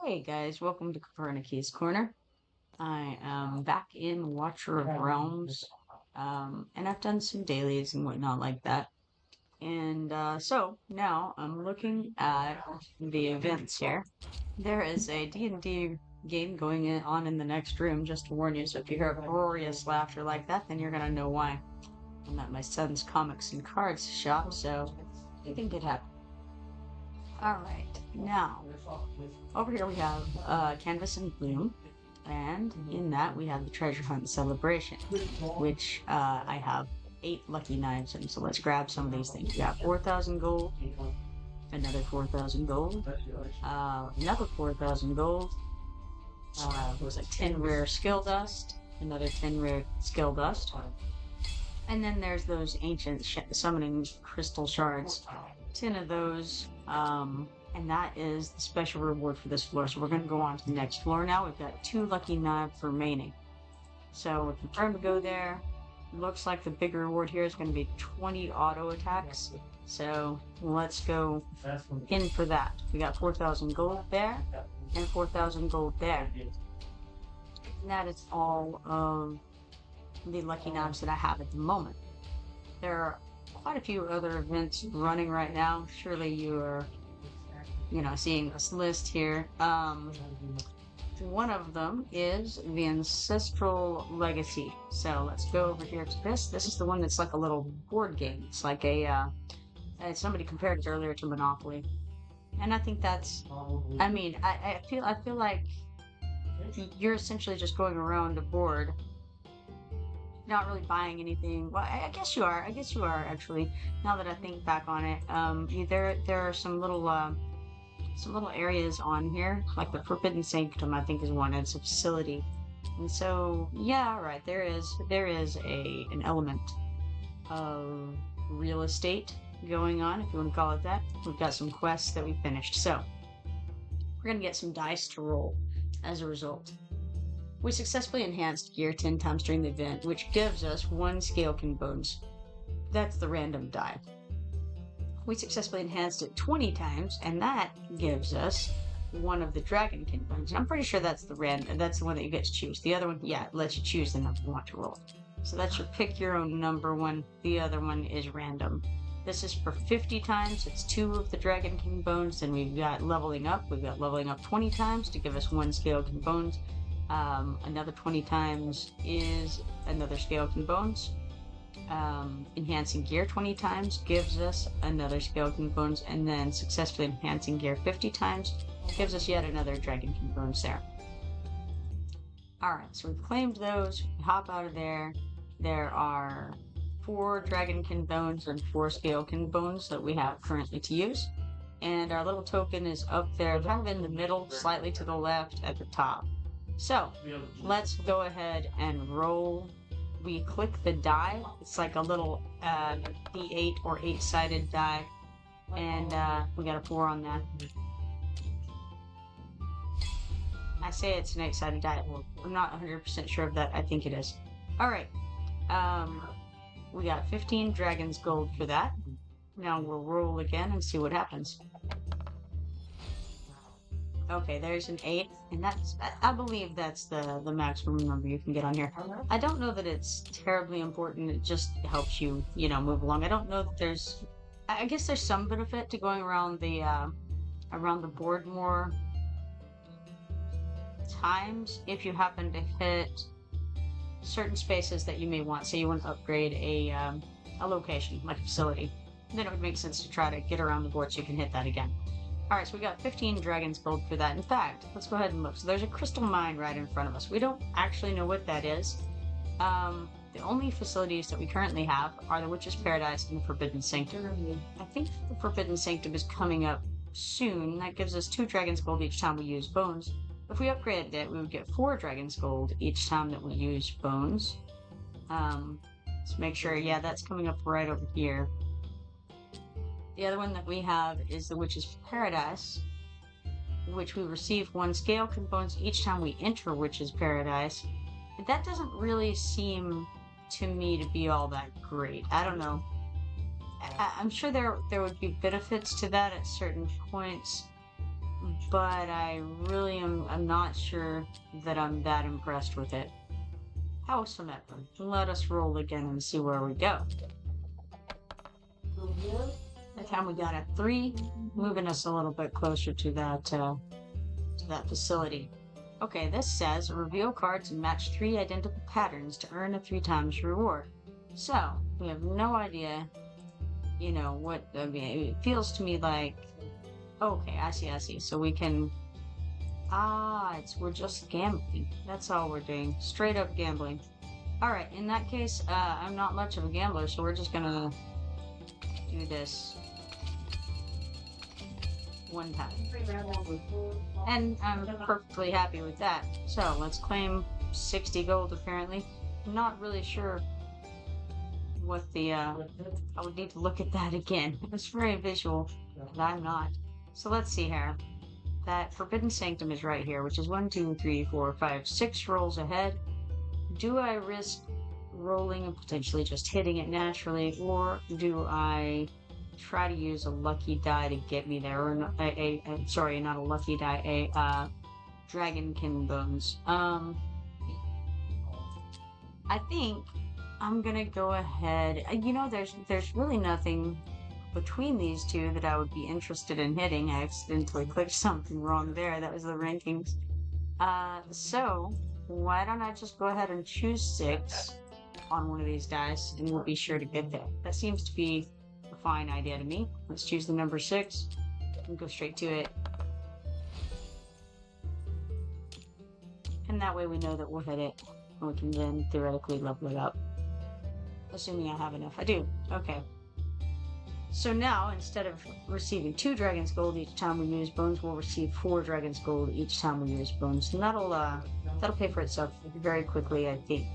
Hey guys, welcome to Copernicus Corner. I am back in Watcher of Realms, and I've done some dailies and whatnot like that. And so now I'm looking at the events here. There is a D&D game on in the next room, just to warn you. So if you hear uproarious laughter like that, then you're gonna know why. I'm at my son's comics and cards shop, so anything could happen. All right, now over here we have Canvas and Bloom, and in that we have the Treasure Hunt Celebration, which I have 8 lucky knives in. So let's grab some of these things. We got 4,000 gold, another 4,000 gold, another 4,000 gold. It was like 10 rare skill dust, another 10 rare skill dust, and then there's those ancient summoning crystal shards. 10 of those, and that is the special reward for this floor. So we're going to go on to the next floor now. We've got 2 lucky knives remaining. So we're confirmed to go there. Looks like the big reward here is going to be 20 auto attacks. So let's go in for that. We got 4,000 gold there and 4,000 gold there. And that is all of the lucky knives that I have at the moment. There are quite a few other events running right now. Surely you are, seeing this list here. One of them is the Ancestral Legacy. So let's go over here to this. This is the one that's like a little board game. It's like somebody compared it earlier to Monopoly. And I think that's, I feel like you're essentially just going around a board, not really buying anything. Well, I guess you are. Actually. Now that I think back on it, there are some little areas on here, like the Forbidden Sanctum. I think is one. It's a facility, and so yeah, right. There is an element of real estate going on, if you want to call it that. We've got some quests that we finished, so we're gonna get some dice to roll as a result. We successfully enhanced gear 10 times during the event, which gives us 1 Scalekin bonus. That's the random die. We successfully enhanced it 20 times, and that gives us 1 of the Dragonkin bones. I'm pretty sure that's the one that you get to choose. The other one, yeah, it lets you choose the number you want to roll. So that's your pick your own number one. The other one is random. This is for 50 times. It's 2 of the Dragonkin bones. Then we've got leveling up. We've got leveling up 20 times to give us 1 Scalekin bones. Another 20 times is another Scalekin bones. Enhancing gear 20 times gives us another Scalekin bones, and then successfully enhancing gear 50 times gives us yet another Dragonkin bones there. Alright, so we've claimed those. We hop out of there. There are 4 Dragonkin bones and 4 Scalekin bones that we have currently to use. And our little token is up there, kind of in the middle, slightly to the left at the top. So, let's go ahead and roll. We click the die. It's like a little D8 or 8-sided die. And we got a 4 on that. I say it's an 8-sided die. I'm not 100% sure of that. I think it is. Alright. We got 15 Dragon's Gold for that. Now we'll roll again and see what happens. Okay, there's an 8, and I believe that's the maximum number you can get on here. I don't know that it's terribly important. It just helps you, move along. I don't know that I guess there's some benefit to going around the board more times if you happen to hit certain spaces that you may want. Say you want to upgrade a location, like a facility. Then it would make sense to try to get around the board so you can hit that again. Alright, so we got 15 Dragon's Gold for that. In fact, let's go ahead and look. So there's a crystal mine right in front of us. We don't actually know what that is. The only facilities that we currently have are the Witch's Paradise and the Forbidden Sanctum. I think the Forbidden Sanctum is coming up soon. That gives us 2 Dragon's Gold each time we use bones. If we upgraded it, we would get 4 Dragon's Gold each time that we use bones. Let's make sure, yeah, that's coming up right over here. The other one that we have is the Witch's Paradise, which we receive 1 Scalekin bones each time we enter Witch's Paradise. And that doesn't really seem to me to be all that great. I don't know. I'm sure there would be benefits to that at certain points. but I really I'm not sure that I'm that impressed with it. Howsoever, let us roll again and see where we go. That time we got a 3, moving us a little bit closer to that facility. Okay, this says reveal cards and match 3 identical patterns to earn a 3 times reward. So we have no idea, you know, what, I mean, it feels to me like, okay, I see. So we can, we're just gambling. That's all we're doing. Straight up gambling. Alright, in that case, I'm not much of a gambler, so we're just gonna do this one time. And I'm perfectly happy with that. So let's claim 60 gold apparently. I'm not really sure what the I would need to look at that again. It's very visual, and I'm not. So let's see here. That Forbidden Sanctum is right here, which is 1, 2, 3, 4, 5, 6 rolls ahead. Do I risk rolling and potentially just hitting it naturally, or do I try to use a lucky die to get me there, or sorry, not a lucky die, a dragonkin bones? I think I'm gonna go ahead. You know, there's really nothing between these two that I would be interested in hitting. I accidentally clicked something wrong there. That was the rankings. So why don't I just go ahead and choose 6 on one of these dice, and we'll be sure to get there. That seems to be a fine idea to me. Let's choose the number 6 and go straight to it. And that way we know that we'll hit it, and we can then theoretically level it up. Assuming I have enough. I do. Okay. So now, instead of receiving 2 Dragon's Gold each time we use bones, we'll receive 4 Dragon's Gold each time we use bones. And that'll pay for itself very quickly, I think.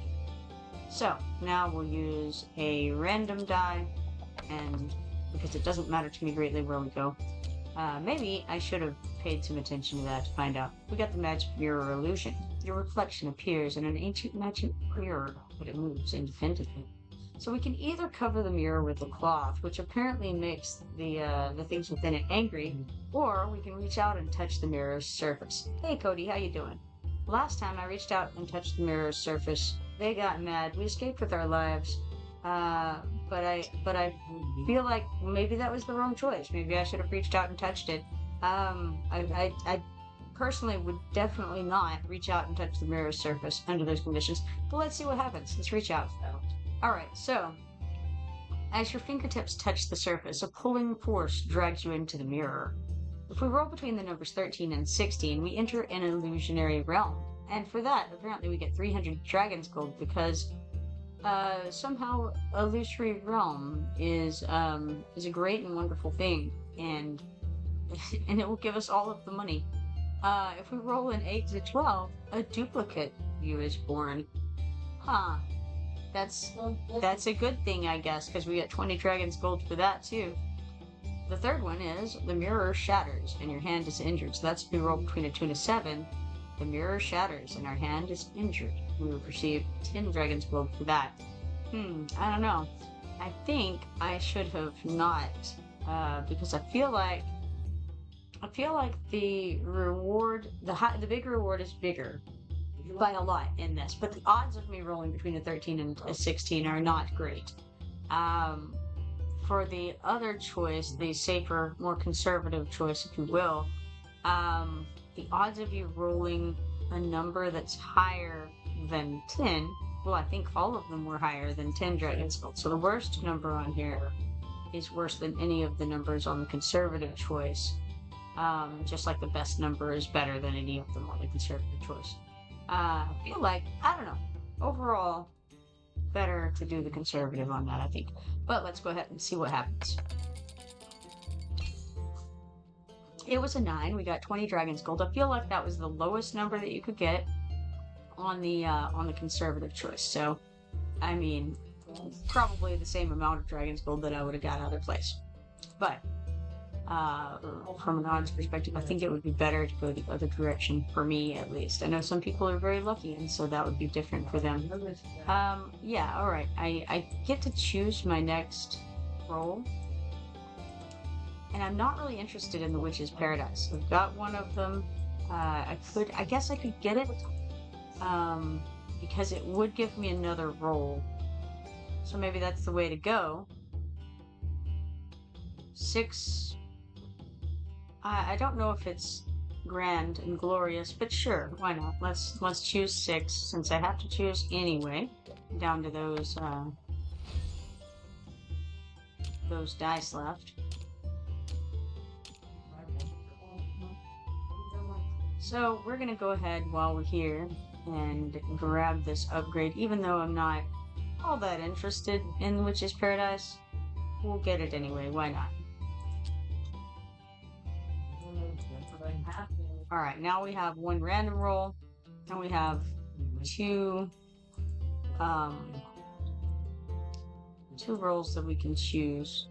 So, now we'll use a random die, and because it doesn't matter to me greatly where we go. Maybe I should have paid some attention to that to find out. We got the Magic Mirror Illusion. Your reflection appears in an ancient magic mirror, but it moves independently. So we can either cover the mirror with a cloth, which apparently makes the things within it angry, or we can reach out and touch the mirror's surface. Hey Cody, how you doing? Last time I reached out and touched the mirror's surface, they got mad. We escaped with our lives, but I feel like maybe that was the wrong choice. Maybe I should have reached out and touched it. I personally would definitely not reach out and touch the mirror's surface under those conditions, but let's see what happens. Let's reach out. Alright, so, as your fingertips touch the surface, a pulling force drags you into the mirror. If we roll between the numbers 13 and 16, we enter an illusionary realm. And for that, apparently we get 300 Dragon's Gold, because somehow illusory realm is a great and wonderful thing, and it will give us all of the money. If we roll an 8 to 12, a duplicate view is born. Huh. That's a good thing, I guess, because we get 20 Dragon's Gold for that, too. The third one is, the mirror shatters, and your hand is injured. So that's if we roll between a 2 and a 7. The mirror shatters, and our hand is injured. We would receive 10 Dragon's Gold for that. I don't know. I think I should have not, because I feel like the reward, the big reward is bigger by a lot in this, but the odds of me rolling between a 13 and a 16 are not great. For the other choice, the safer, more conservative choice, if you will, the odds of you rolling a number that's higher than 10, well, I think all of them were higher than 10 Dragon's Gold. So the worst number on here is worse than any of the numbers on the conservative choice. Just like the best number is better than any of them on the conservative choice. I feel like, I don't know, overall, better to do the conservative on that, I think. But let's go ahead and see what happens. It was a 9. We got 20 Dragon's Gold. I feel like that was the lowest number that you could get on the conservative choice. So, I mean, probably the same amount of Dragon's Gold that I would have got other place. But from an odds perspective, I think it would be better to go the other direction, for me at least. I know some people are very lucky, and so that would be different for them. Yeah, alright. I get to choose my next roll. And I'm not really interested in the Witch's Paradise. I've got one of them. I guess I could get it, because it would give me another roll. So maybe that's the way to go. 6. I don't know if it's grand and glorious, but sure, why not? Let's choose 6, since I have to choose anyway. Down to those dice left. So we're gonna go ahead while we're here and grab this upgrade, even though I'm not all that interested in Witch's Paradise. We'll get it anyway, why not? Alright, now we have 1 random roll, and we have 2 rolls that we can choose.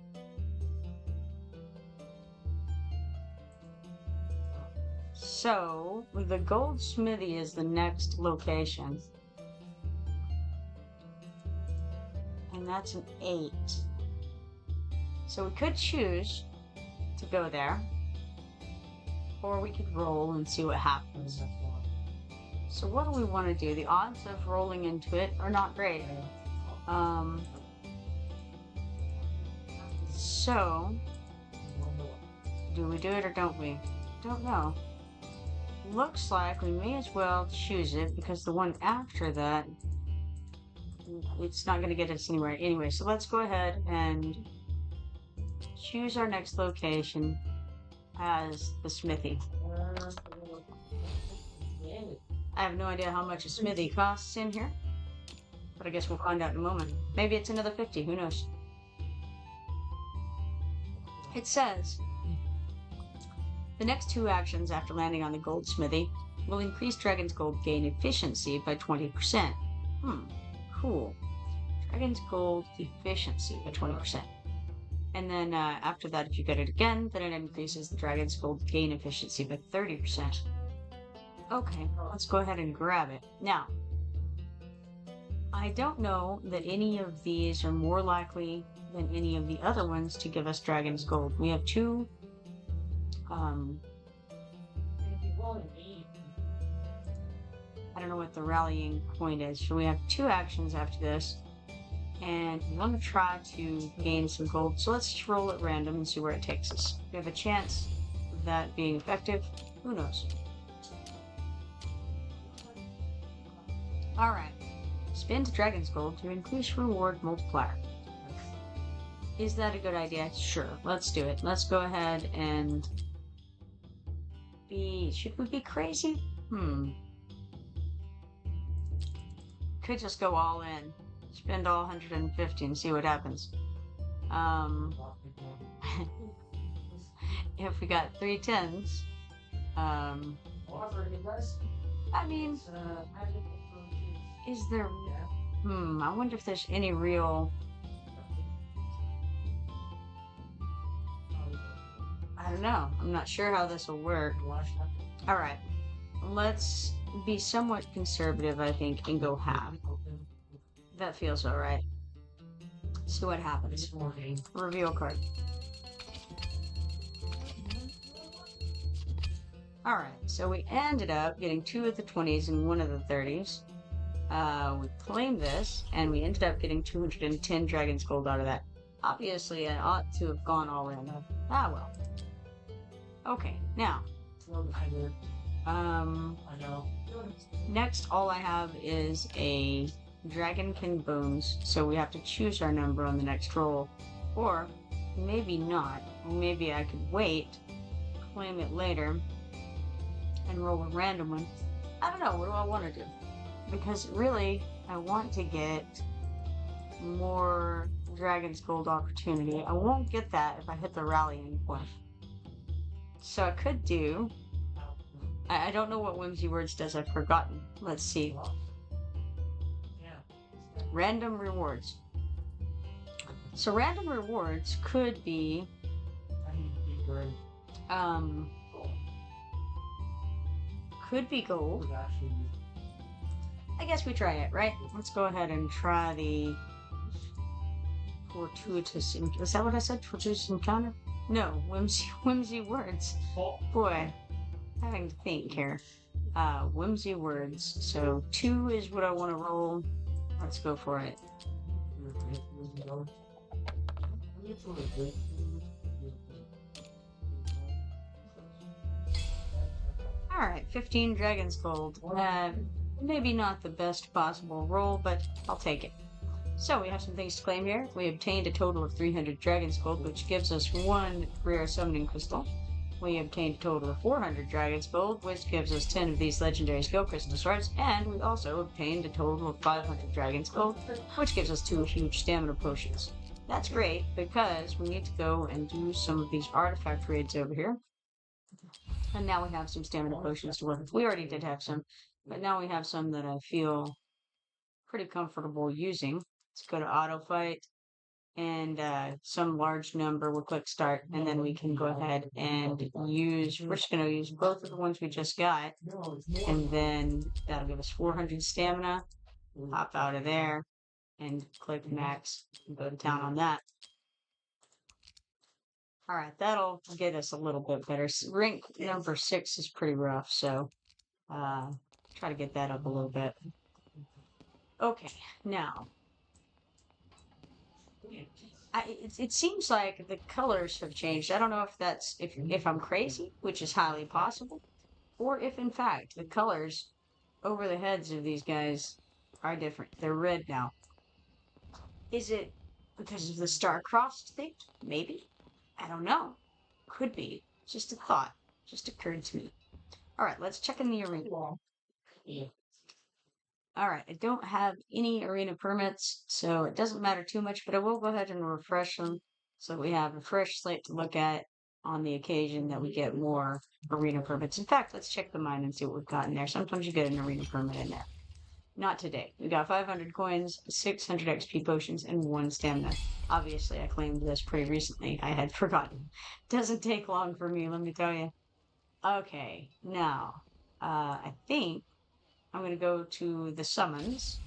So, the goldsmithy is the next location. And that's an 8. So we could choose to go there. Or we could roll and see what happens. So what do we want to do? The odds of rolling into it are not great. So, do we do it or don't we? Don't know. Looks like we may as well choose it, because the one after that, it's not going to get us anywhere anyway. So let's go ahead and choose our next location as the smithy. I have no idea how much a smithy costs in here, but I guess we'll find out in a moment. Maybe it's another 50, who knows? It says, the next 2 actions after landing on the goldsmithy will increase Dragon's Gold gain efficiency by 20%. Cool. Dragon's Gold efficiency by 20%. And then after that, if you get it again, then it increases the Dragon's Gold gain efficiency by 30%. Okay, let's go ahead and grab it. Now, I don't know that any of these are more likely than any of the other ones to give us Dragon's Gold. We have 2 I don't know what the rallying point is. So we have 2 actions after this, and we want to try to gain some gold. So let's just roll at random and see where it takes us. We have a chance of that being effective. Who knows? Alright. Spend Dragon's Gold to increase reward multiplier. Is that a good idea? Sure, let's do it. Let's go ahead and should we be crazy? Could just go all in. Spend all 150 and see what happens. If we got 3 10s, I mean, is there, I wonder if there's any real, I don't know. I'm not sure how this will work. Alright, let's be somewhat conservative, I think, and go half. That feels alright. See what happens. Reveal card. Alright, so we ended up getting 2 of the 20s and 1 of the 30s. We claimed this, and we ended up getting 210 Dragon's Gold out of that. Obviously, I ought to have gone all in. Ah, well. Okay, now. Next, all I have is a Dragonkin Bones, so we have to choose our number on the next roll. Or, maybe not. Maybe I could wait, claim it later, and roll a random one. I don't know, what do I want to do? Because really, I want to get more Dragon's Gold opportunity. I won't get that if I hit the rallying point. So I could do... I don't know what Whimsy Words does, I've forgotten. Let's see. Random rewards. So random rewards could be... could be gold. I guess we try it, right? Let's go ahead and try the fortuitous... Is that what I said? Fortuitous encounter? No, whimsy words. Boy, having to think here. Whimsy words. So 2 is what I want to roll. Let's go for it. Alright, 15 Dragon's Gold. Maybe not the best possible roll, but I'll take it. So we have some things to claim here. We obtained a total of 300 Dragon's Gold, which gives us 1 rare summoning crystal. We obtained a total of 400 Dragon's Gold, which gives us 10 of these legendary skill crystal shards, and we also obtained a total of 500 Dragon's Gold, which gives us 2 huge stamina potions. That's great, because we need to go and do some of these artifact raids over here. And now we have some stamina potions to work with. We already did have some, but now we have some that I feel pretty comfortable using. Let's go to auto fight, and some large number, we'll click start, and then we can go ahead and use, we're just going to use both of the ones we just got, and then that'll give us 400 stamina. Hop out of there and click max and go to town on that. Alright, that'll get us a little bit better. Rank number 6 is pretty rough, so try to get that up a little bit. Okay, now it seems like the colors have changed. I don't know if that's if I'm crazy, which is highly possible, or if in fact the colors over the heads of these guys are different. They're red now. Is it because of the star-crossed thing? Maybe. I don't know. Could be. Just a thought. Just occurred to me. Alright, let's check in the arena. Alright, I don't have any arena permits, so it doesn't matter too much, but I will go ahead and refresh them so we have a fresh slate to look at on the occasion that we get more arena permits. In fact, let's check the mine and see what we've got in there. Sometimes you get an arena permit in there. Not today. We got 500 coins, 600 XP potions, and 1 stamina. Obviously, I claimed this pretty recently. I had forgotten. Doesn't take long for me, let me tell you. Okay, now, I think I'm going to go to the summons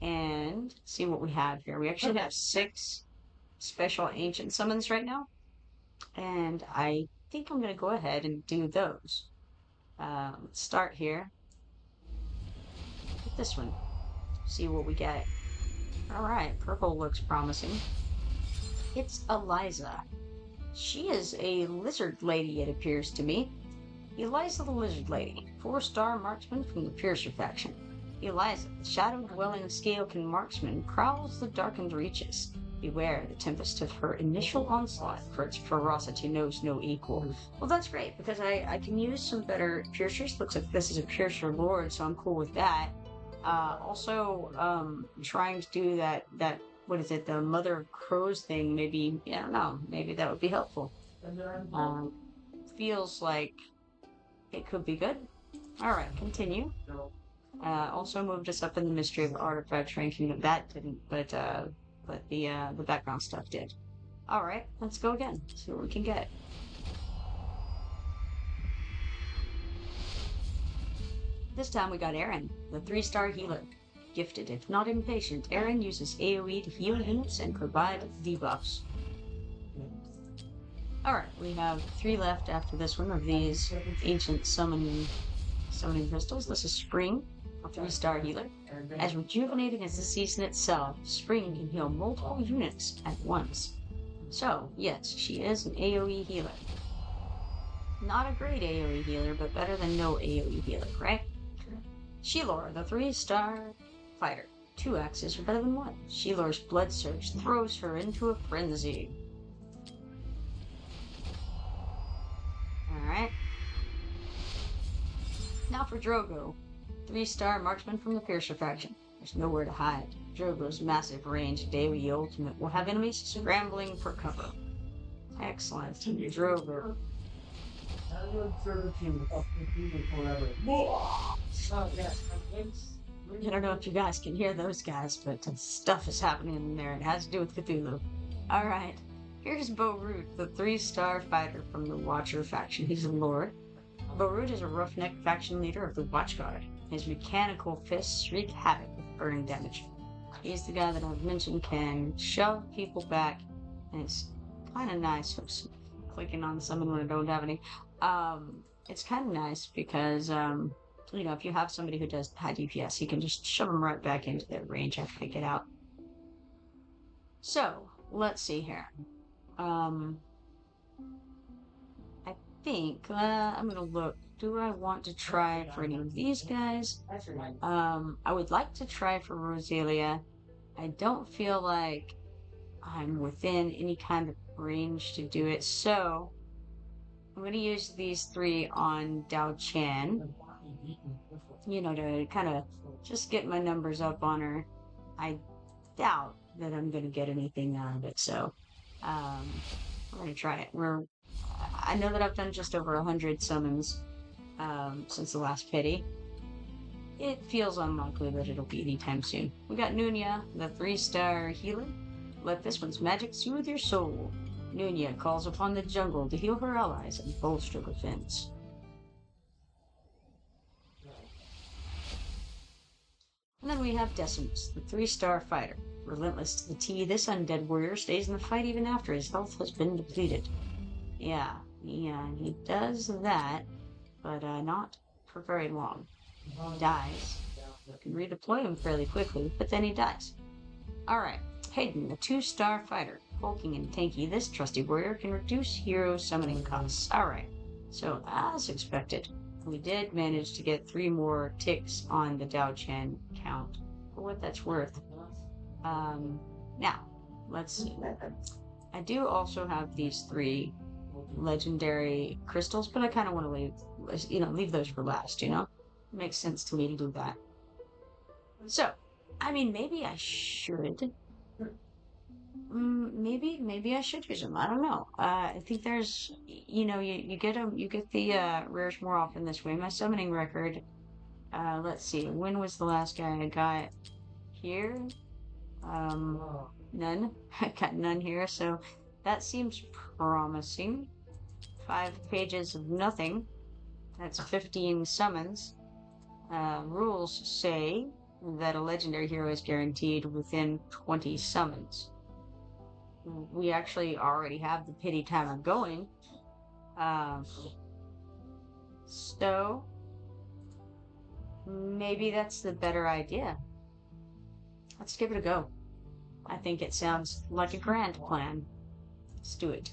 and see what we have here. We actually have 6 special ancient summons right now, and I think I'm going to go ahead and do those. Let's start here with this one. See what we get. Alright, purple looks promising. It's Eliza. She is a lizard lady, it appears to me. Eliza the Lizard Lady, 4-star marksman from the Piercer faction. Eliza, the shadow-dwelling scalekin marksman, prowls the darkened reaches. Beware the tempest of her initial onslaught, for its ferocity knows no equal. Well, that's great, because I can use some better Piercers. Looks like this is a Piercer Lord, so I'm cool with that. Also, trying to do that, what is it, the Mother of Crows thing, maybe, I don't know, maybe that would be helpful. Feels like it could be good. Alright, continue. Also moved us up in the Mystery of Artifacts ranking. That didn't, but the background stuff did. Alright, let's go again. See what we can get. This time we got Aaron, the 3-star healer. Gifted, if not impatient, Aaron uses AoE to heal units and provide debuffs. Alright, we have 3 left after this one of these ancient summoning crystals. This is Spring, a 3-star healer. As rejuvenating as the season itself, Spring can heal multiple units at once. So, yes, she is an AoE healer. Not a great AoE healer, but better than no AoE healer, right? Sheilor, the 3-star fighter. 2 axes are better than 1. Sheilor's blood surge throws her into a frenzy. Alright. Now for Drogo, 3-star marksman from the Piercer faction. There's nowhere to hide. Drogo's massive range AoE ultimate will have enemies scrambling for cover. Excellent. Drogo. I don't know if you guys can hear those guys, but stuff is happening in there. It has to do with Cthulhu. Alright. Here's Borut, the 3-star fighter from the Watcher faction. He's a lord. Borut is a roughneck faction leader of the Watchguard. His mechanical fists wreak havoc with burning damage. He's the guy that I've mentioned can shove people back, and it's kind of nice. clicking on summon when I don't have any. It's kind of nice because, you know, if you have somebody who does high DPS, you can just shove them right back into their range after they get out. So, let's see here. I think, I'm gonna look. Do I want to try for any of these guys? I would like to try for Rosalia. I don't feel like I'm within any kind of range to do it, so I'm going to use these three on Dao Chan, you know, to kind of just get my numbers up on her. I doubt that I'm going to get anything out of it, so we're going to try it. I know that I've done just over 100 summons since the last pity. It feels unlikely that it'll be anytime soon. We got Nunya, the 3-star healer. Let this one's magic soothe your soul. Nunya calls upon the jungle to heal her allies and bolster defense. And then we have Decimus, the 3-star fighter. Relentless to the T, this undead warrior stays in the fight even after his health has been depleted. Yeah, he does that, but not for very long. He dies. You can redeploy him fairly quickly, but then he dies. Alright, Hayden, the 2-star fighter. Hulking and tanky, this trusty warrior can reduce hero summoning costs. Alright, so as expected, we did manage to get 3 more ticks on the Dao Chen count, for what that's worth. Now, let's see. I do also have these 3 legendary crystals, but I kind of want to leave those for last, you know? It makes sense to me to do that. So, I mean, maybe I should. Maybe I should use them. I don't know. I think there's, you know, you get them, you get the rares more often this way. My summoning record. Let's see. When was the last guy I got here? None. I got none here, so that seems promising. 5 pages of nothing. That's 15 summons. Rules say that a legendary hero is guaranteed within 20 summons. We actually already have the pity timer going. So maybe that's the better idea. Let's give it a go. I think it sounds like a grand plan. Let's do it.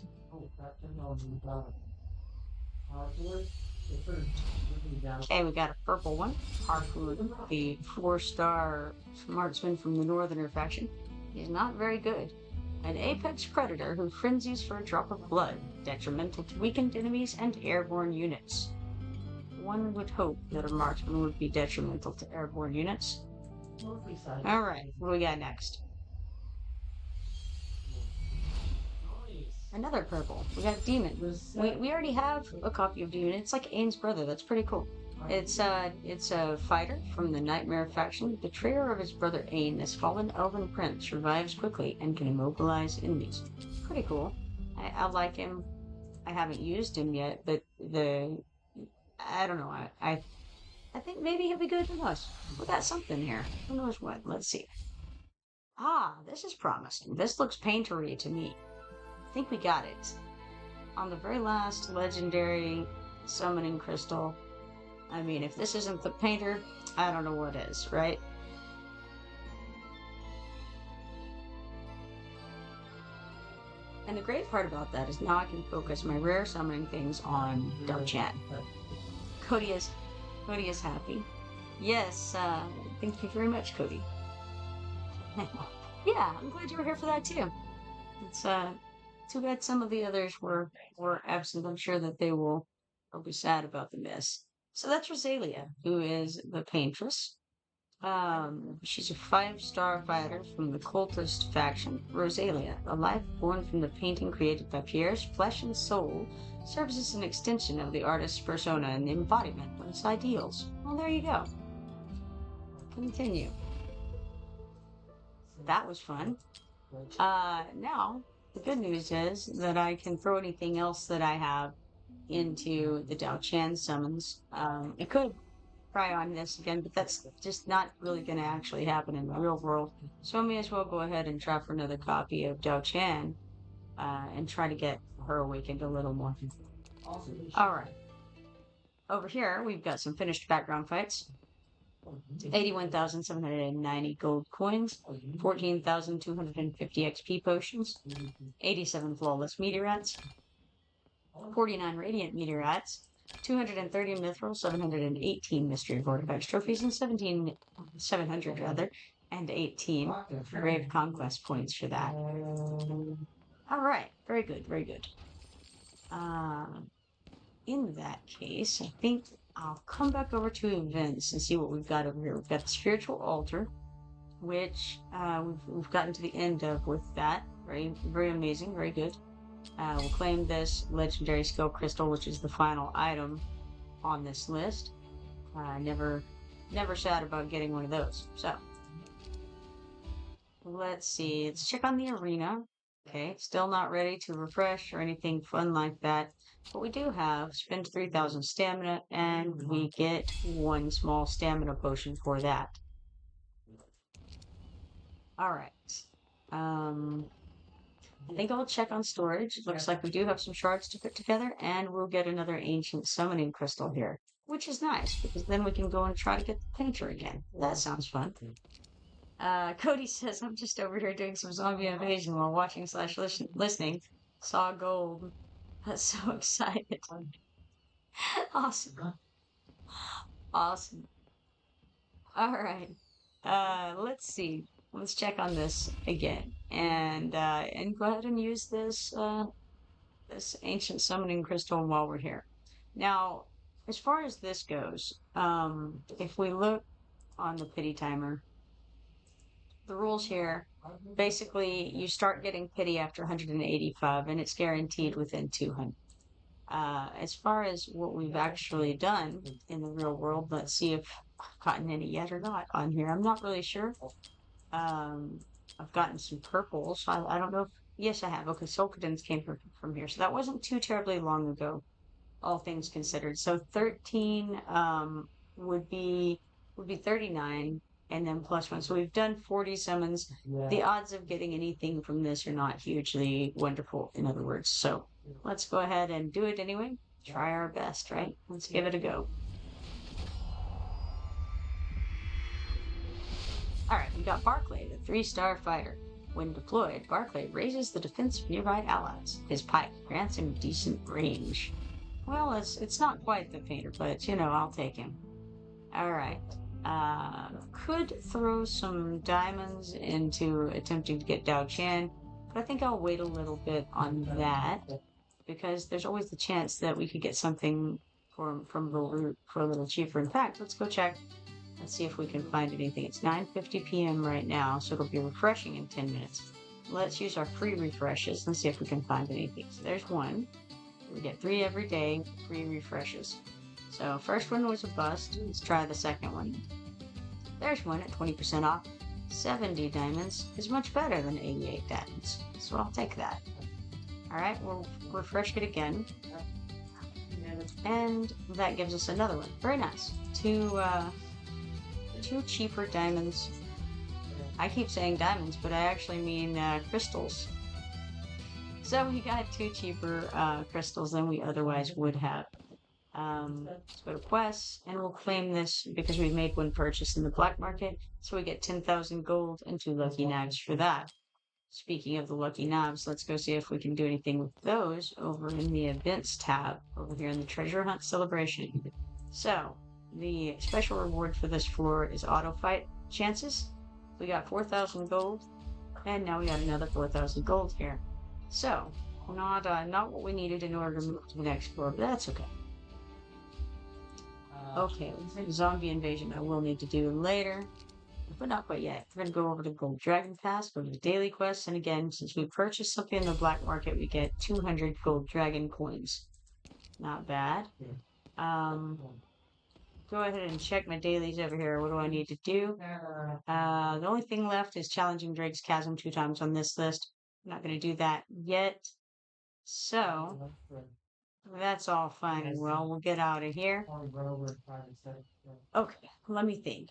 Okay, we got a purple one. Harpoon, the 4-star marksman from the Northerner faction. He's not very good. An apex predator who frenzies for a drop of blood, detrimental to weakened enemies and airborne units. One would hope that a marksman would be detrimental to airborne units. Alright, what do we got next? Another purple. We got Demon. We already have a copy of Demon. It's like Ain's brother. That's pretty cool. It's a fighter from the Nightmare faction. Betrayer of his brother Ain, this fallen elven prince revives quickly and can immobilize enemies. Pretty cool. I like him. I haven't used him yet, but I don't know. I think maybe he'll be good with us. We got something here. Who knows what? Let's see. Ah, this is promising. This looks paintery to me. I think we got it. On the very last legendary summoning crystal. I mean, if this isn't the painter, I don't know what is, right? And the great part about that is now I can focus my rare summoning things on Dao Chen. Cody is happy. Yes, thank you very much, Cody. Yeah, I'm glad you were here for that too. It's too bad some of the others were absent. I'm sure that they'll be sad about the miss. So that's Rosalia, who is the paintress. She's a 5-star fighter from the cultist faction. Rosalia, a life born from the painting created by Pierre's flesh and soul, serves as an extension of the artist's persona and the embodiment of his ideals. Well, there you go. Continue. That was fun. Now, the good news is that I can throw anything else that I have into the Dao Chen summons. I could try on this again, but that's just not really going to actually happen in the real world. So I may as well go ahead and try for another copy of Dao Chen and try to get her awakened a little more. Alright. Over here, we've got some finished background fights. 81,790 gold coins, 14,250 XP potions, 87 flawless meteorites, 49 radiant meteorites, 230 mithril, 718 mystery of artifacts trophies, and 700 rather, and 18 grave conquest points for that. All right, very good, very good. In that case, I think I'll come back over to events and see what we've got over here. We've got the spiritual altar, which we've gotten to the end of with that. Very, very amazing, very good. We'll claim this legendary skill crystal, which is the final item on this list. Never sad about getting one of those. So let's see. Let's check on the arena. Okay, still not ready to refresh or anything fun like that. But we do have spend 3,000 stamina, and we get one small stamina potion for that. All right. I think I'll check on storage. It looks like we do have some shards to put together, and we'll get another ancient summoning crystal here, which is nice because then we can go and try to get the painter again. That sounds fun. Cody says, I'm just over here doing some zombie invasion while watching / listening. Saw gold. That's so excited. Awesome. Awesome. All right. Let's see. Let's check on this again, and go ahead and use this this ancient summoning crystal while we're here. Now, as far as this goes, if we look on the pity timer, the rules here, basically you start getting pity after 185, and it's guaranteed within 200. As far as what we've actually done in the real world, let's see if I've gotten any yet or not on here. I'm not really sure. I've gotten some purples. I don't know if, yes, I have. Okay, Sulkadins came from here. So that wasn't too terribly long ago, all things considered. So 13 would be 39, and then plus 1. So we've done 40 summons. The odds of getting anything from this are not hugely wonderful, in other words. So let's go ahead and do it anyway. Try our best, right? Let's give it a go. Alright, we got Barclay, the 3-star fighter. When deployed, Barclay raises the defense of nearby allies. His pike grants him decent range. Well, it's not quite the painter, but, you know, I'll take him. Alright. Could throw some diamonds into attempting to get Dao Chan, but I think I'll wait a little bit on that, because there's always the chance that we could get something from the loot for a little cheaper. In fact, let's go check. Let's see if we can find anything. It's 9:50 p.m. right now, so it'll be refreshing in 10 minutes. Let's use our free refreshes and see if we can find anything. So there's one. We get 3 every day, free refreshes. So first one was a bust. Let's try the second one. There's one at 20% off. 70 diamonds is much better than 88 diamonds, so I'll take that. Alright, we'll refresh it again. And that gives us another one. Very nice. Two cheaper diamonds. I keep saying diamonds, but I actually mean crystals. So we got 2 cheaper crystals than we otherwise would have. Let's go to quests, and we'll claim this because we made one purchase in the black market, so we get 10,000 gold and 2 lucky knives for that. Speaking of the lucky knives, let's go see if we can do anything with those over in the events tab, over here in the treasure hunt celebration. So, the special reward for this floor is auto fight chances. We got 4,000 gold, and now we got another 4,000 gold here. So, not what we needed in order to move to the next floor, but that's okay. Okay, zombie invasion I will need to do later, but not quite yet. We're going to go over to Gold Dragon Pass, go to the daily quests, and again, since we purchased something in the black market, we get 200 gold dragon coins. Not bad. Go ahead and check my dailies over here. What do I need to do? The only thing left is challenging Drake's Chasm 2 times on this list. I'm not going to do that yet. So, that's all fine and well. We'll get out of here. Okay, let me think.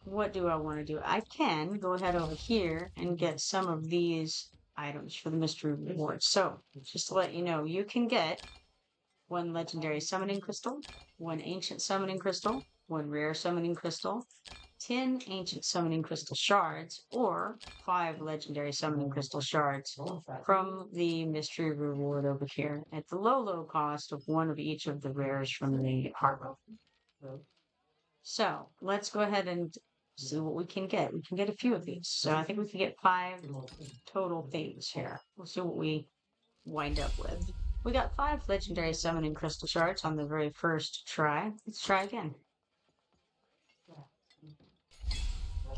What do I want to do? I can go ahead over here and get some of these items for the mystery reward. So, just to let you know, you can get one legendary summoning crystal, one ancient summoning crystal, one rare summoning crystal, 10 ancient summoning crystal shards, or 5 legendary summoning crystal shards from the mystery reward over here at the low cost of one of each of the rares from the harbor. So let's go ahead and see what we can get. We can get a few of these. So I think we can get 5 total things here. We'll see what we wind up with. We got 5 legendary summoning crystal shards on the very first try. Let's try again.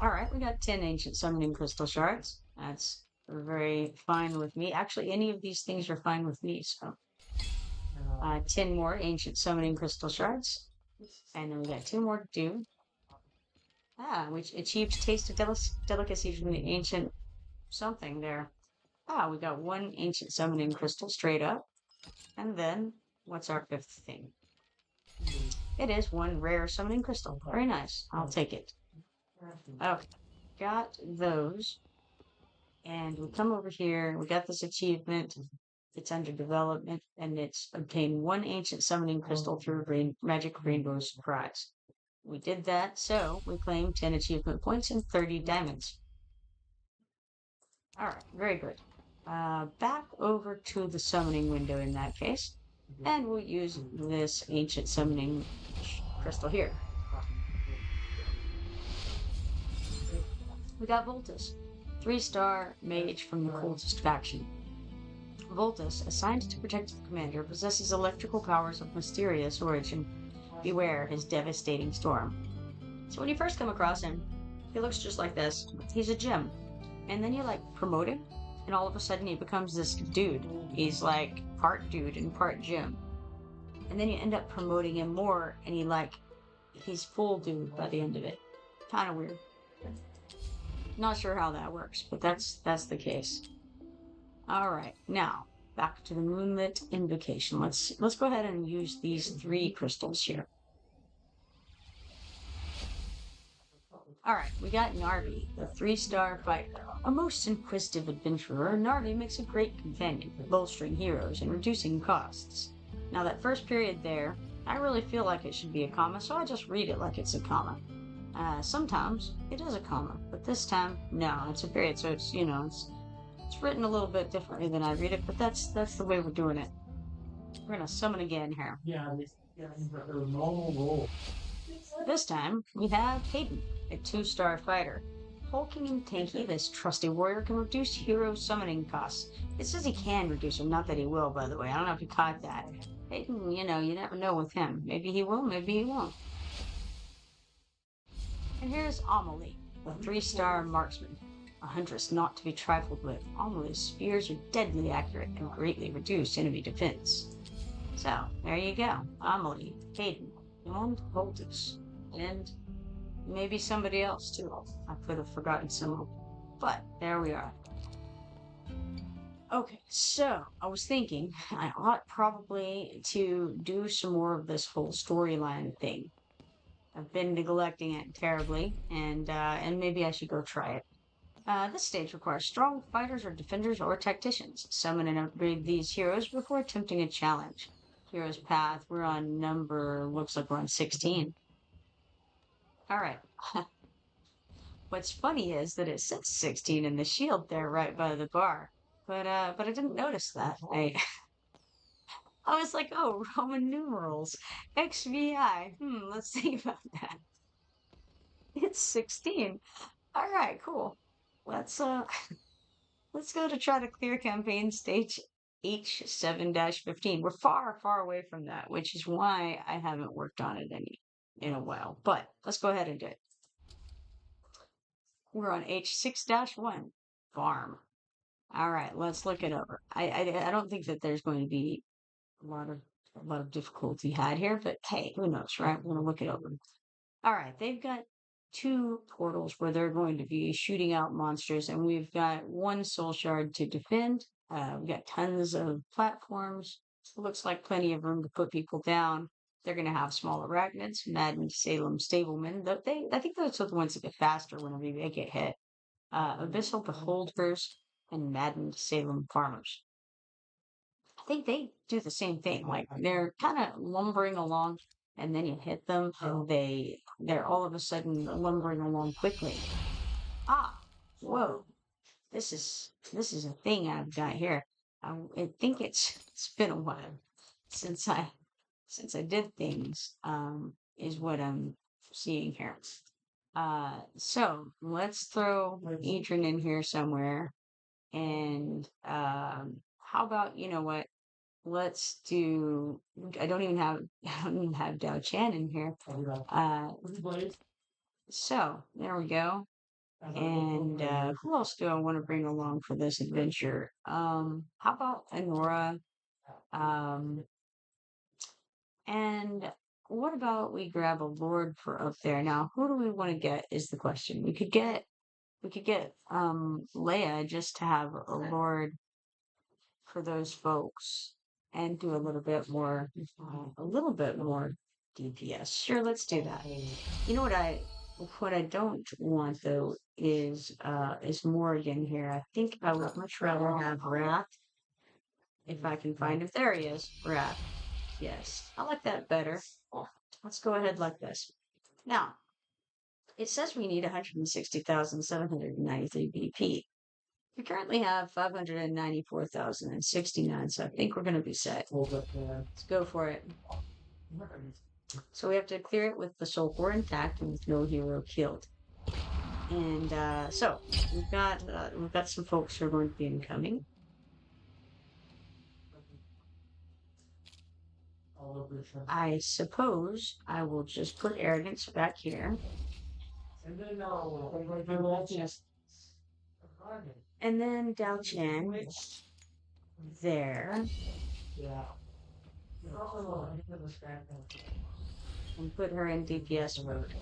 Alright, we got 10 ancient summoning crystal shards. That's very fine with me. Actually, any of these things are fine with me, so. 10 more ancient summoning crystal shards. And then we got 2 more to do. Which achieved taste of delicacy from the ancient something there. We got 1 ancient summoning crystal straight up. And then, what's our 5th thing? It is 1 rare summoning crystal. Very nice. I'll take it. Okay, got those. And we come over here. We got this achievement. It's under development, and it's obtained 1 ancient summoning crystal through Magic Rainbow Surprise. We did that, so we claimed 10 achievement points and 30 diamonds. Alright, very good. Back over to the summoning window in that case, and we'll use this ancient summoning crystal here. We got Voltus, 3-star mage from the cultist faction. Voltus, assigned to protect the commander, possesses electrical powers of mysterious origin. Beware his devastating storm. So when you first come across him, he looks just like this. He's a gem. And then you promote him, and all of a sudden he becomes this dude. He's like part dude and part gem. And then you end up promoting him more, and he's full dude by the end of it. Kind of weird. Not sure how that works, but that's the case. Alright, now back to the Moonlit Invocation. Let's go ahead and use these 3 crystals here. Alright, we got Narvi, the 3-star fighter. A most inquisitive adventurer, Narvi makes a great companion, bolstering heroes and reducing costs. Now that first period there, I really feel like it should be a comma, so I just read it like it's a comma. Sometimes it is a comma, but this time, no, it's a period, so it's, it's written a little bit differently than I read it, but that's the way we're doing it. We're gonna summon again here. Normal roll. This time, we have Hayden, a 2-star fighter. Hulking and tanky, this trusty warrior can reduce hero summoning costs. It says he can reduce them, not that he will, by the way. I don't know if you caught that. Hayden, you never know with him. Maybe he will, maybe he won't. And here's Amelie, a 3-star marksman. A huntress not to be trifled with. Amelie's spears are deadly accurate and greatly reduce enemy defense. So, there you go. Amelie, Hayden, and Voltus. And maybe somebody else, too. I could have forgotten some, but there we are. Okay, so I was thinking I ought probably to do some more of this whole storyline thing. I've been neglecting it terribly, and maybe I should go try it. This stage requires strong fighters or defenders or tacticians. Summon and upgrade these heroes before attempting a challenge. Heroes path, we're on looks like we're on 16. Alright. What's funny is that it says 16 in the shield there right by the bar. But I didn't notice that. I was like, oh, Roman numerals. XVI. Let's think about that. It's 16. Alright, cool. Let's go to try to clear campaign stage H7-15. We're far, far away from that, which is why I haven't worked on it in a while. But let's go ahead and do it. We're on H6-1, farm. All right, let's look it over. I don't think that there's going to be a lot of difficulty had here, but hey, who knows, right? We're gonna look it over. All right, they've got 2 portals where they're going to be shooting out monsters, and we've got 1 soul shard to defend. We've got tons of platforms. Looks like plenty of room to put people down. They're going to have small arachnids, Madden, Salem, Stablemen. I think those are the ones that get faster whenever they get hit. Abyssal Beholders. and maddened Salem farmers. I think they do the same thing. Like they're kind of lumbering along, and then you hit them, and they're all of a sudden lumbering along quickly. Ah, whoa! This is a thing I've got here. I think it's been a while since I did things. Is what I'm seeing here. So let's throw Adrian in here somewhere. And how about, you know what? Let's do. I don't even have I don't even have Dao Chan in here. Uh, so there we go. And who else do I want to bring along for this adventure? How about Honora? Um, and what about we grab a lord for up there? Now, who do we want to get is the question. We could get Leia just to have a lord for those folks and do a little bit more DPS. Sure, let's do that. You know what I don't want though is Morgan here. I think I would much rather have Wrath if I can find him. There he is, Wrath. Yes, I like that better. Let's go ahead like this. Now, it says we need 160,793 BP. We currently have 594,069, so I think we're going to be set. Let's go for it. So we have to clear it with the soul core intact and with no hero killed. And so we've got some folks who are going to be incoming. I suppose I will just put arrogance back here. And then Dao Chan there. And put her in DPS mode.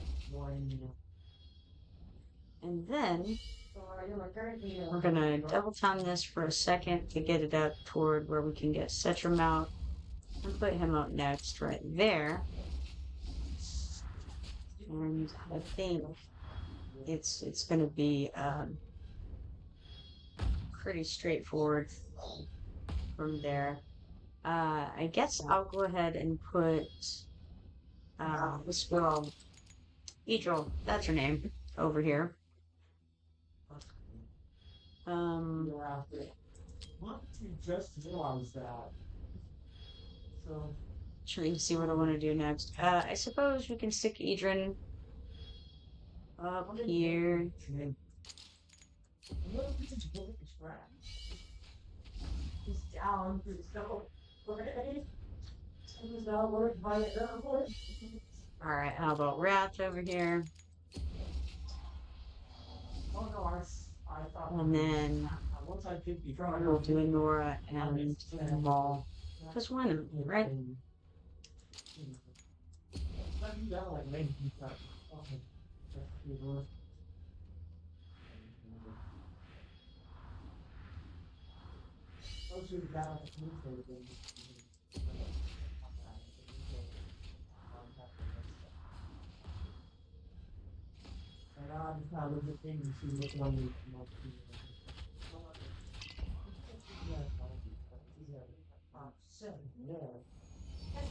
And then we're gonna double time this for a second to get it up toward where we can get Cetrum out and put him out next right there. And I think it's gonna be pretty straightforward from there. I guess I'll go ahead and put this girl, Idril, that's her name, over here. Just realized that. So Trying to see what I want to do next. I suppose we can stick Adrian up here. he's down for the so Alright, how about Wrath over here? Oh no, I thought. And then Once I did the we'll do Nora and Maul. Because why not, right?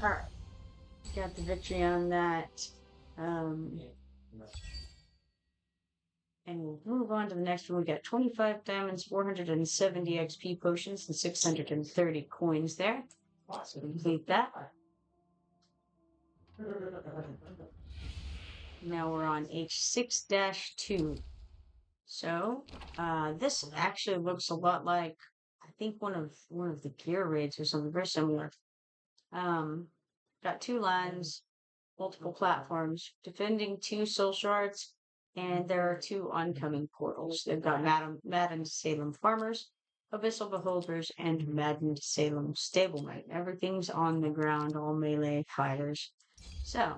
Alright. Got the victory on that. And we'll move on to the next one. We got 25 diamonds, 470 XP potions, and 630 coins there. So complete that. Now we're on H6-2. So this actually looks a lot like, I think one of the gear raids or something very similar. Got 2 lines, multiple platforms, defending 2 soul shards, and there are 2 oncoming portals. They've got maddened Salem farmers, abyssal beholders, and maddened Salem stablemen. Everything's on the ground, all melee fighters. So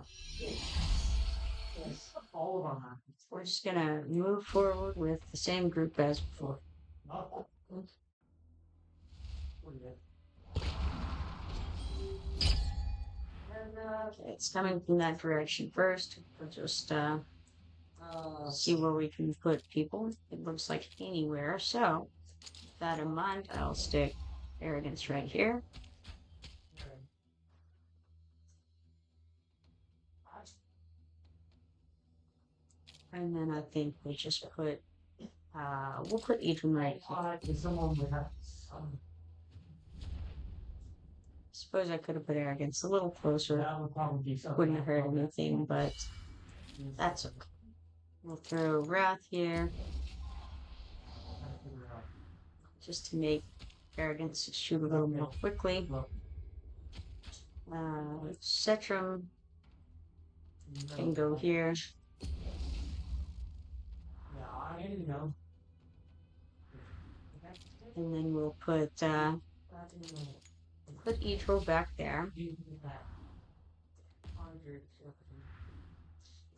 we're just gonna move forward with the same group as before. Okay, it's coming from that direction first. We'll just see where we can put people. It looks like anywhere. So that in mind, I'll stick arrogance right here. And then I think we'll just put, we'll put Adrian right here. Someone would have some. Suppose I could have put arrogance a little closer. That would probably be something. Wouldn't hurt anything, but that's okay. We'll throw wrath here just to make arrogance shoot a little more quickly. Cetrum can go here. Yeah, I know. And then we'll put Etro back there.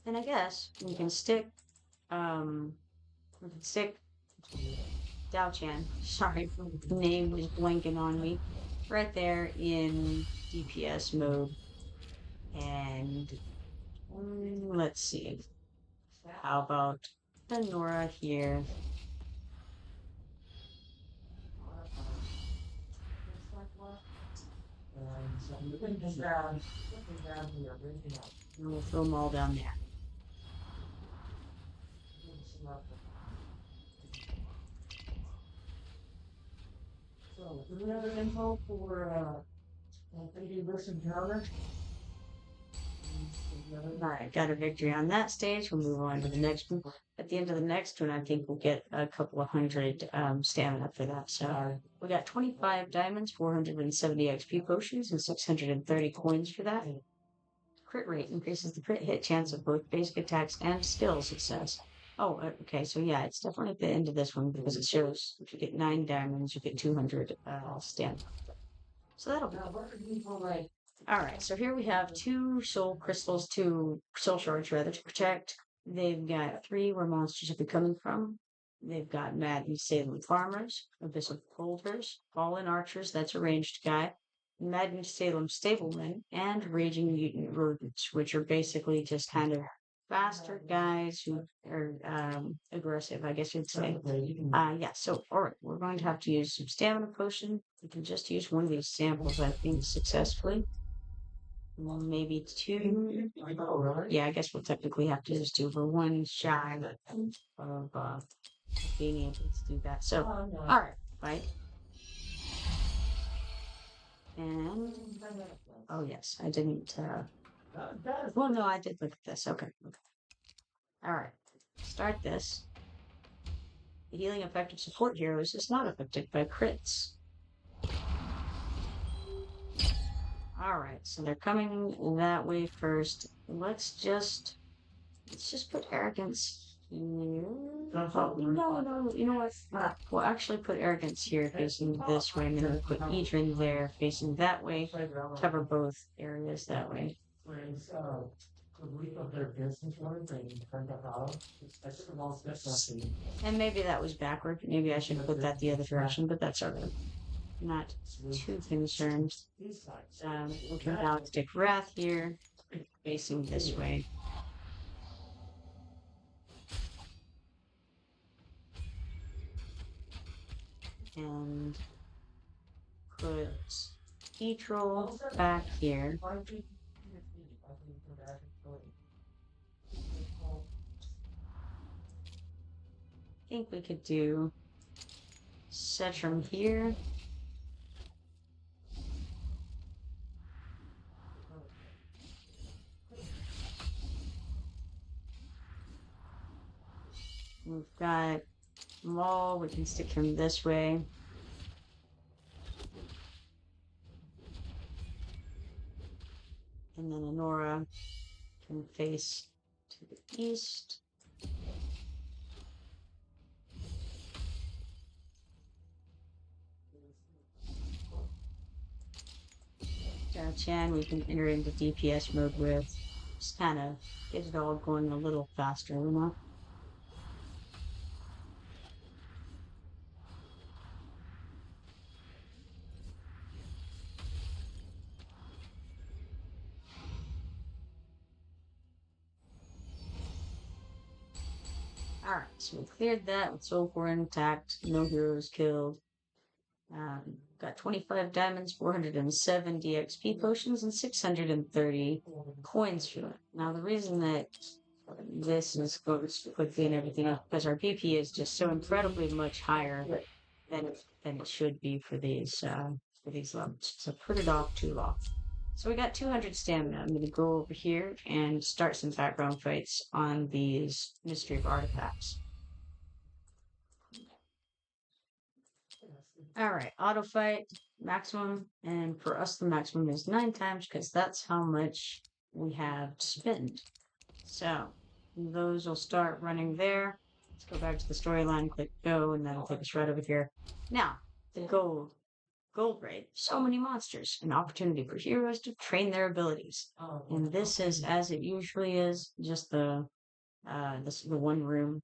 And I guess we can stick Dao Chan. Sorry, the name was blanking on me. Right there in DPS mode. And let's see. How about Nora here? And we'll throw them all down there. So, do we have an info for versus counter? Alright, got a victory on that stage. We'll move on to the next one. At the end of the next one, I think we'll get a couple of hundred stamina for that. So we got 25 diamonds, 470 XP potions, and 630 coins for that. Crit rate increases the crit hit chance of both basic attacks and skill success. Oh, okay, so yeah, it's definitely at the end of this one because it shows if you get 9 diamonds, you get 200 stamina. So that'll be good. Alright, so here we have 2 soul crystals, 2 soul shards rather, to protect. They've got 3 where monsters are coming from. They've got Maddened Salem Farmers, Abyssal Holders, Fallen Archers, that's a ranged guy, Maddened Salem Stablemen, and Raging Mutant Rodents, which are basically just kind of faster guys who are aggressive, I guess you'd say. Yeah, so alright, we're going to have to use some stamina potion. We can just use one of these samples, I think, successfully. Maybe 2. Yeah, I guess we'll technically have to just do for 1 shy of being able to do that. So, alright, fight. And, oh yes, I didn't, well, no, I did look at this. Okay. Alright, start this. The healing effect of support heroes is not affected by crits. Alright, so they're coming that way first. Let's just put arrogance here. Oh, no, you know what? We'll actually put arrogance here facing this way, and then we'll put Edrin there facing that way. Cover both areas that way. And maybe that was backward. Maybe I should put that the other direction, but that's alright. Not too concerned. We can now stick Wrath here, facing this way. And put Petrol back here. I think we could do Cetrum here. We've got Maul, we can stick him this way. And then Honora can face to the east. Dao Chan we can enter into DPS mode with. Just kind of get it all going a little faster, you know? Alright, so we cleared that with Soul Core intact, no heroes killed. Got 25 diamonds, 470 XP potions, and 630 coins for it. Now, the reason that this is goes quickly and everything else because our BP is just so incredibly much higher than it should be for these levels. So put it off too long. So we got 200 stamina. I'm going to go over here and start some background fights on these mystery of artifacts. All right, auto fight maximum, and for us the maximum is 9 times because that's how much we have to spend. So those will start running there. Let's go back to the storyline, click go, and that'll take us right over here. Now, the gold raid. So many monsters, an opportunity for heroes to train their abilities. And this is, as it usually is, just the one room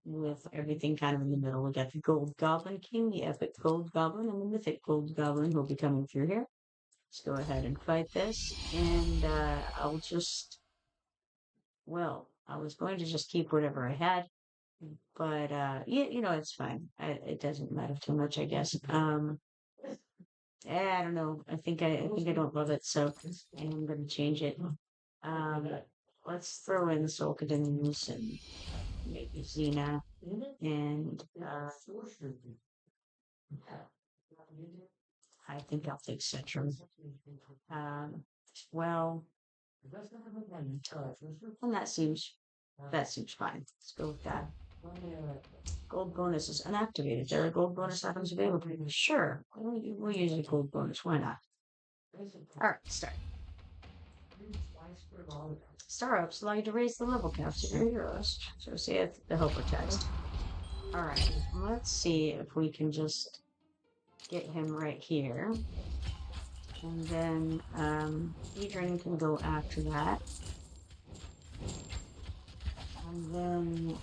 with everything kind of in the middle. We got the Gold Goblin King, the Epic Gold Goblin, and the Mythic Gold Goblin who'll be coming through here. Let's go ahead and fight this, and I'll just, well, I was going to just keep whatever I had, but it's fine. It doesn't matter too much, I guess. I don't know. I don't love it, so I'm going to change it. Let's throw in Solkadins and maybe Xena and I think I'll take Centrum. Well, and that seems fine. Let's go with that. Gold bonus is unactivated. There are gold bonus items available. Sure, we'll use a gold bonus. Why not? All right, start. Star ups allow you to raise the level caps of your heroes. So see if the helper text. All right, let's see if we can just get him right here. And then Adrian can go after that. And then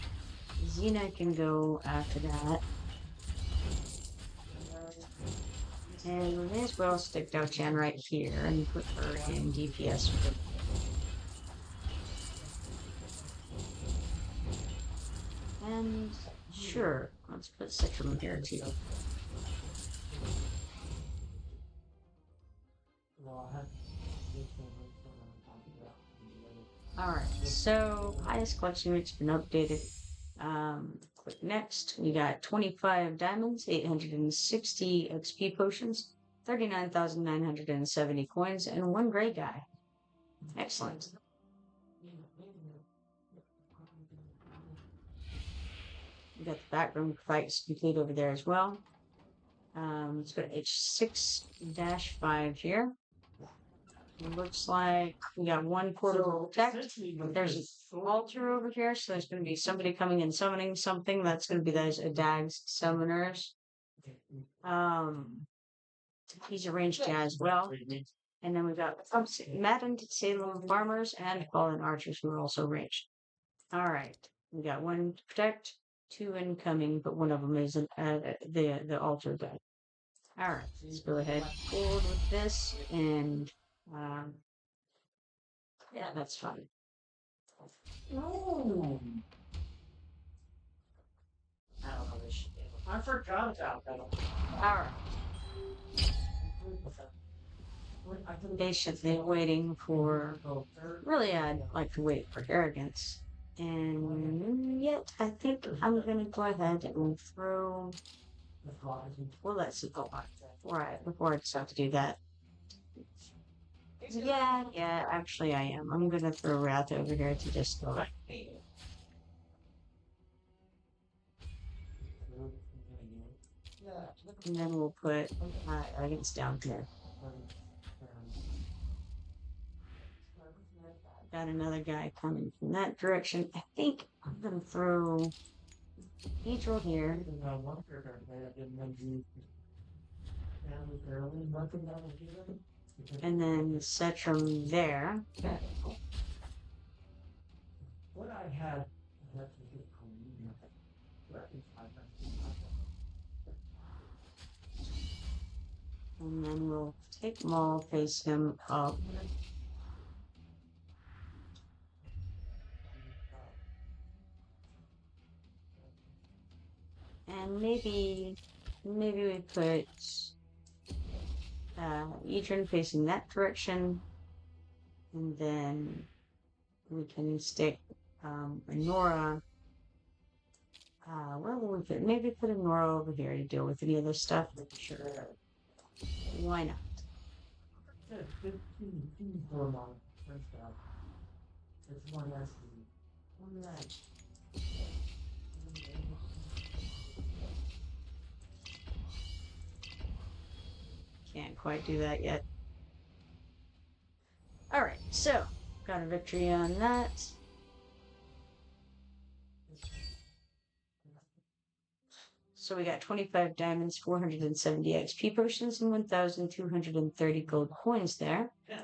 Xena can go after that. And we may as well stick Dao Chan right here and put her in DPS. And sure, let's put Citrum here too. Alright, so highest collection rate's been updated. Click next. We got 25 diamonds, 860 XP potions, 39,970 coins, and 1 gray guy. Excellent. We got the background fights complete over there as well. Let's go to H6-5 here. It looks like we got 1 portal protect. There's an altar over here, so there's going to be somebody coming and summoning something. That's going to be those Adag's summoners. He's a ranged guy as well. And then we've got Maddened Salem farmers and fallen archers who are also ranged. All right, we got 1 protect, 2 incoming, but one of them is the altar guy. All right, let's go ahead forward with this and. Yeah, that's fine. Oh. I don't know this shit. I forgot about that. Alright. I'm patiently waiting for. Really, I'd like to wait for arrogance. And yet, I think I'm gonna go ahead and throw. Well, let's see. Before I decide to do that. Yeah, actually I am. I'm gonna throw Wrath over here to just go like. And then we'll put Arrogance down here. Got another guy coming from that direction. I think I'm gonna throw Neutral here. And then Cetrum there. What I had. And then we'll take Maul, face him up. And maybe maybe we put Edrin facing that direction, and then we can stick a Nora. Where will we put? Maybe put a Nora over here to deal with any of this stuff. Sure. Why not? Yeah, 15 for long. First off. It's one less than one night. Can't quite do that yet. Alright, so got a victory on that. So we got 25 diamonds, 470 XP potions, and 1,230 gold coins there. Yeah.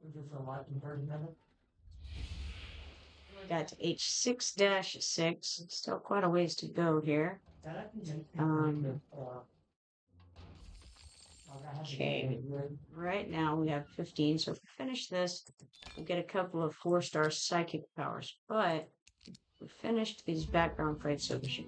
Is this a lot in 30 minutes? Got to H6-6. Still quite a ways to go here. Okay, right now we have 15, so if we finish this, we'll get a couple of 4-star psychic powers, but we finished these background fights over here.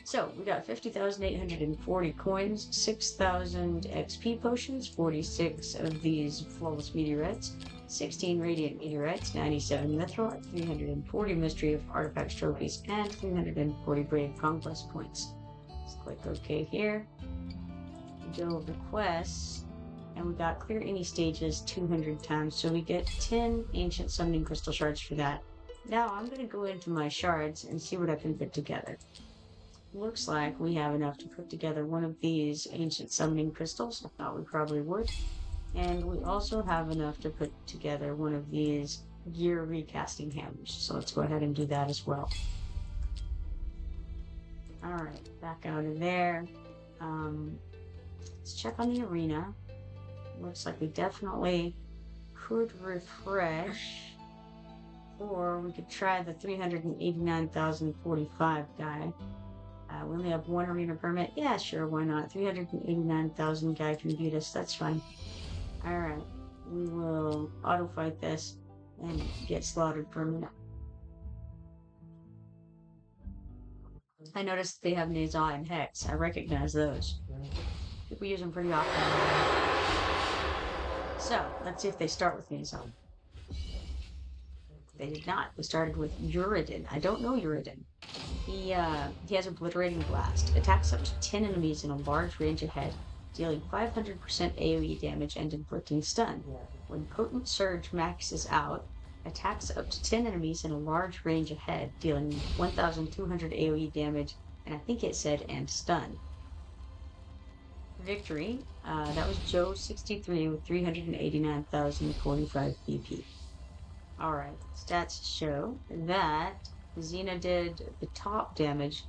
So we got 50,840 coins, 6,000 XP potions, 46 of these flawless meteorites, 16 radiant meteorites, 97 mithril, 340 mystery of artifacts trophies, and 340 brave conquest points. Let's click OK here. Go requests, and we got clear any stages 200 times, so we get 10 ancient summoning crystal shards for that. Now I'm going to go into my shards and see what I can put together. Looks like we have enough to put together one of these ancient summoning crystals. I thought we probably would. And we also have enough to put together one of these gear recasting hammers. So let's go ahead and do that as well. Alright, back out of there. Let's check on the arena. Looks like we definitely could refresh. Or we could try the 389,045 guy. We only have one arena permit. Yeah, sure, why not? 389,000 guy can beat us. That's fine. Alright, we will auto-fight this and get slaughtered for a minute. I noticed they have Nazai and Hex. I recognize those. People use them pretty often. So, let's see if they start with Nazai. They did not. They started with Uridin. I don't know Uridin. He has Obliterating Blast. Attacks up to 10 enemies in a large range ahead, dealing 500% AoE damage and inflicting stun. When Potent Surge maxes out, attacks up to 10 enemies in a large range ahead, dealing 1,200 AoE damage, and I think it said and stun. Victory. That was Joe 63 with 389,045 BP. Alright, stats show that Xena did the top damage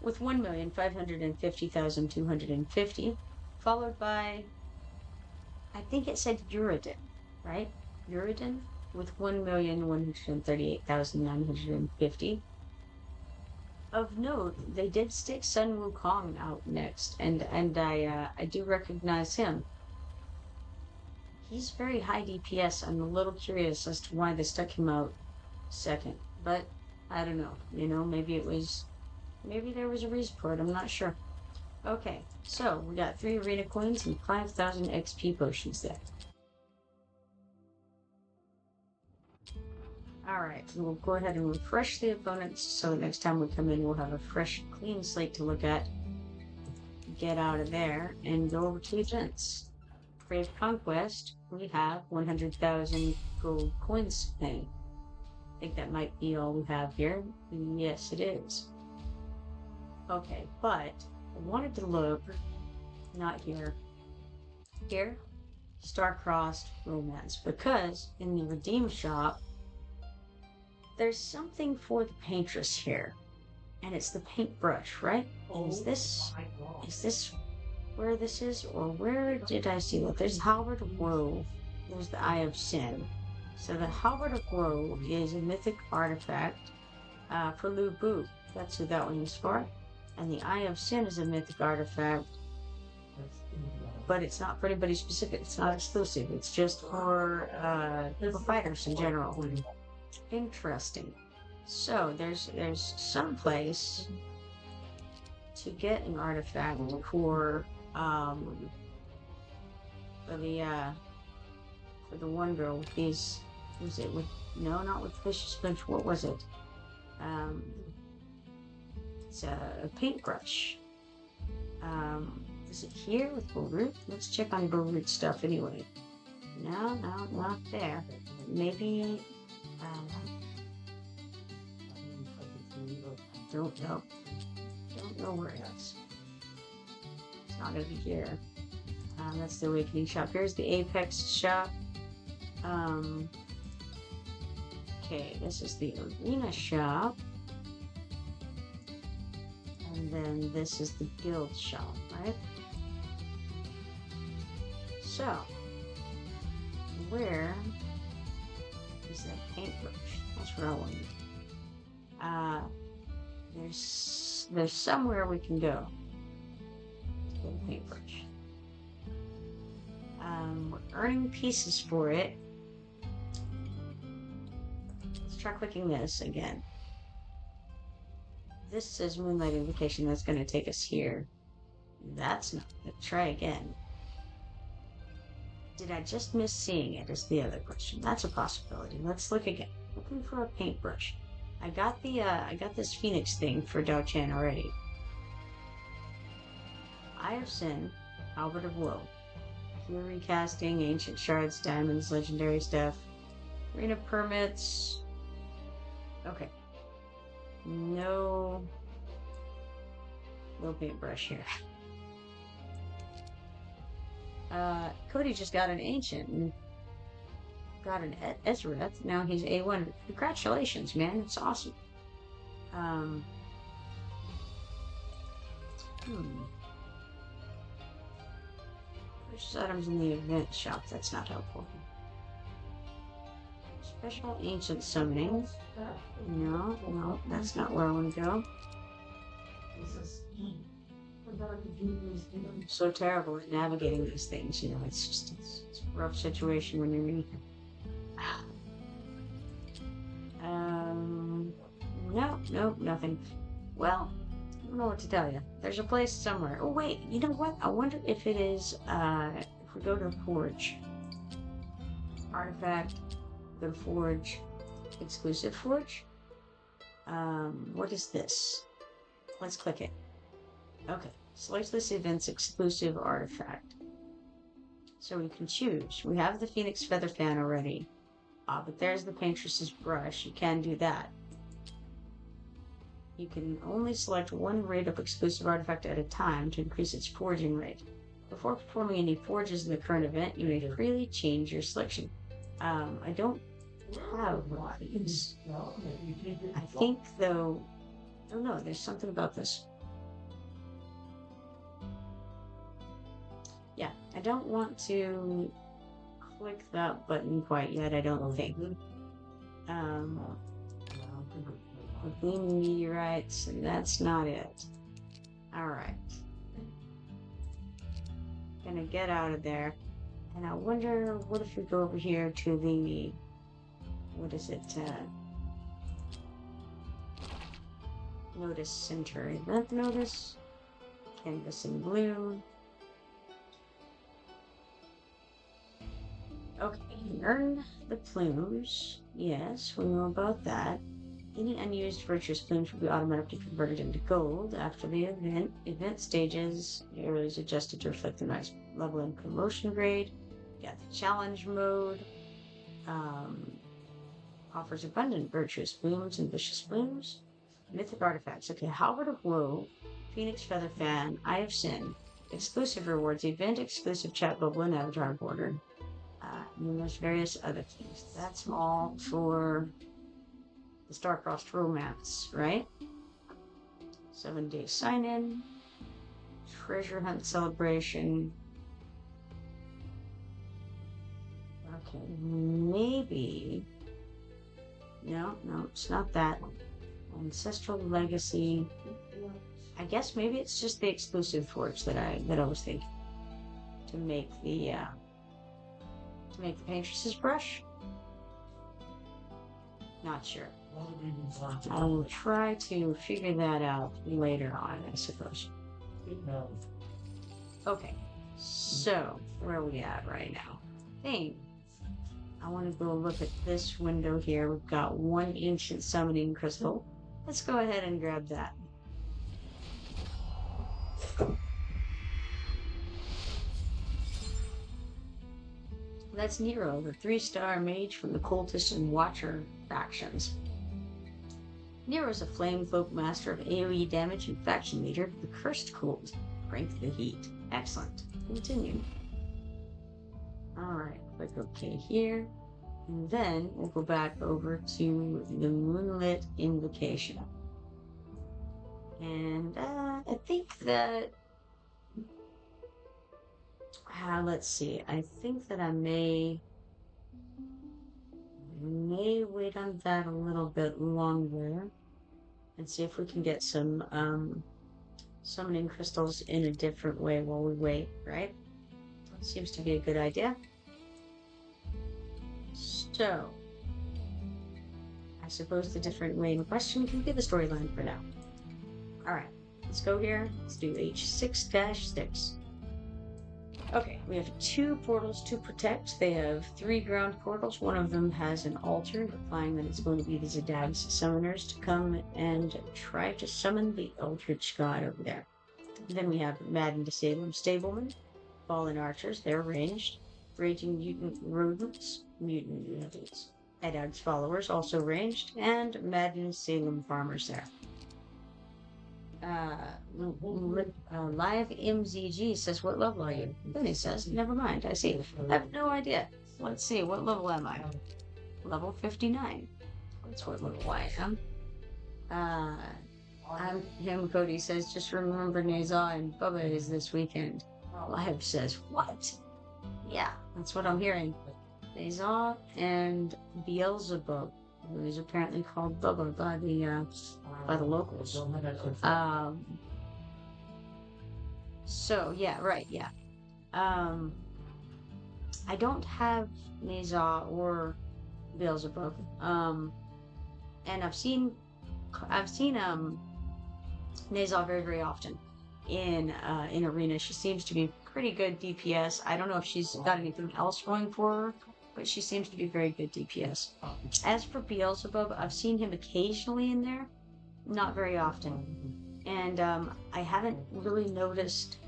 with 1,550,250, followed by, I think it said Uridin, right? Uridin with 1,138,950. Of note, they did stick Sun Wukong out next, and I do recognize him. He's very high DPS. I'm a little curious as to why they stuck him out second, but I don't know. You know, maybe there was a reason for it. I'm not sure. Okay, so we got 3 arena coins and 5,000 XP potions there. Alright, we'll go ahead and refresh the opponents so next time we come in we'll have a fresh, clean slate to look at. Get out of there and go over to events. Brave Conquest, we have 100,000 gold coins to pay. I think that might be all we have here. Yes, it is. Okay, but I wanted to look, not here, here, Star-Crossed Romance, because in the Redeem shop, there's something for the paintress here, and it's the paintbrush, right? Is this where this is, or where did I see that? There's Halberd of Woe, there's the Eye of Sin. So the Halberd of Woe is a mythic artifact for Lu Bu. That's who that one is for. And the Eye of Sin is a mythic artifact, but it's not for anybody specific. It's not exclusive. It's just for fighters in general. Interesting. So there's some place to get an artifact for the for the one girl with these. Was it with no, not with fish sponge? What was it? Um, it's a paintbrush. Is it here with Baruch? Let's check on Baruch stuff anyway. No, not there. Maybe. Don't know. Don't know where it is. It's not gonna be here. That's the Awakening shop. Here's the Apex shop. Okay, this is the Arena shop. And then this is the Guild shop, right? So, where is that paintbrush? That's what I wanted. There's somewhere we can go to get a paintbrush. We're earning pieces for it. Let's try clicking this again. This says Moonlight Invocation. That's going to take us here. That's not. Let's try again. Did I just miss seeing it? Is the other question. That's a possibility. Let's look again. Looking for a paintbrush. I got this Phoenix thing for Dao Chan already. Eye of Sin, Albert of Woe. Pure recasting, ancient shards, diamonds, legendary stuff. Arena permits. Okay. No paintbrush here. Cody just got an ancient and got an Ezrath. Now he's A1. Congratulations, man. It's awesome. Purchase items in the event shop. That's not helpful. Special ancient summoning. No, that's not where I want to go. I'm so terrible at navigating these things, you know, it's a rough situation when you're in. Nope, nothing. Well, I don't know what to tell you. There's a place somewhere. Oh wait, you know what? I wonder if it is, if we go to Forge. Artifact, go to Forge, exclusive Forge. What is this? Let's click it. Okay, select this event's exclusive artifact. So we can choose. We have the Phoenix Feather Fan already. But there's the Paintress's Brush. You can do that. You can only select one rate of exclusive artifact at a time to increase its forging rate. Before performing any forges in the current event, you may freely change your selection. I don't have one of these. I think, though, I don't know, there's something about this. Yeah, I don't want to click that button quite yet, I don't think. Gleaming meteorites, and that's not it. Alright. Gonna get out of there. And I wonder, what if we go over here to the... What is it? Notice Center. Event notice. Canvas in blue. Okay, earn the plumes. Yes, we know about that. Any unused virtuous plumes will be automatically converted into gold after the event. Event stages, the area is adjusted to reflect the nice level and promotion grade. You got the challenge mode. Offers abundant virtuous plumes and vicious plumes. Mythic artifacts. Okay, Halberd of Woe, Phoenix Feather Fan, Eye of Sin. Exclusive rewards, event exclusive chat bubble and avatar border. And there's various other things. That's all for the Star-Crossed Romance, right? 7-day sign-in. Treasure hunt celebration. Okay, maybe... No, it's not that. Ancestral Legacy. I guess maybe it's just the exclusive forge that I was thinking. To make the Paintress's Brush. Not sure. I will try to figure that out later on, I suppose. Okay, so where are we at right now? I want to go look at this window here. We've got one ancient summoning crystal. Let's go ahead and grab that. That's Nero, the 3-star mage from the cultist and watcher factions. Nero's a flame folk master of AoE damage and faction leader of the cursed cult. Crank the heat. Excellent. Continue. Alright, click OK here. And then we'll go back over to the Moonlit Invocation. And I think that... let's see. I think that I may wait on that a little bit longer and see if we can get some summoning crystals in a different way while we wait, right? Seems to be a good idea. So, I suppose the different way in question can be the storyline for now. Alright, let's go here. Let's do H6-6. Okay, we have 2 portals to protect. They have 3 ground portals. One of them has an altar, implying that it's going to be the Zadag's summoners to come and try to summon the Eldritch God over there. Then we have Madden Salem Stablemen, Fallen Archers, they're ranged. Raging Mutant Rodents, Mutant Mutants. Edag's followers, also ranged. And Madden Salem Farmers there. Live MZG says, what level are you? Then he says, never mind, I see. I have no idea. Let's see, what level am I? Level 59. That's what level I am. Cody says, just remember Nazar and Bubba is this weekend. Live says, what? Yeah, that's what I'm hearing. Nazar and Beelzebub, who is apparently called Bubba by the locals. So yeah, right, yeah. I don't have Nazar or Beelzebub. And I've seen Nazar very, very often in Arena. She seems to be pretty good DPS. I don't know if she's got anything else going for her, but she seems to be very good DPS. As for Beelzebub, I've seen him occasionally in there, not very often. And I haven't really noticed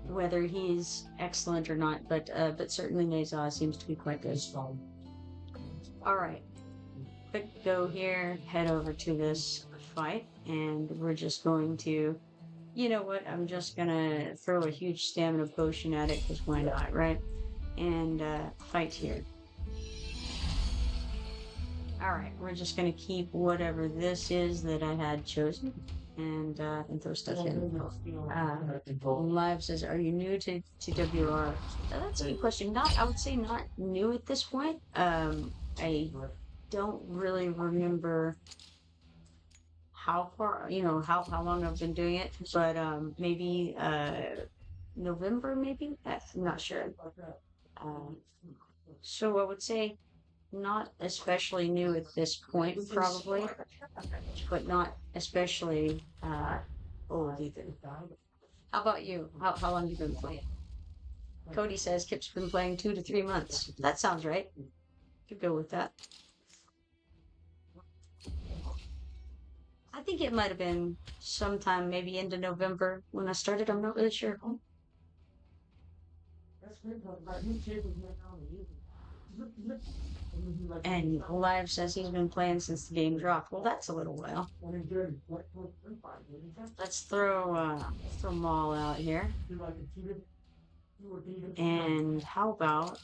whether he's excellent or not, but certainly Nazar seems to be quite good. Alright. Quick go here, head over to this fight, and we're just going to, you know what, I'm just gonna throw a huge stamina potion at it, because why not, right? And fight here. Alright, we're just gonna keep whatever this is that I had chosen, and throw stuff in. Live says, are you new to WR? That's a good question. I would say not new at this point. I don't really remember how far, how long I've been doing it, but maybe November, maybe? I'm not sure. So I would say not especially new at this point, probably, but not especially old either. How about you? How long have you been playing? Cody says Kip's been playing 2 to 3 months. That sounds right. Could go with that. I think it might have been sometime maybe into November when I started. I'm not really sure. And Live says he's been playing since the game dropped. Well, that's a little while. Let's throw Maul out here. And how about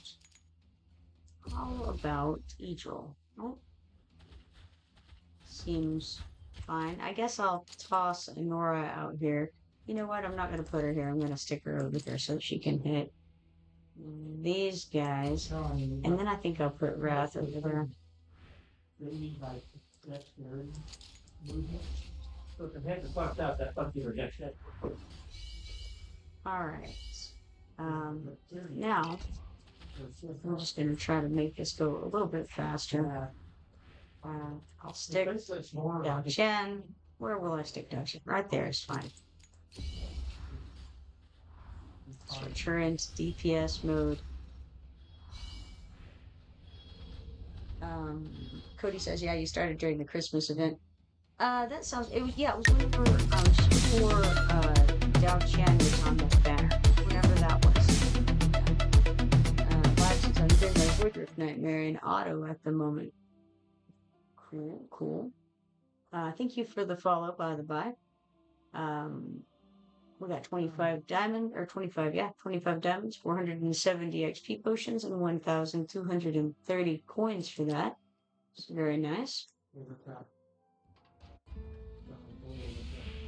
Eadril? Oh, seems fine. I guess I'll toss Nora out here. You know what? I'm not going to put her here. I'm going to stick her over here so she can hit these guys. And then I think I'll put Wrath over there. Alright. Now, I'm just going to try to make this go a little bit faster. I'll stick Dao Chen. Where will I stick Dao Chen? Right there is fine. Switch her into DPS mode. Cody says, yeah, you started during the Christmas event. That sounds, it was whenever, before, Dao Chen was on the banner. Whenever that was. Live since I'm doing my Woodruff Nightmare in auto at the moment. Cool. Thank you for the follow, by the by. We got 25 diamonds, 25 diamonds, 470 XP potions, and 1,230 coins for that. It's very nice.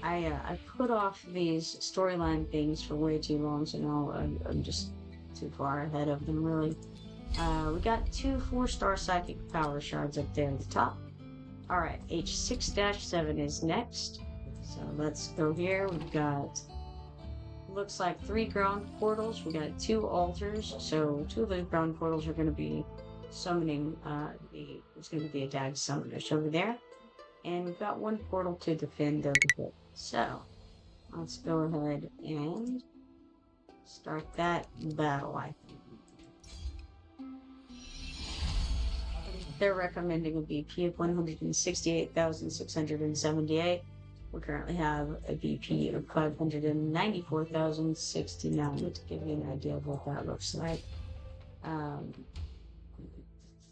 I put off these storyline things for way too long, so now I'm just too far ahead of them, really. We got 2 4-star psychic power shards up there at the top. Alright, H6-7 is next. So let's go here. We've got, looks like 3 ground portals. We got 2 altars. So 2 of those ground portals are going to be summoning, there's going to be a dag summoners over there. And we've got 1 portal to defend over here. So let's go ahead and start that battle, I think. They're recommending a BP of 168,678. We currently have a BP of 594,069 to give you an idea of what that looks like.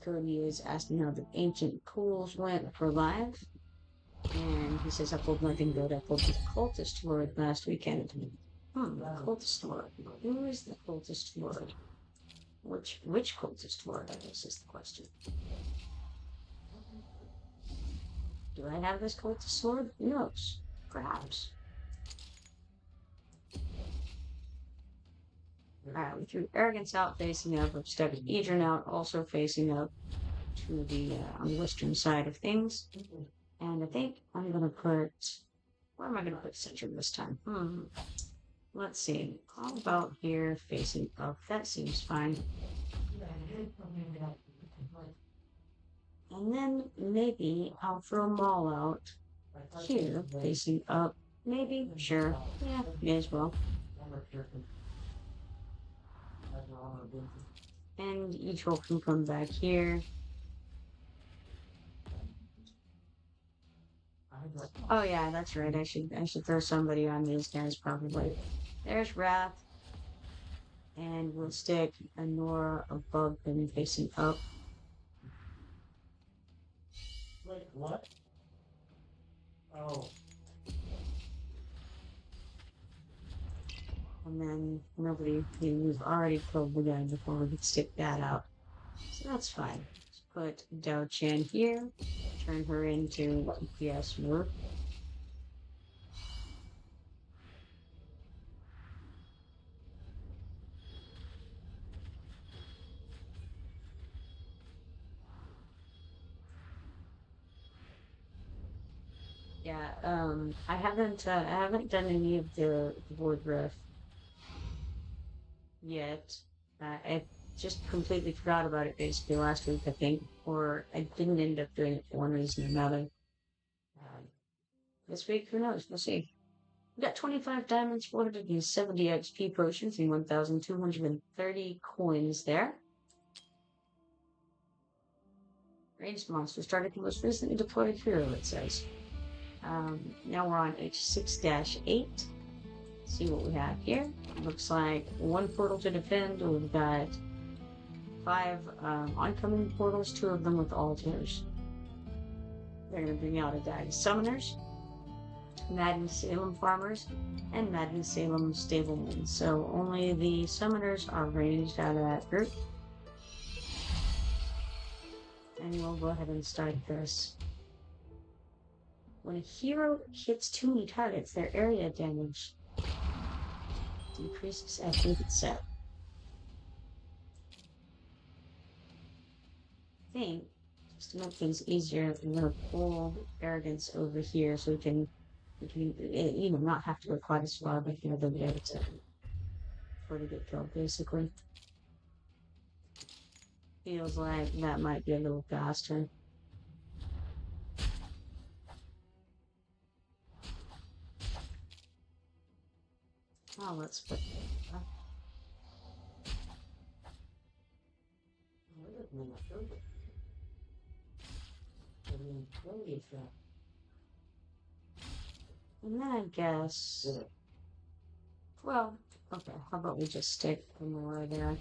Cody is asking how the ancient pools went for live. And he says, I pulled nothing good. I pulled the cultist lord last weekend. Cultist lord. Who is the cultist lord? Which cultist lord, I guess, is the question. Do I have this cultist sword? Who knows? Perhaps. Alright, we threw Arrogance out facing up. We've stuck Edron out also facing up to the on the western side of things. And I think I'm gonna put, where am I gonna put Citron this time? Let's see. How about here facing up? That seems fine. And then maybe I'll throw them all out here, facing up. Maybe, sure. Yeah, may as well. And each roll can come back here. Oh yeah, that's right. I should throw somebody on these guys probably. There's Wrath. And we'll stick a Nora above them facing up. Wait, what? Oh. And then we've already killed the guy before we could stick that out. So that's fine. Let's put Dao Chen here. Turn her into DPS mode. Yeah, I haven't done any of the Woodruff yet. I just completely forgot about it basically last week, I think, or I didn't end up doing it for one reason or another. This week, who knows? We'll see. We got 25 diamonds, 470 XP potions, and 1,230 coins there. Ranged monster started the most recently deployed hero, it says. Now we're on H6-8. See what we have here. Looks like 1 portal to defend. We've got 5 oncoming portals, 2 of them with altars. They're going to bring out a dag summoners, Madden Salem farmers, and Madden Salem stablemen. So only the summoners are ranged out of that group. And we'll go ahead and start this. When a hero hits too many targets, their area damage decreases. I think it's set. I think, just to make things easier, I'm going to pull Arrogance over here so we can not have to go quite as far, but they'll be able to before they get killed, basically. Feels like that might be a little faster. Now let's put and then I guess, well, okay, how about we just stick more there?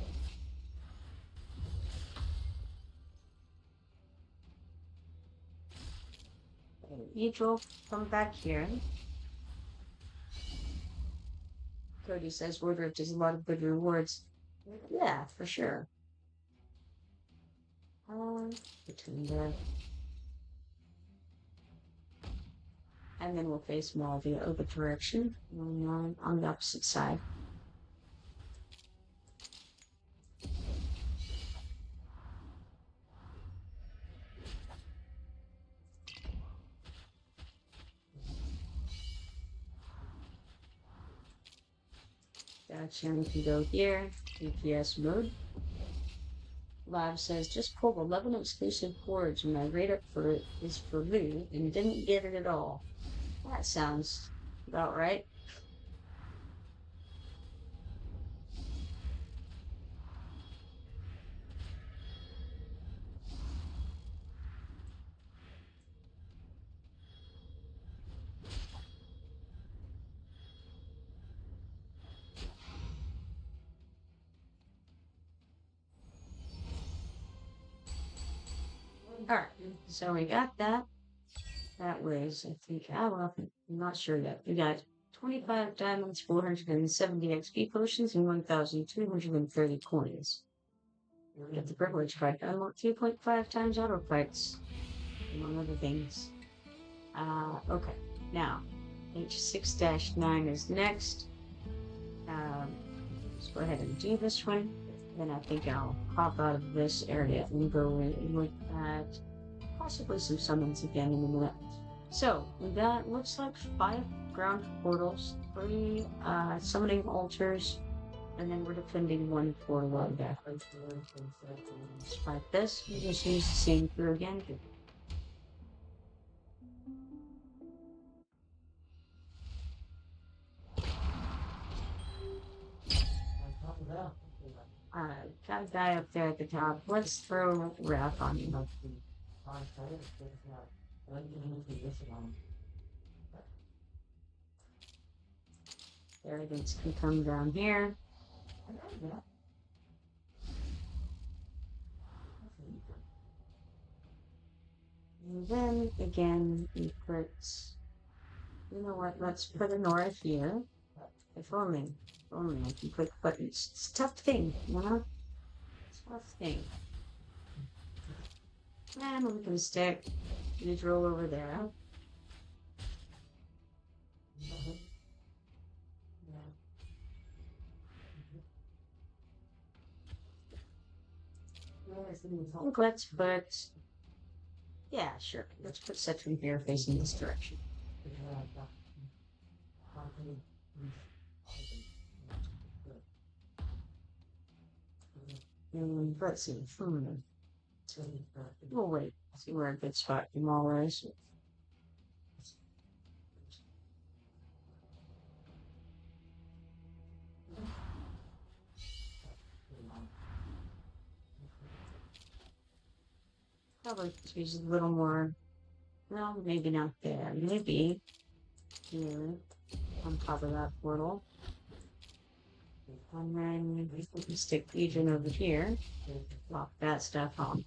You drove from back here. Cody says Wardrift does a lot of good rewards. Yeah, for sure. Between there. And then we'll face more the other direction on the opposite side. Gotcha, we can go here, GPS mode. Live says, just pulled 11 exclusive cords and my radar for it is for loot and didn't get it at all. That sounds about right. Alright, so we got that. That was, I think, well, I'm not sure yet. We got 25 diamonds, 470 XP potions, and 1,230 coins. We got the privilege fight. Unlock 3.5 times auto fights, among other things. Okay. Now, H6-9 is next. Let's go ahead and do this one. Then I think I'll hop out of this area and go in and look at possibly some summons again in a minute. So, we got, looks like 5 ground portals, 3 summoning altars, and then we're defending 1 portal back. Like this, we just use the same crew again. Got a guy up there at the top. Let's throw Wrath on him. Arrogance can come down here. And then again, we put, you know what, let's put a Nora here. If only I can click buttons. It's a tough thing, you know? It's a tough thing. And we can stick neutral over there. Let's put, yeah, sure. Let's put Cetron here facing this direction. And let's see. We'll wait. See where a good spot for Maul is. Probably use a little more. No, maybe not there. Maybe here on top of that portal. And then we can stick Legion over here. Lock that stuff on.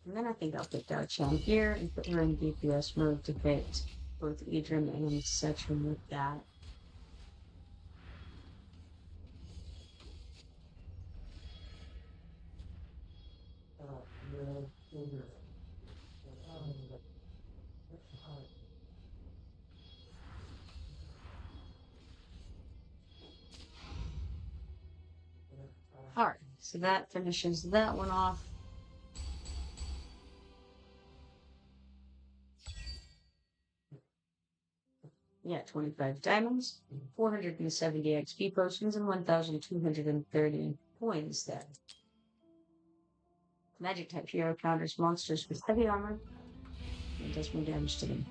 And then I think I'll put Dao-Chan here and put her in DPS mode to fit both Idrim and Cetron with that. Alright, so that finishes that one off. Yeah, 25 diamonds, 470 XP potions, and 1,230 coins there. Magic type hero counters monsters with heavy armor and does more damage to them.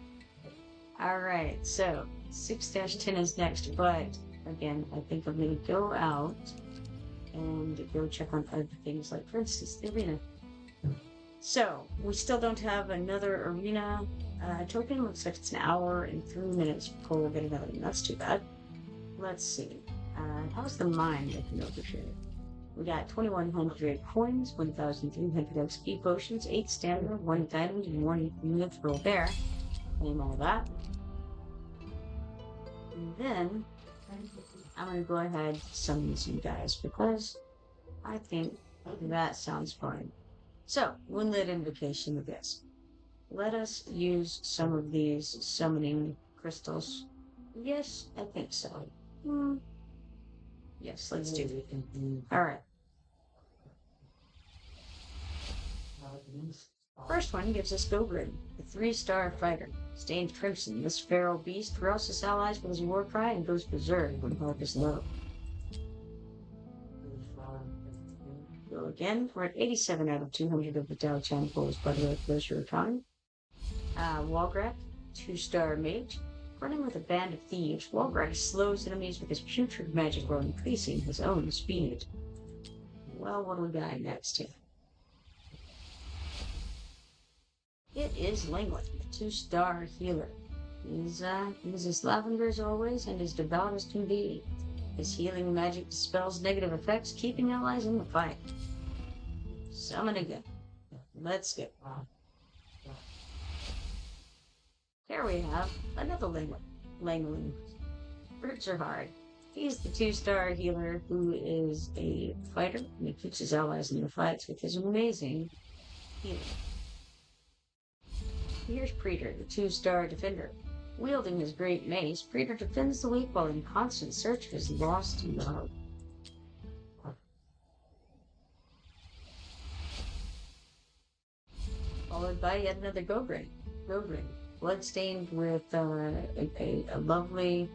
Alright, so 6-10 is next, but again, I think I'm going to go out and go check on other things, like, for instance, the arena. So, we still don't have another arena token. Looks like it's an hour and 3 minutes before we'll get another one. That's too bad. Let's see. How's the mine looking over here? We got 2,100 coins, 1,300 XP potions, 8 stamina, 1 diamond, and 1 mithril bear. Claim all that. And then I'm going to go ahead and summon some guys because I think that sounds fun. So, Moonlit Invocation of this. Let us use some of these summoning crystals. Yes, I think so. Yes, let's do it. Alright. First one gives us Gobrin, the 3-star fighter. Stained crimson, this feral beast rouses his allies with his war cry and goes berserk when health is low. Go again. We're at 87 out of 200 of the Dow Chronicles, by the way, close your economy. Walgrat, 2-star mage. Running with a band of thieves, Walgrat slows enemies with his putrid magic while increasing his own speed. Well, what do we got next here? It is Langlet, the 2-star healer. He's as lavender as always and as devout as can be. His healing magic dispels negative effects, keeping allies in the fight. Summon again. Let's go. Here we have another Langling. Birds are hard. He's the 2-star healer who is a fighter, and he keeps his allies in the fights with his amazing healing. Here's Preetor, the 2-star defender. Wielding his great mace, Preetor defends the weak while in constant search of his lost love. Followed by yet another Gobrin. Bloodstained with a lovely,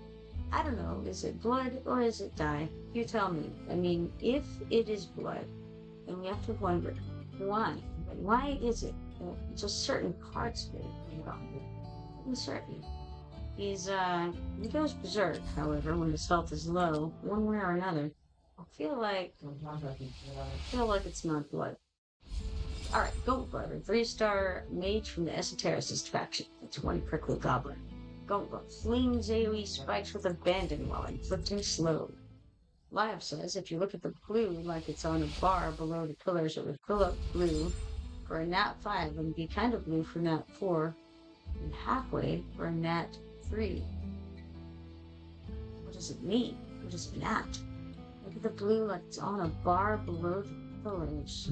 I don't know, is it blood or is it dye? You tell me. I mean, if it is blood, then we have to wonder, why? Why is it just certain parts of it? Certain. He goes berserk, however, when his health is low, one way or another. I feel like it's not blood. Alright, Goldblood, a 3-star mage from the Esotericist faction. It's one prickly goblin. Goldblood flings AoE spikes with abandon while inflicting slow. Live says if you look at the blue like it's on a bar below the pillars, it would fill up blue for a nat 5 and be kind of blue for nat 4 and halfway for a nat 3. What does it mean? What is nat? Look at the blue like it's on a bar below the pillars.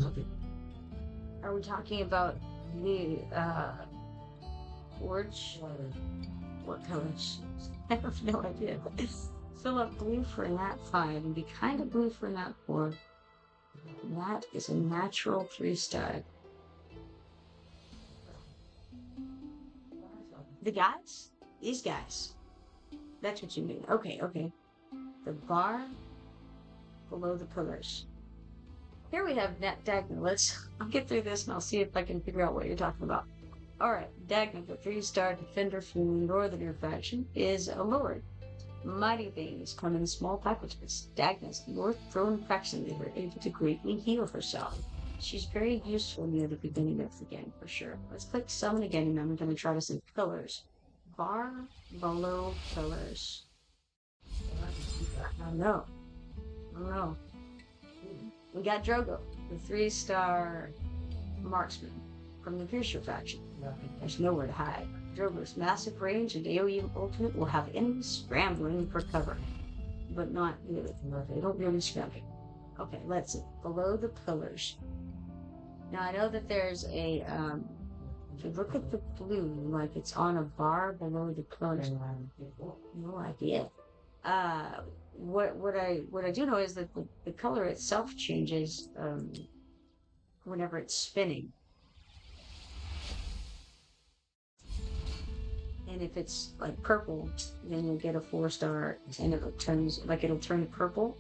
Are we talking about the forge? What colors? I have no idea. Fill up blue for a nat 5 and be kind of blue for a nat 4. That is a natural 3-star. The guys? These guys. That's what you mean. Okay. The bar below the pillars. Here we have Dagna. I'll get through this and I'll see if I can figure out what you're talking about. Alright, Dagna, the 3-star defender from the Northern faction, is a lord. Mighty things come in small packages. Dagna's North Throne faction leader, able to greatly heal herself. She's very useful near the beginning of the game, for sure. Let's click summon again, and I'm going to try to see pillars. Bar below pillars. Oh no. We got Drogo, the 3-star marksman from the Piercer faction. There's nowhere to hide. Drogo's massive range and AoE ultimate will have enemies scrambling for cover. But not really. They don't really scramble. Okay, let's see. Below the pillars. Now I know that there's a, if you look at the blue, like it's on a bar below the pillars. No idea. What I do know is that the color itself changes whenever it's spinning. And if it's like purple, then you'll get a 4-star, and it'll turn purple.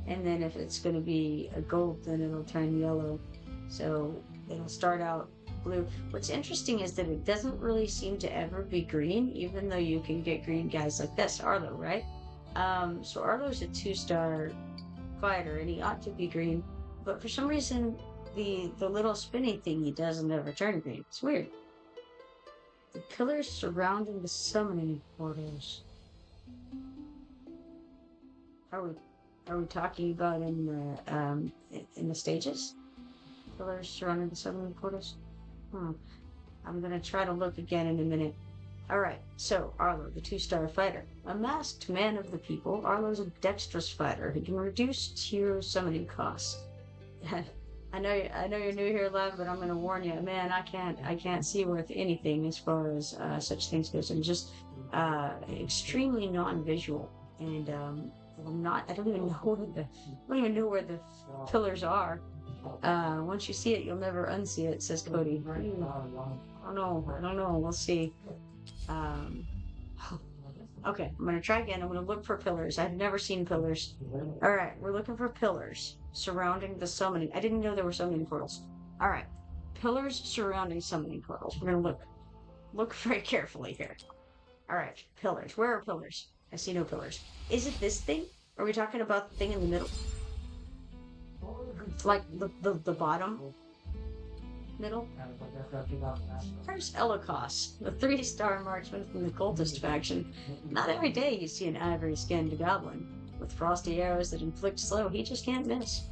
And then if it's going to be a gold, then it'll turn yellow. So it'll start out blue. What's interesting is that it doesn't really seem to ever be green, even though you can get green guys like this, Arlo, right? So Arlo's a 2-star fighter, and he ought to be green, but for some reason, the little spinny thing he doesn't ever turn green. It's weird. The pillars surrounding the summoning portals. Are we talking about in the stages? Pillars surrounding the summoning portals? I'm gonna try to look again in a minute. Alright, so Arlo, the 2-star fighter. A masked man of the people, Arlo's a dexterous fighter who can reduce hero summoning costs. I know you're new here, Lev, but I'm gonna warn you, man, I can't see worth anything as far as such things goes. I'm just extremely non-visual, and I don't even know where the pillars are. Once you see it, you'll never unsee it, says Cody. I don't know. We'll see. Okay, I'm gonna try again. I'm gonna look for pillars. I've never seen pillars. Alright, we're looking for pillars surrounding the summoning. I didn't know there were summoning portals. Alright, pillars surrounding summoning portals. We're gonna look very carefully here. Alright, pillars. Where are pillars? I see no pillars. Is it this thing? Are we talking about the thing in the middle? Like the bottom? Middle? Where's Elikos, the 3-star marksman from the cultist faction? Not every day you see an ivory-skinned goblin. With frosty arrows that inflict slow, he just can't miss.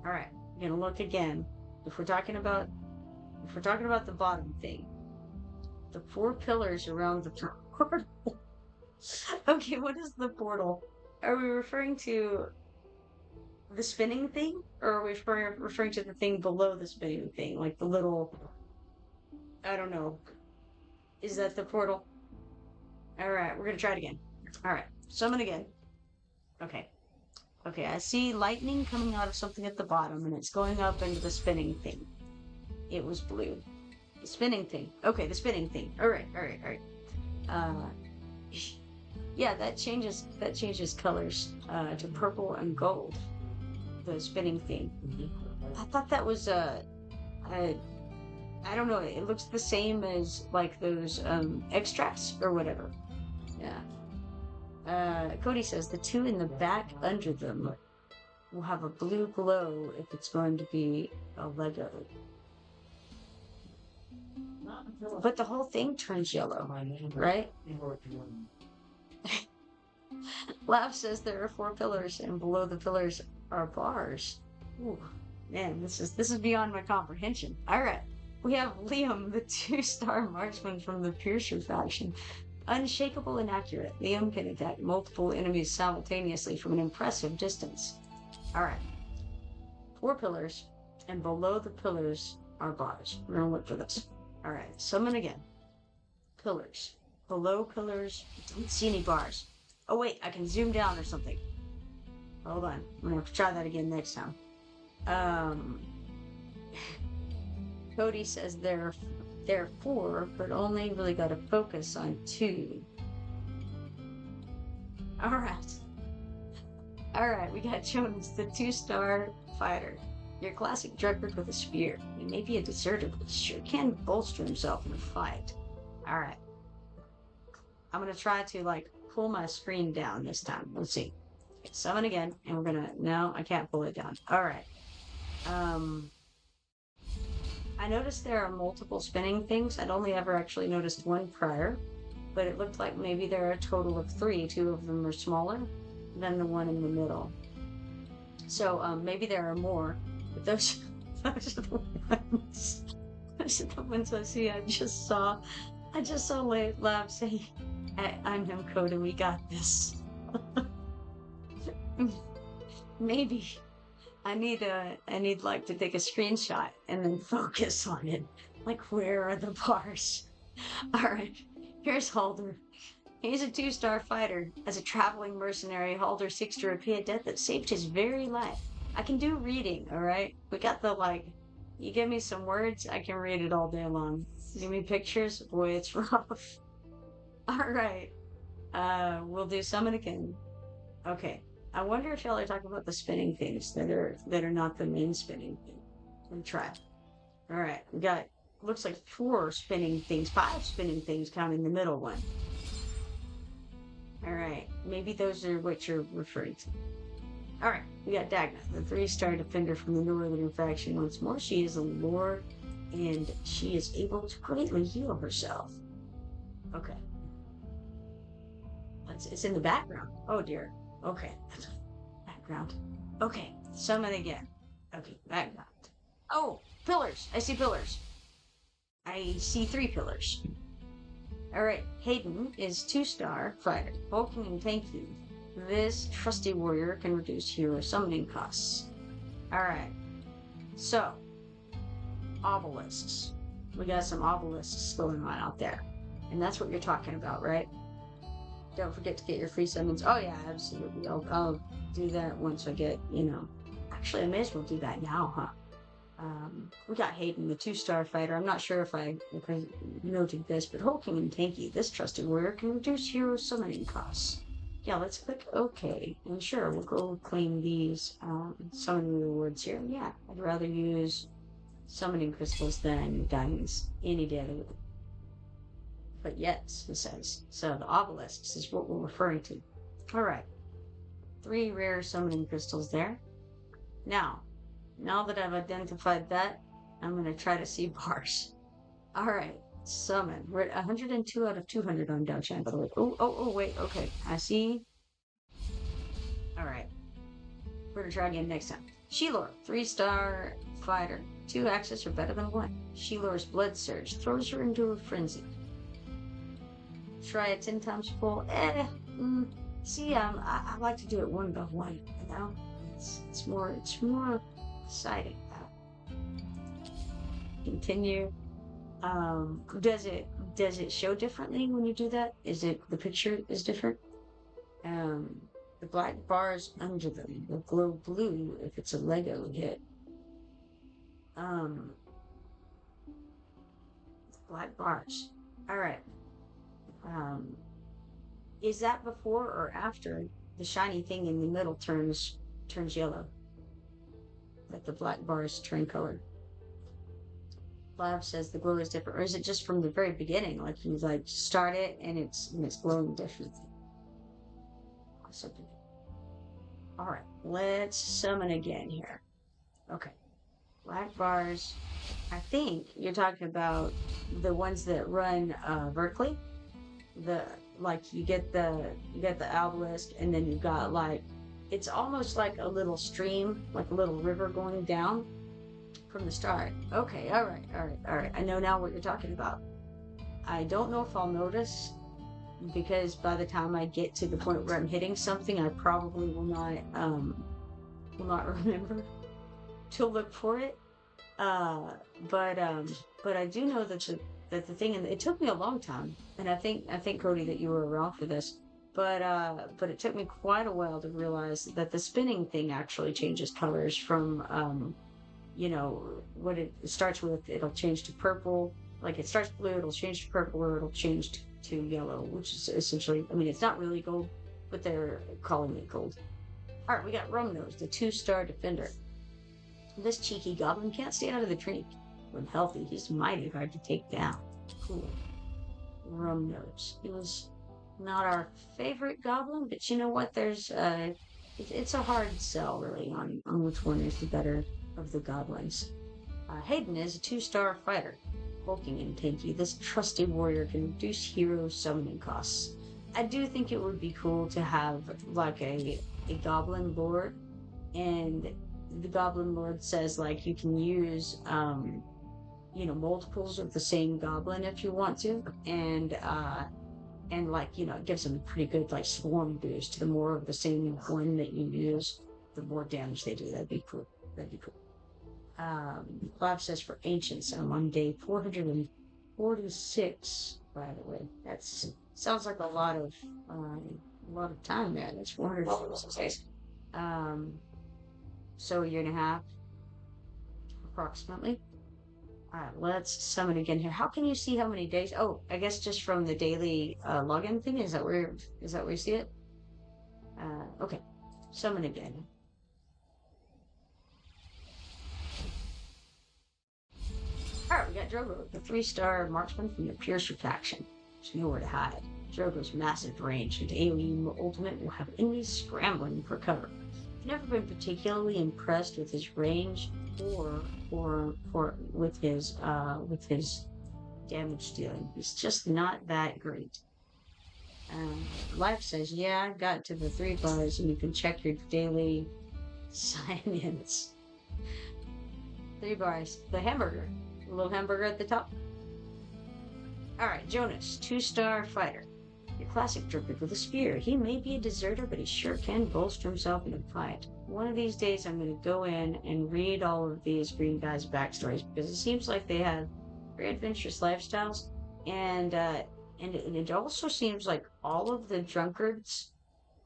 Alright, I'm gonna look again. If we're talking about the bottom thing. The 4 pillars around the portal. Okay, what is the portal? Are we referring to the spinning thing, or are we referring to the thing below the spinning thing, like the little, I don't know. Is that the portal? Alright, we're gonna try it again. Alright, summon again. Okay, I see lightning coming out of something at the bottom, and it's going up into the spinning thing. It was blue. The spinning thing. Okay, the spinning thing. Alright. Yeah, that changes colors to purple and gold. The spinning thing. I thought that was I don't know, it looks the same as like those extracts or whatever. Yeah. Cody says the 2 in the back under them will have a blue glow if it's going to be a Lego. But the whole thing turns yellow, right? Laugh says there are 4 pillars, and below the pillars are bars. Ooh, man, this is beyond my comprehension. Alright, we have Liam, the 2-star marksman from the Piercer faction. Unshakable and accurate, Liam can attack multiple enemies simultaneously from an impressive distance. Alright, 4 pillars, and below the pillars are bars. We're gonna look for this. Alright, summon again. Pillars. Below pillars, I don't see any bars. Oh wait, I can zoom down or something. Hold on, I'm gonna have to try that again next time. Cody says there are 4, but only really got to focus on 2. Alright, we got Jonas, the 2-star fighter. Your classic drunkard with a spear. He may be a deserter, but sure can bolster himself in a fight. Alright. I'm gonna try to, pull my screen down this time. Let's see. Okay, summon again, and we're gonna... No, I can't pull it down. Alright. I noticed there are multiple spinning things. I'd only ever actually noticed 1 prior, but it looked like maybe there are a total of 3. 2 of them are smaller than the one in the middle. So, maybe there are more, but those are the ones. Those are the ones I see. I just saw Lab say, I'm him, Coda, we got this. Maybe I need to take a screenshot and then focus on it. Where are the bars? Alright, here's Halder. He's a 2-star fighter. As a traveling mercenary, Halder seeks to repay a debt that saved his very life. I can do reading, alright? We got the, You give me some words, I can read it all day long. Give me pictures, boy, it's rough. All right. We'll do summon again. Okay. I wonder if y'all are talking about the spinning things that are not the main spinning thing. Let me try. All right. We got looks like 4 spinning things, 5 spinning things counting the middle one. All right. Maybe those are what you're referring to. All right. We got Dagna, the 3-star defender from the Northern faction. Once more, she is a lord, and she is able to greatly heal herself. Okay. It's in the background. Oh dear. Okay. Background. Okay. Summon again. Okay. Background. Oh, pillars. I see pillars. I see 3 pillars. All right. Hayden is 2-star fighter. Vulcan and tanky. This trusty warrior can reduce hero summoning costs. All right. So, obelisks. We got some obelisks going on out there. And that's what you're talking about, right? Don't forget to get your free summons. Oh yeah, absolutely. I'll do that once I get, Actually, I may as well do that now, huh? We got Hayden, the 2-star fighter. I'm not sure if I noted this, but Hulking and Tanky, this trusted warrior can reduce hero summoning costs. Yeah, let's click OK. And sure, we'll go claim these summoning rewards here. Yeah, I'd rather use summoning crystals than diamonds any day of the week. But yes, he says. So the obelisks is what we're referring to. All right. 3 rare summoning crystals there. Now that I've identified that, I'm going to try to see bars. All right. Summon. We're at 102 out of 200 on Dowchan, by the way. Oh, wait. Okay. I see. All right. We're going to try again next time. Sheilor, 3-star fighter. 2 axes are better than 1. Sheilor's blood surge throws her into a frenzy. Try it 10 times full. See, I like to do it 1 by 1. It's more exciting. Continue. Does it show differently when you do that? Is it the picture is different? The black bars under them will glow blue if it's a Lego hit. Black bars. All right. Is that before or after the shiny thing in the middle turns yellow? Like the black bars turn color. Flav says the glow is different, or is it just from the very beginning? Like you start it and it's glowing different. All right, let's summon again here. Okay, black bars. I think you're talking about the ones that run vertically. You get the obelisk, and then you've got it's almost like a little stream, like a little river going down from the start. Okay, all right. I know now what you're talking about. I don't know if I'll notice, because by the time I get to the point where I'm hitting something, I probably will not remember to look for it. But I do know that the thing, and it took me a long time, and I think Cody that you were around for this, but it took me quite a while to realize that the spinning thing actually changes colors from what it starts with. It'll change to purple, like it starts blue, it'll change to purple, or it'll change to yellow, which is essentially, it's not really gold, but they're calling it gold. All right, we got Rumnose, the 2-star defender. This cheeky goblin can't stay out of the drink. When healthy, he's mighty hard to take down. Cool. Rumnose. He was not our favorite goblin, but you know what? It's a hard sell, really, on which one is the better of the goblins. Hayden is a 2-star fighter. Hulking and tanky, this trusty warrior can reduce hero summoning costs. I do think it would be cool to have a goblin lord, and the goblin lord says you can use multiples of the same goblin if you want to, and it gives them a pretty good swarm boost. The more of the same one that you use, the more damage they do. That'd be cool. Bob says for ancients, I'm on day 446. By the way, that sounds like a lot of time there. That's 446 days. So a year and a half, approximately. Alright, let's summon again here. How can you see how many days? Oh, I guess just from the daily login thing. Is that where you see it? Okay. Summon again. Alright, we got Drogo, the 3-star marksman from the Piercer faction. There's nowhere to hide. Drogo's massive range and AoE ultimate will have enemies scrambling for cover. I've never been particularly impressed with his range or with his damage dealing. He's just not that great. Life says, yeah, I got to the 3 bars and you can check your daily sign-ins. 3 bars. The hamburger. The little hamburger at the top. Alright, Jonas, 2-star fighter. Your classic druid with a spear. He may be a deserter, but he sure can bolster himself in a fight. One of these days I'm going to go in and read all of these green guys' backstories, because it seems like they have very adventurous lifestyles, and it also seems like all of the drunkards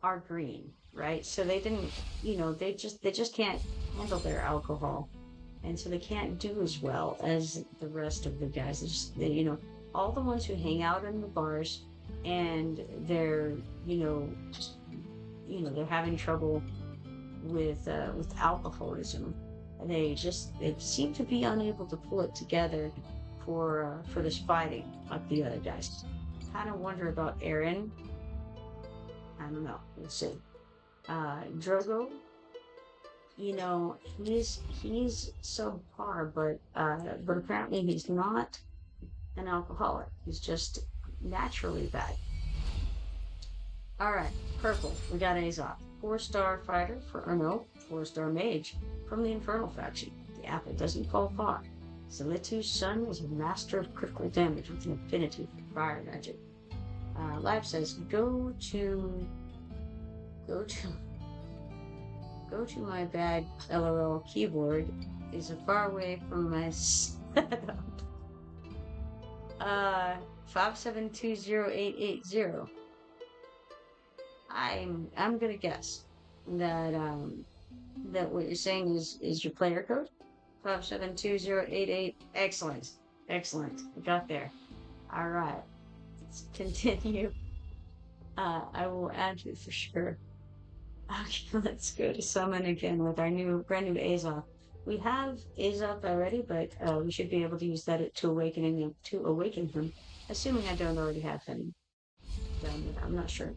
are green, right? So they didn't, they just can't handle their alcohol, and so they can't do as well as the rest of the guys. All the ones who hang out in the bars and they're they're having trouble with alcoholism. They seem to be unable to pull it together for this fighting like the other guys. Kind of wonder about Aaron. I don't know. We'll see. Drogo, he's subpar, but apparently he's not an alcoholic. He's just naturally bad. Alright, purple. We got Azov. 4-star fighter for Erno, 4-star mage from the Infernal faction. The apple doesn't fall far. Zelitu's son was a master of critical damage with an affinity for fire magic. Live says, go to my bad LOL keyboard is a far away from my setup. 5720880. I'm gonna guess that what you're saying is your player code. 5720888. Excellent. We got there. All right. Let's continue. I will add you for sure. Okay, let's go to summon again with our brand new Azov. We have Azov already, but we should be able to use that to awaken him, assuming I don't already have him done yet. I'm not sure.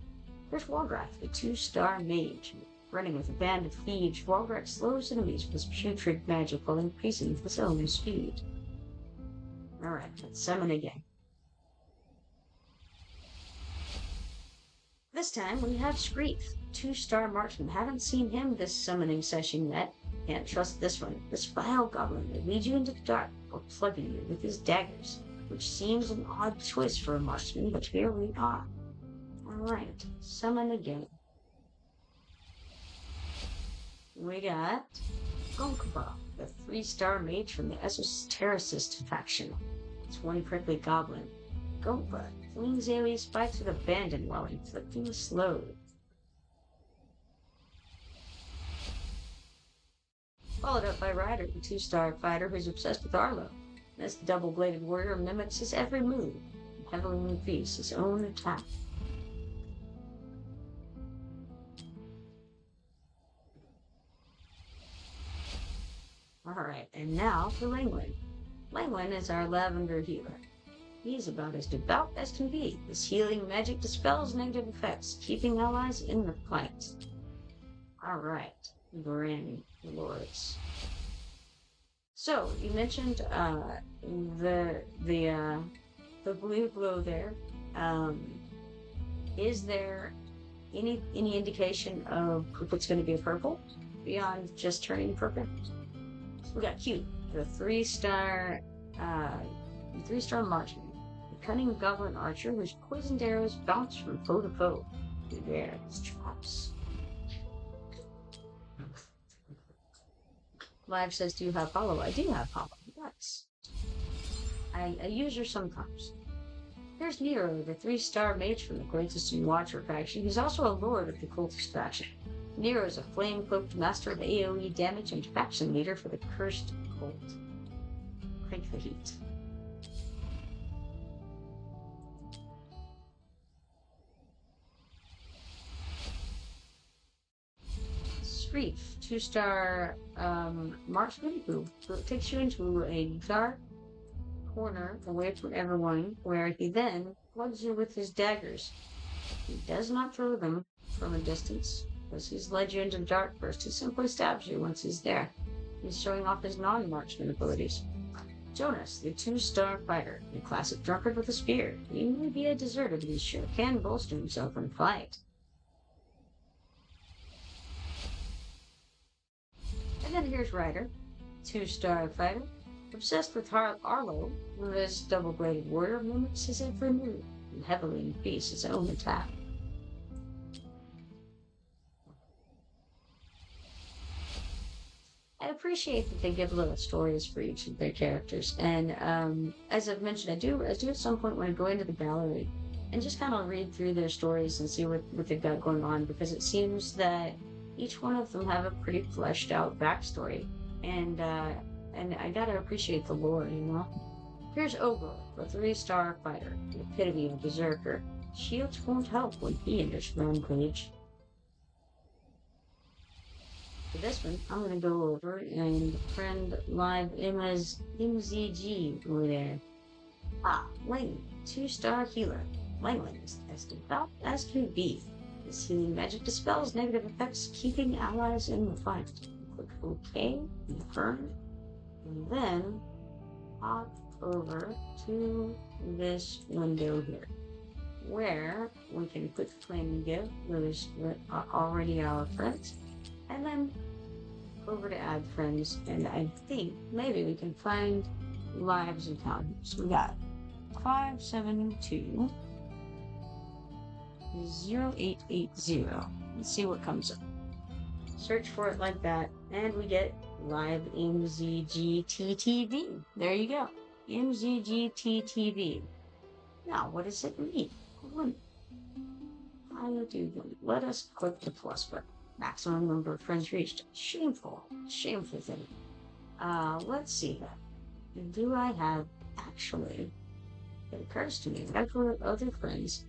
There's Walgrath, the 2-star mage. Running with a band of thieves, Walgrath slows enemies with his putrid magic while increasing his own speed. Alright, let's summon again. This time we have Screef, 2-star marksman. Haven't seen him this summoning session yet. Can't trust this one. This vile goblin will lead you into the dark or plugging you with his daggers, which seems an odd twist for a marksman, but here we are. Alright, summon again. We got Gonkba, the 3-star mage from the Esotericist faction. It's one prickly goblin. Gonkba flings AoE spikes with abandon while inflicting a slow. Followed up by Ryder, the 2-star fighter who's obsessed with Arlo. This double-bladed warrior mimics his every move and heavily increases his own attack. Alright, and now for Langwin. Langwin is our lavender healer. He's about as devout as can be. His healing magic dispels negative effects, keeping allies in the fight. Alright, Grand Lords. So, you mentioned the blue glow there. Is there any indication of if it's going to be a purple beyond just turning purple? We got Q, the 3-star marksman, a cunning goblin archer whose poisoned arrows bounce from foe to foe. Beware his traps. Live says, do you have Hollow? I do have Hollow. Yes. I use her sometimes. Here's Nero, the 3-star mage from the Greatest and Watcher faction. He's also a lord of the Cultist faction. Nero is a flame-cloaked master of AoE damage and faction leader for the Cursed Cult. Crank the heat. Reef, 2-star marksman who takes you into a dark corner away from everyone, where he then plugs you with his daggers. He does not throw them from a distance, because he's led you into the dark first. He simply stabs you once he's there. He's showing off his non-marksman abilities. Jonas, the 2-star fighter, a classic drunkard with a spear. He may be a deserter, but he sure can bolster himself in a fight. And then here's Ryder, 2-star fighter, obsessed with Arlo, who this double-bladed warrior mimics his every move and heavily increase his own attack. I appreciate that they give little stories for each of their characters, and as I've mentioned, I do at some point when I go into the gallery and just kind of read through their stories and see what they've got going on, because it seems that each one of them have a pretty fleshed out backstory, and I gotta appreciate the lore, you know? Here's Ogre, the 3-star fighter, the epitome of berserker. Shields won't help when he enters Rampage. For this one, I'm gonna go over and friend live Emma's MZG over there. Lang, 2-star healer. Langling is as devout as can be. This healing magic dispels negative effects, keeping allies in the fight. Click OK, confirm, and then hop over to this window here, where we can put claim and give those are already our friends, and then over to add friends, and I think maybe we can find lives and counters. We got 572 0880. Let's see what comes up. Search for it like that, and we get live MZGTTV. There you go. MZGTTV. Now, what does it mean? How do you let us click the plus button? Maximum number of friends reached. Shameful thing. Let's see that. Do I have actually? It occurs to me. I got other friends.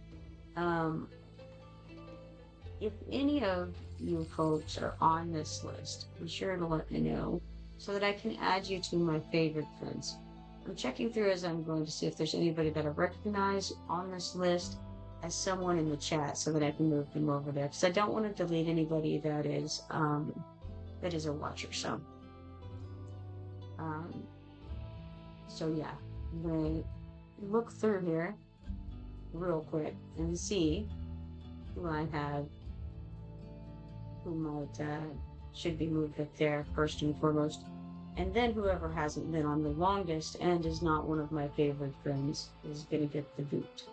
If any of you folks are on this list, be sure to let me know so that I can add you to my favorite friends. I'm checking through as I'm going to see if there's anybody that I recognize on this list as someone in the chat so that I can move them over there, because I don't want to delete anybody that is a watcher. So yeah, I'm going to look through here real quick and see who I have who might should be moved up there first and foremost, and then whoever hasn't been on the longest and is not one of my favorite friends is gonna get the boot.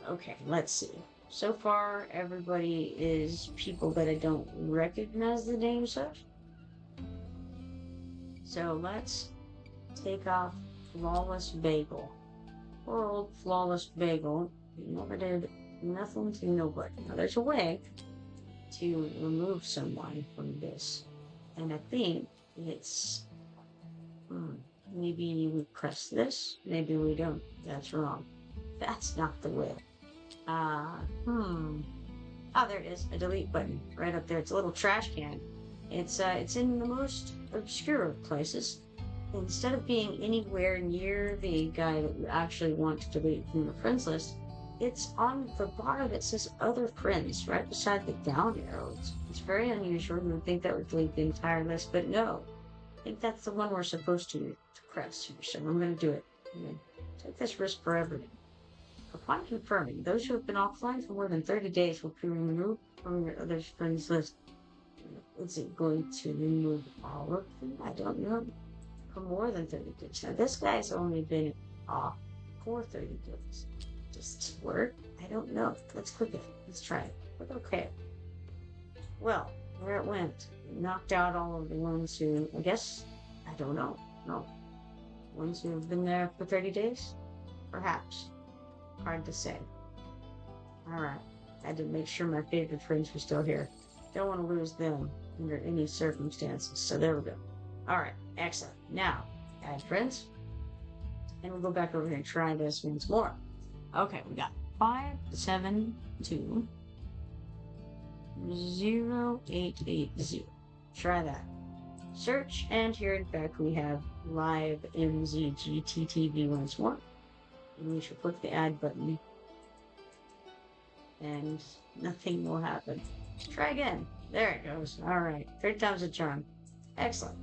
Okay, let's see. So far everybody is people that I don't recognize the names of, so let's take off Flawless Bagel. Poor old Flawless Bagel never did nothing to nobody. Now there's a way to remove someone from this, and I think it's maybe we press this, maybe we don't. That's wrong. That's not the way. There it is, a delete button right up there. It's a little trash can. It's in the most obscure of places. Instead of being anywhere near the guy that you actually want to delete from your friends list, it's on the bar that says other friends right beside the down arrows. It's very unusual. You would think that would delete the entire list, but no. I think that's the one we're supposed to press here, so I'm going to do it. I'm going to take this risk for everything. Upon confirming, those who have been offline for more than 30 days will be removed from your other friends list. Is it going to remove all of them? I don't know. For more than 30 days. Now, this guy's only been off for 30 days. Does this work? I don't know. Let's click it. Let's try it. Click OK. Well, there it went. It knocked out all of the ones who, I guess, I don't know. No. Ones who have been there for 30 days? Perhaps. Hard to say. Alright. I had to make sure my favorite friends were still here. Don't want to lose them under any circumstances. So there we go. Alright. Excellent. Now, Add friends. And we'll go back over here and try this once more. Okay, we got 5720880. Try that. Search, and here in fact we have live MZGTTV once more. And we should click the add button. And nothing will happen. Try again. There it goes. Alright. 3 times a charm. Excellent.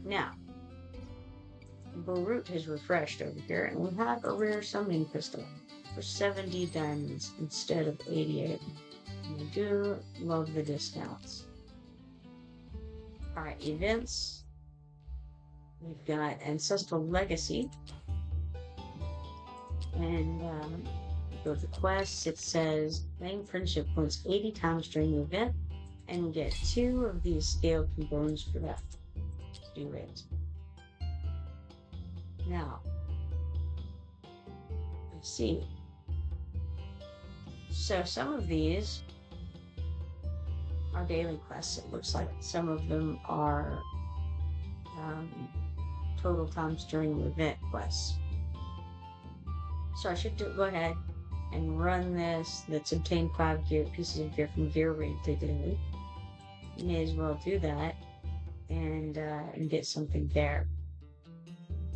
Now, Baruch has refreshed over here, and we have a rare summoning crystal for 70 diamonds instead of 88. And I do love the discounts. Alright, events. We've got Ancestral Legacy. And go to quests. It says claim friendship points 80 times during the event, and we get 2 of these scale components for that. Let's do it. Now, let's see. So some of these are daily quests, it looks like. Some of them are total times during the event quests. So I should go ahead and run this. Let's obtain 5 pieces of gear from Gear Raid daily. May as well do that and get something there.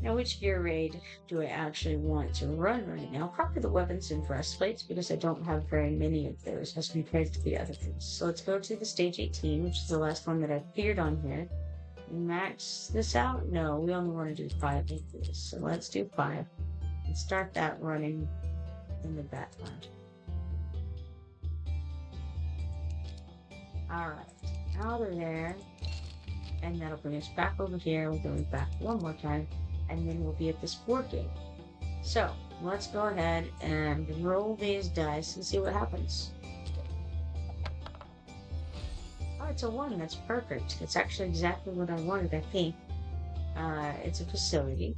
Now, which gear raid do I actually want to run right now? Probably the weapons and breastplates, because I don't have very many of those as compared to the other things. So let's go to the stage 18, which is the last one that I've appeared on here. Max this out? No, we only want to do 5 of this. So let's do 5 and start that running in the background. Alright, out of there. And that'll bring us back over here. We'll go back one more time. And then we'll be at this board game. So, let's go ahead and roll these dice and see what happens. Oh, it's a 1. That's perfect. It's actually exactly what I wanted, I think. It's a facility.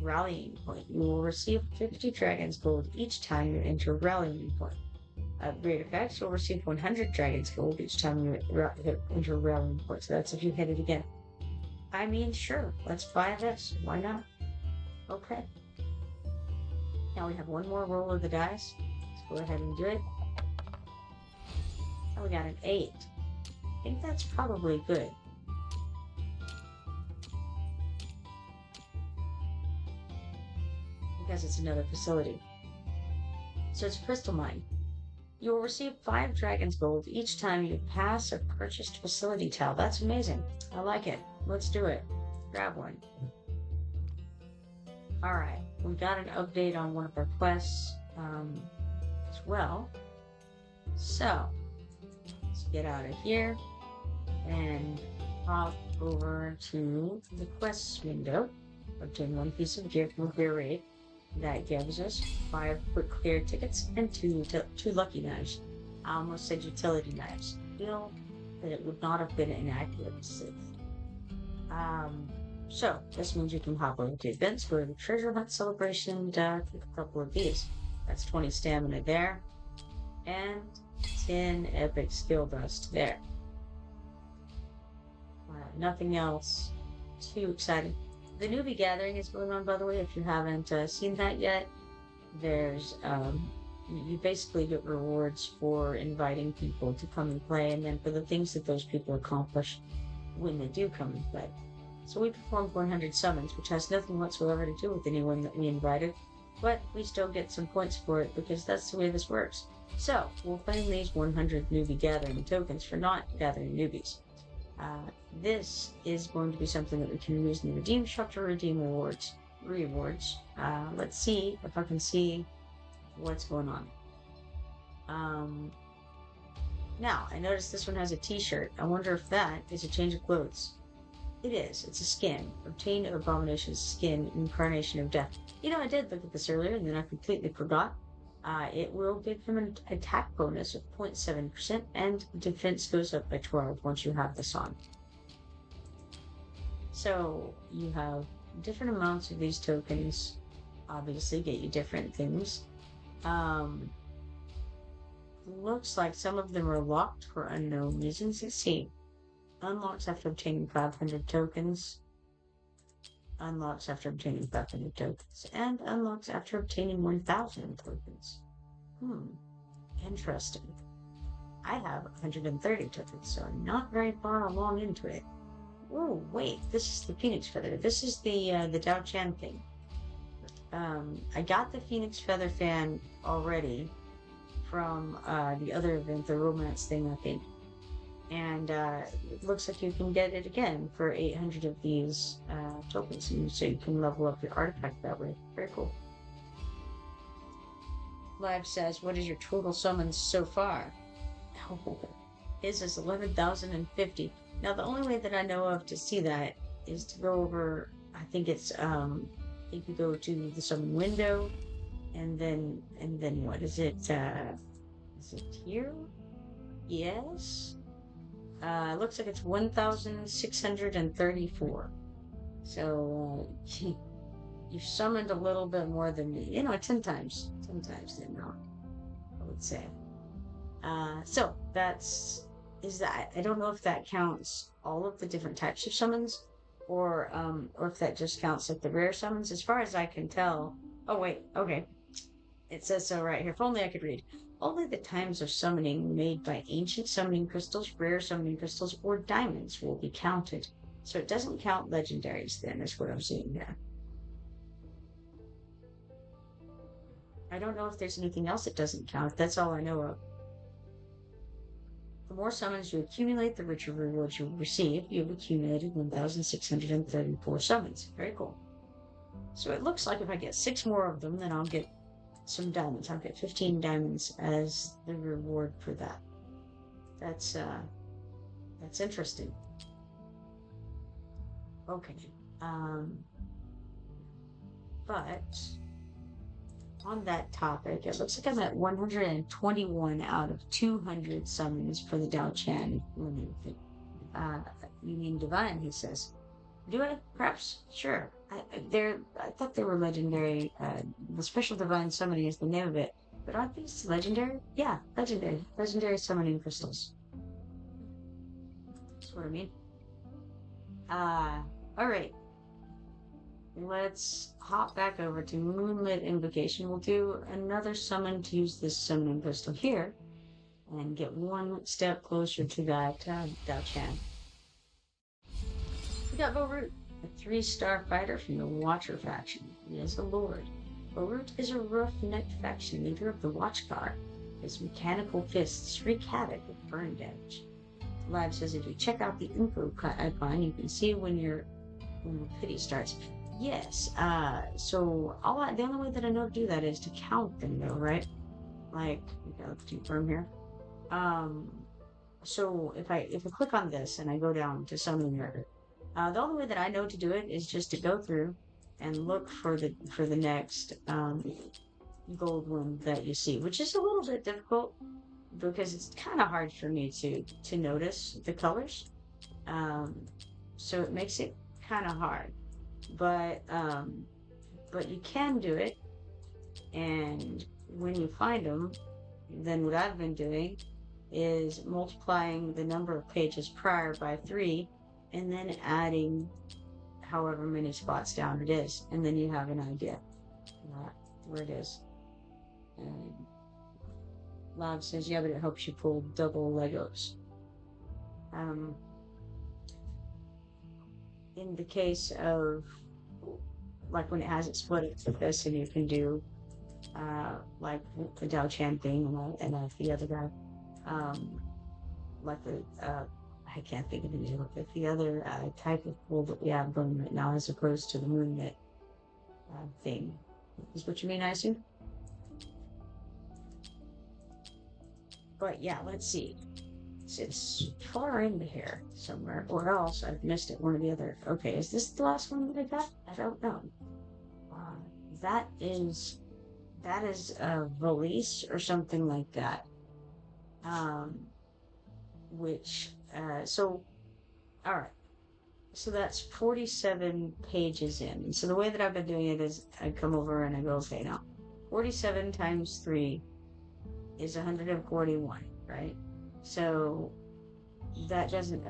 Rallying point. You will receive 50 Dragon's Gold each time you enter Rallying point. Upgrade effects. You'll receive 100 Dragon's Gold each time you enter Rallying point. So that's if you hit it again. I mean, sure, let's buy this. Why not? Okay. Now we have one more roll of the dice. Let's go ahead and do it. Oh, we got an 8. I think that's probably good. Because it's another facility. So it's a crystal mine. You will receive 5 Dragon's Gold each time you pass a purchased facility tile. That's amazing. I like it. Let's do it. Grab one. Alright, we got an update on one of our quests as well. So, let's get out of here and hop over to the quests window. Obtain 1 piece of gear from Gear Raid. That gives us 5 quick clear tickets and 2 lucky knives. I almost said utility knives. Feel that it would not have been inaccurate to say. So this means you can hop over to events, go to the treasure hunt celebration, and take a couple of these. That's 20 stamina there, and 10 epic skill dust there. Nothing else too exciting. The newbie gathering is going on, by the way, if you haven't seen that yet. There's, you basically get rewards for inviting people to come and play, and then for the things that those people accomplish when they do come and play. So we performed 100 summons, which has nothing whatsoever to do with anyone that we invited, but we still get some points for it because that's the way this works. So we'll claim these 100 newbie gathering tokens for not gathering newbies. This is going to be something that we can use in the redeem shop to redeem rewards. Let's see if I can see what's going on. Now, I noticed this one has a t-shirt. I wonder if that is a change of clothes. It is. It's a skin. Obtain Abomination's skin, Incarnation of Death. You know, I did look at this earlier, and then I completely forgot. It will give him an attack bonus of 0.7%, and defense goes up by 12 once you have this on. So, you have different amounts of these tokens, obviously, get you different things. Looks like some of them are locked for unknown reasons. Let's see. Unlocks after obtaining 500 tokens. unlocks after obtaining 500 tokens, and unlocks after obtaining 1,000 tokens. Interesting. I have 130 tokens, so I'm not very far along into it. Oh, wait, this is the Phoenix Feather. This is the Dao Chan thing. I got the Phoenix Feather fan already from the other event, the romance thing, I think. And it looks like you can get it again for 800 of these tokens, and so you can level up your artifact that way. Very cool. Live says, what is your total summons so far? Oh, his is 11,050. Now, the only way that I know of to see that is to go over, I think it's, you can go to the summon window, and then what is it here? Yes? Looks like it's 1,634. So, you've summoned a little bit more than me. 10 times. 10 times the amount, I would say. So, is that, I don't know if that counts all of the different types of summons, or if that just counts like the rare summons. As far as I can tell. Oh, wait, okay. It says so right here. If only I could read. Only the times of summoning made by ancient summoning crystals, rare summoning crystals, or diamonds will be counted. So it doesn't count legendaries then, is what I'm seeing here. I don't know if there's anything else that doesn't count. That's all I know of. The more summons you accumulate, the richer rewards you will receive. You've accumulated 1,634 summons. Very cool. So it looks like if I get 6 more of them, then I'll get some diamonds. I'll get 15 diamonds as the reward for that. That's interesting. Okay. But on that topic, it looks like I'm at 121 out of 200 summons for the Dao Chan. You mean divine, he says. Do I? Perhaps? Sure. I thought they were legendary. The special divine summoning is the name of it. But aren't these legendary? Yeah, legendary. Legendary summoning crystals. That's what I mean. Alright. Let's hop back over to Moonlit Invocation. We'll do another summon to use this summoning crystal here, and get one step closer to that Dao Chan. We got Borut, a 3-star fighter from the Watcher faction. He is a lord. Borut is a rough-necked faction leader of the Watchguard. His mechanical fists wreak havoc with burn damage. Live says if you check out the info icon, you can see when your pity starts. Yes, so the only way that I know to do that is to count them though, right? Like, okay, let's confirm here. So if I click on this and I go down to summoning murder, the only way that I know to do it is just to go through and look for the next gold one that you see, which is a little bit difficult because it's kind of hard for me to notice the colors. So it makes it kind of hard, but you can do it. And when you find them, then what I've been doing is multiplying the number of pages prior by 3, and then adding however many spots down it is, and then you have an idea where it is. And Log says, yeah, but it helps you pull double Legos. In the case of, like, when it has it split it's like this, and you can do like the Dao Chan thing and the other guy, like the I can't think of the name of it, the other type of pool that we have going right now, as opposed to the Moonlit thing. Is what you mean, I assume? But yeah, let's see. It's far into here somewhere, or else I've missed it, one or the other. Okay, is this the last one that I got? I don't know. That is a Valise or something like that. So, alright. So that's 47 pages in. So the way that I've been doing it is I come over and I go, okay, now 47 times 3 is 141, right? So that doesn't,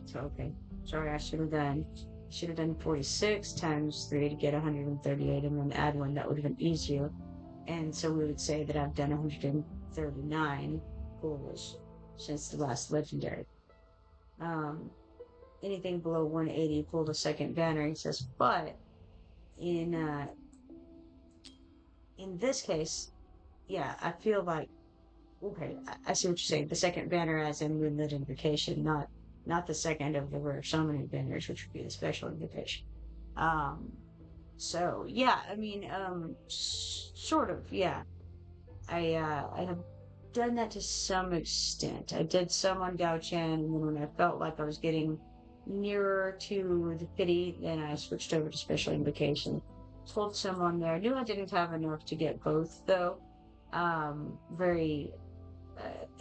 so okay. Sorry, I should have done Should have done 46 times 3 to get 138 and then add one. That would have been easier. And so we would say that I've done 139 pulls since the last legendary. Um, Anything below 180 pulled a second banner. He says, but in this case, yeah, I feel like okay, I see what you're saying. The second banner as in moonlit invocation, not the second of the rare summoning banners, which would be the special invocation. Um, so yeah, I mean, sort of, yeah. I have done that to some extent. I did some on Gao Chan, and then when I felt like I was getting nearer to the pity, then I switched over to special invocation. Told someone there. Knew I didn't have enough to get both though. Very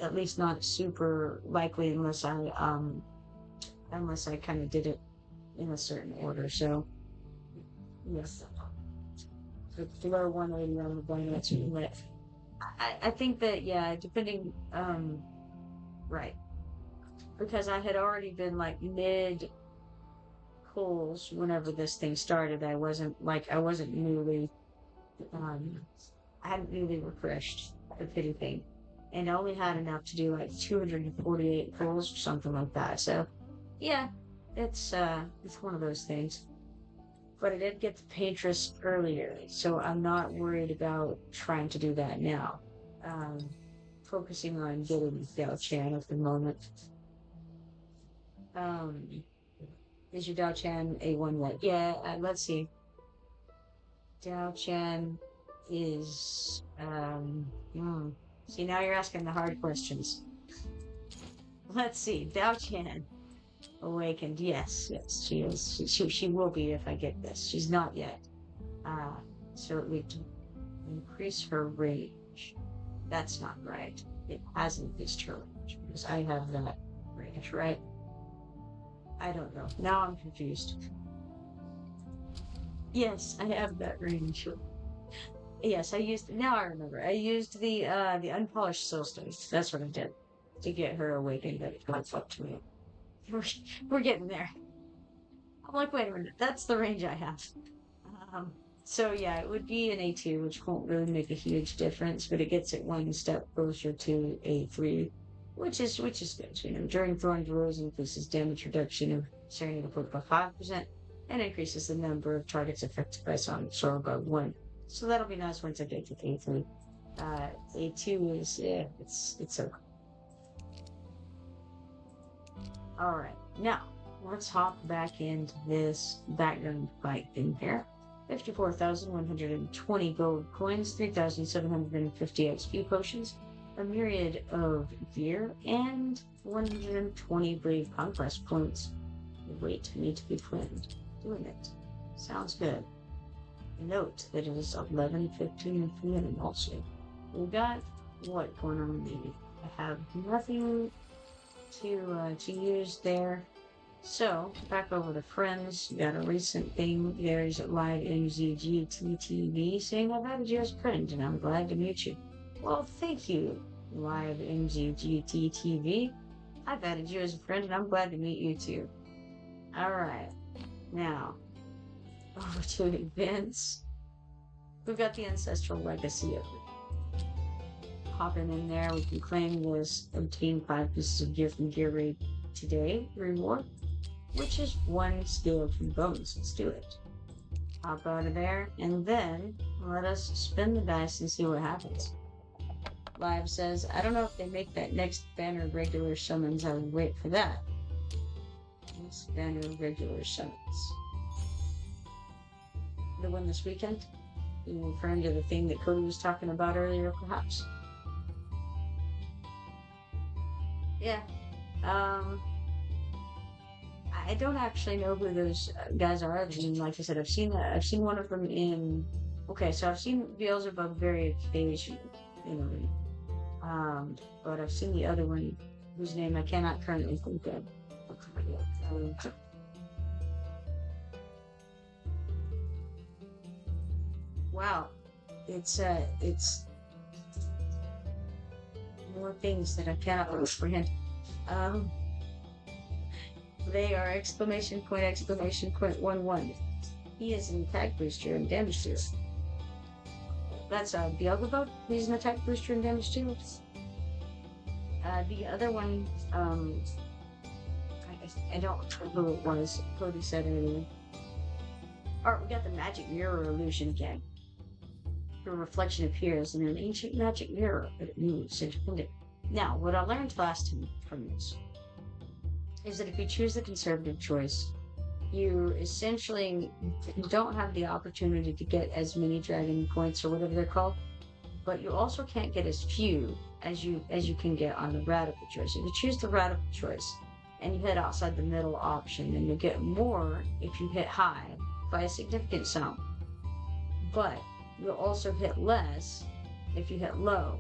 at least not super likely unless I kind of did it in a certain order. So yes, the below 180 on the bone, that's lit. I think that yeah, depending right, because I had already been like mid pulls whenever this thing started. I wasn't newly um I hadn't newly refreshed the pity thing, and I only had enough to do like 248 pulls or something like that. So yeah, it's one of those things. But I did get the Paintress earlier, so I'm not worried about trying to do that now. Um, Focusing on getting Dao Chan at the moment. Um, is your Dao Chan A1 yet? Yeah, let's see. Dao Chan is See, now you're asking the hard questions. Let's see. Dao Chan awakened. Yes, she is. She will be if I get this. She's not yet. So we can increase her range. That's not right. It hasn't increased her range because I have that range, right? I don't know. Now I'm confused. Yes, I have that range. Yes, I used. Now I remember. I used the unpolished soulstone. That's what I did to get her awakened. That got up to me. We're, we're getting there. I'm like, wait a minute. That's the range I have. Um, so yeah, it would be an A2, which won't really make a huge difference, but it gets it one step closer to A3, which is good. You know, during Thorn Rose increases damage reduction of Serenity Port by 5%, and increases the number of targets affected by Sonic Sorrow by 1. So that'll be nice once I get to A3. A2 is it's okay. All right, now let's hop back into this background fight thing here. 54,120 gold coins, 3,750 XP potions, a myriad of gear, and 120 brave conquest points. Wait, need to be planned. Doing it. Sounds good. Note that it is 11, 15, and 300 also. We got what going on with me? I have nothing to use there. So, back over to friends, got a recent thing. There's live MZGTTV saying I've added you as a friend and I'm glad to meet you. Well, thank you, live MZGTTV. I've added you as a friend and I'm glad to meet you too. Alright, now, over to events. We've got the Ancestral Legacy of it. Hopping in there, we can claim this, obtain 5 pieces of gear from Gear Raid today reward, which is 1 skeleton bones. Let's do it. Hop out of there, and then let us spin the dice and see what happens. Live says, I don't know if they make that next banner of regular summons. I would wait for that. Next banner of regular summons. The one this weekend? You referring to the thing that Cody was talking about earlier, perhaps? Yeah. I don't actually know who those guys are. I mean, like I said, I've seen one of them in. Okay, so I've seen Beelzebub very occasionally, you know, but I've seen the other one, whose name I cannot currently think of. Wow, it's more things that I cannot comprehend. They are exclamation point, 11. He is an attack booster and damage dealer. That's Beelzebub. He's an attack booster and damage dealer. The other one, I don't know who it was. Cody said earlier. Alright, we got the magic mirror illusion again. Your reflection appears in an ancient magic mirror, but it moves independently. Now, what I learned last time from this is that if you choose the conservative choice, you essentially don't have the opportunity to get as many dragon points or whatever they're called, but you also can't get as few as you can get on the radical choice. If you choose the radical choice and you hit outside the middle option, then you'll get more if you hit high by a significant sum, but you'll also hit less if you hit low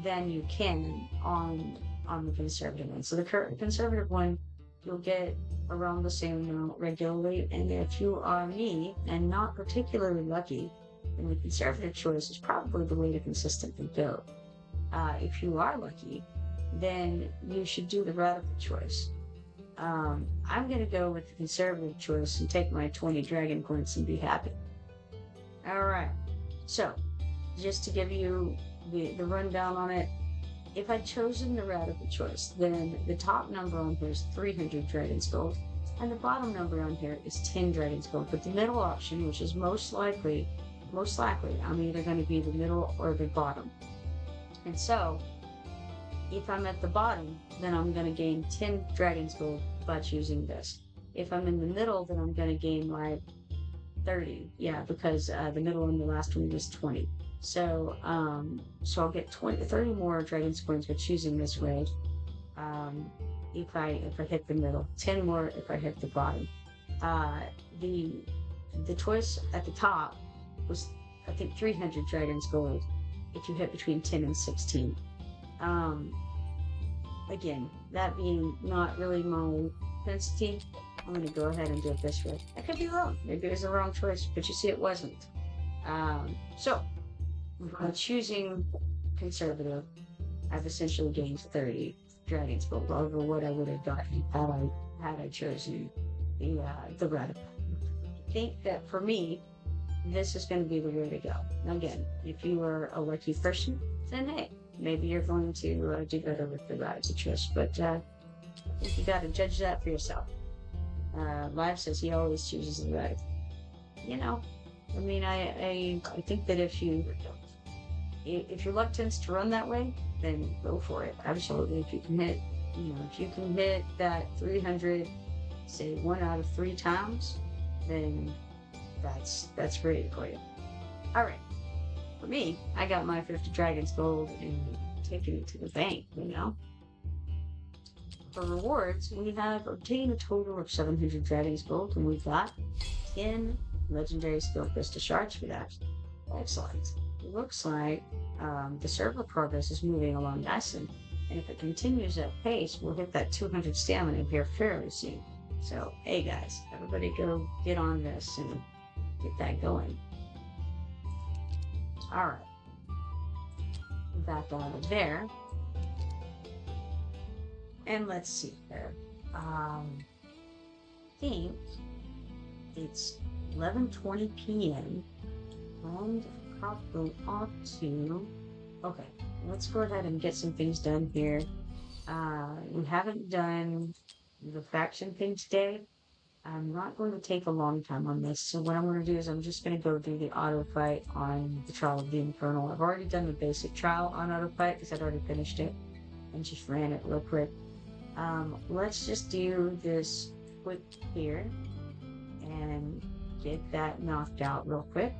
than you can on the conservative one. So the conservative one, you'll get around the same amount regularly, and if you are me and not particularly lucky, then the conservative choice is probably the way to consistently go. If you are lucky, then you should do the radical choice. I'm going to go with the conservative choice and take my 20 dragon points and be happy. Alright, so just to give you the rundown on it, if I'd chosen the radical choice, then the top number on here is 300 Dragon's Gold, and the bottom number on here is 10 Dragon's Gold. But the middle option, which is most likely, I'm either going to be the middle or the bottom. And so, if I'm at the bottom, then I'm going to gain 10 Dragon's Gold by choosing this. If I'm in the middle, then I'm going to gain like 30. Yeah, because the middle and the last one was 20. So I'll get 30 more Dragon's Coins by choosing this way. If I hit the middle, 10 more if I hit the bottom. The choice at the top was, I think, 300 Dragon's Gold if you hit between 10 and 16. Again, that being not really my propensity, I'm going to go ahead and do it this way. I could be wrong. Maybe it was the wrong choice, but you see, it wasn't. So, by choosing conservative, I've essentially gained 30 Dragon's Gold over what I would have gotten had I chosen the radical. I think that for me, this is going to be the way to go. Now again, if you are a lucky person, then hey, maybe you're going to do better with the radical choice. But I think you got to judge that for yourself. Live says he always chooses the radical. You know, I mean, I think that if your luck tends to run that way, then go for it. Absolutely. If you can hit that 300, say 1 out of 3 times, then that's great for you. All right. For me, I got my 50 Dragon's Gold and taking it to the bank, you know. For rewards, we have obtained a total of 700 Dragon's Gold, and we've got 10 legendary skill crystal shards for that. Excellent. It looks like the server progress is moving along nicely, and if it continues at pace, we'll hit that 200 stamina here fairly soon. So, hey guys, everybody go get on this and get that going. Alright. Back out of there. And let's see here. I think it's 11:20 p.m. and probably ought to. Okay, let's go ahead and get some things done here. We haven't done the faction thing today. I'm not going to take a long time on this, so what I'm going to do is I'm just going to go do the auto fight on the Trial of the Infernal. I've already done the basic trial on auto fight because I'd already finished it and just ran it real quick. Let's just do this quick here and get that knocked out real quick.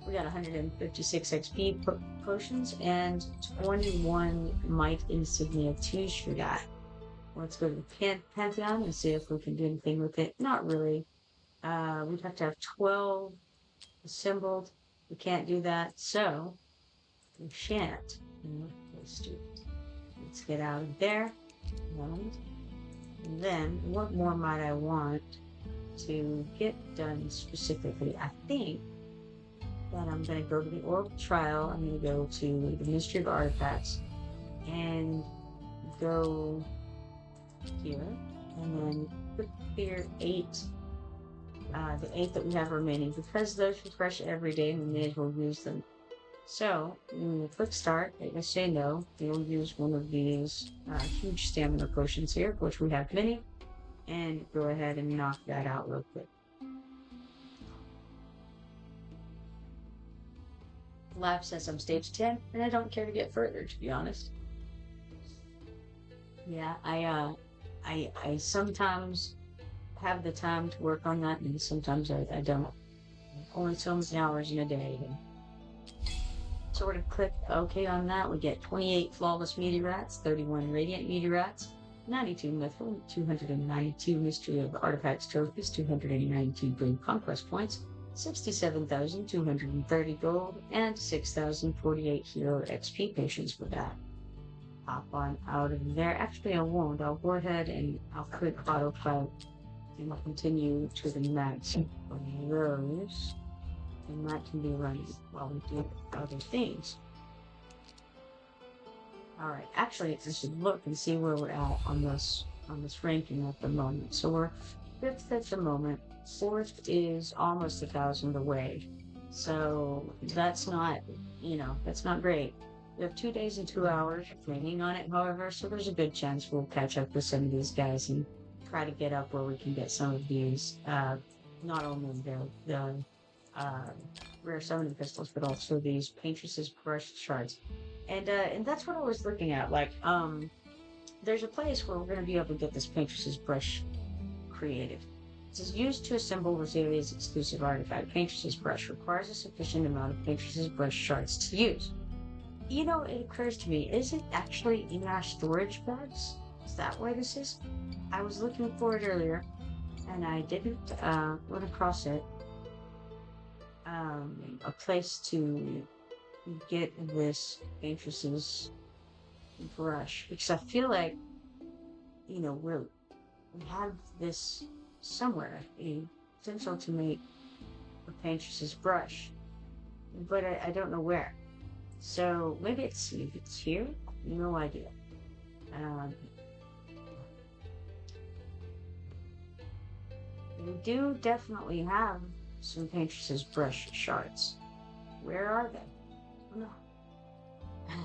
We got 156 XP potions and 21 Might Insignia 2s for that. Let's go to the Pantheon and see if we can do anything with it. Not really. We'd have to have 12 assembled. We can't do that, so we shan't. Let's get out of there. And then, what more might I want to get done specifically? I think that I'm going to go to the Oracle Trial. I'm going to go to the Mystery of Artifacts and go here, and then put here 8, the 8 that we have remaining, because those refresh every day and we may as well use them. So, when we click start, it will say no. We'll use one of these huge stamina potions here, which we have many, and go ahead and knock that out real quick. Lab says I'm stage 10, and I don't care to get further, to be honest. Yeah, I sometimes have the time to work on that, and sometimes I don't. Only so many hours in a day. So we're going to click OK on that. We get 28 flawless meteorites, 31 radiant meteorites, 92 mythical, 292 mystery of artifacts trophies, 292 green conquest points, 67,230 gold, and 6,048 hero XP patients for that. Hop on out of there. Actually, I won't. I'll go ahead and I'll click autopilot and I'll continue to the max of those. And that can be running while we do other things. Alright, actually I should look and see where we're at on this ranking at the moment. So we're 5th at the moment. 4th is almost 1,000 away. So that's not, that's not great. We have 2 days and 2 hours training on it, however, so there's a good chance we'll catch up with some of these guys and try to get up where we can get some of these, not only the rare summoning pistols, but also these Paintress's brush shards. And that's what I was looking at. Like, there's a place where we're going to be able to get this Paintress's brush created. It is used to assemble Rosalia's exclusive artifact. Paintress's brush requires a sufficient amount of Paintress's brush shards to use. It occurs to me, is it actually in our storage bags? Is that why this is? I was looking for it earlier, and I didn't run across it. A place to get this Paintress's brush, because I feel like, we have this somewhere, a potential to make a Paintress's brush, but I don't know where. So maybe it's here. No idea. We do definitely have some Paintress's brush shards. Where are they? Oh, no.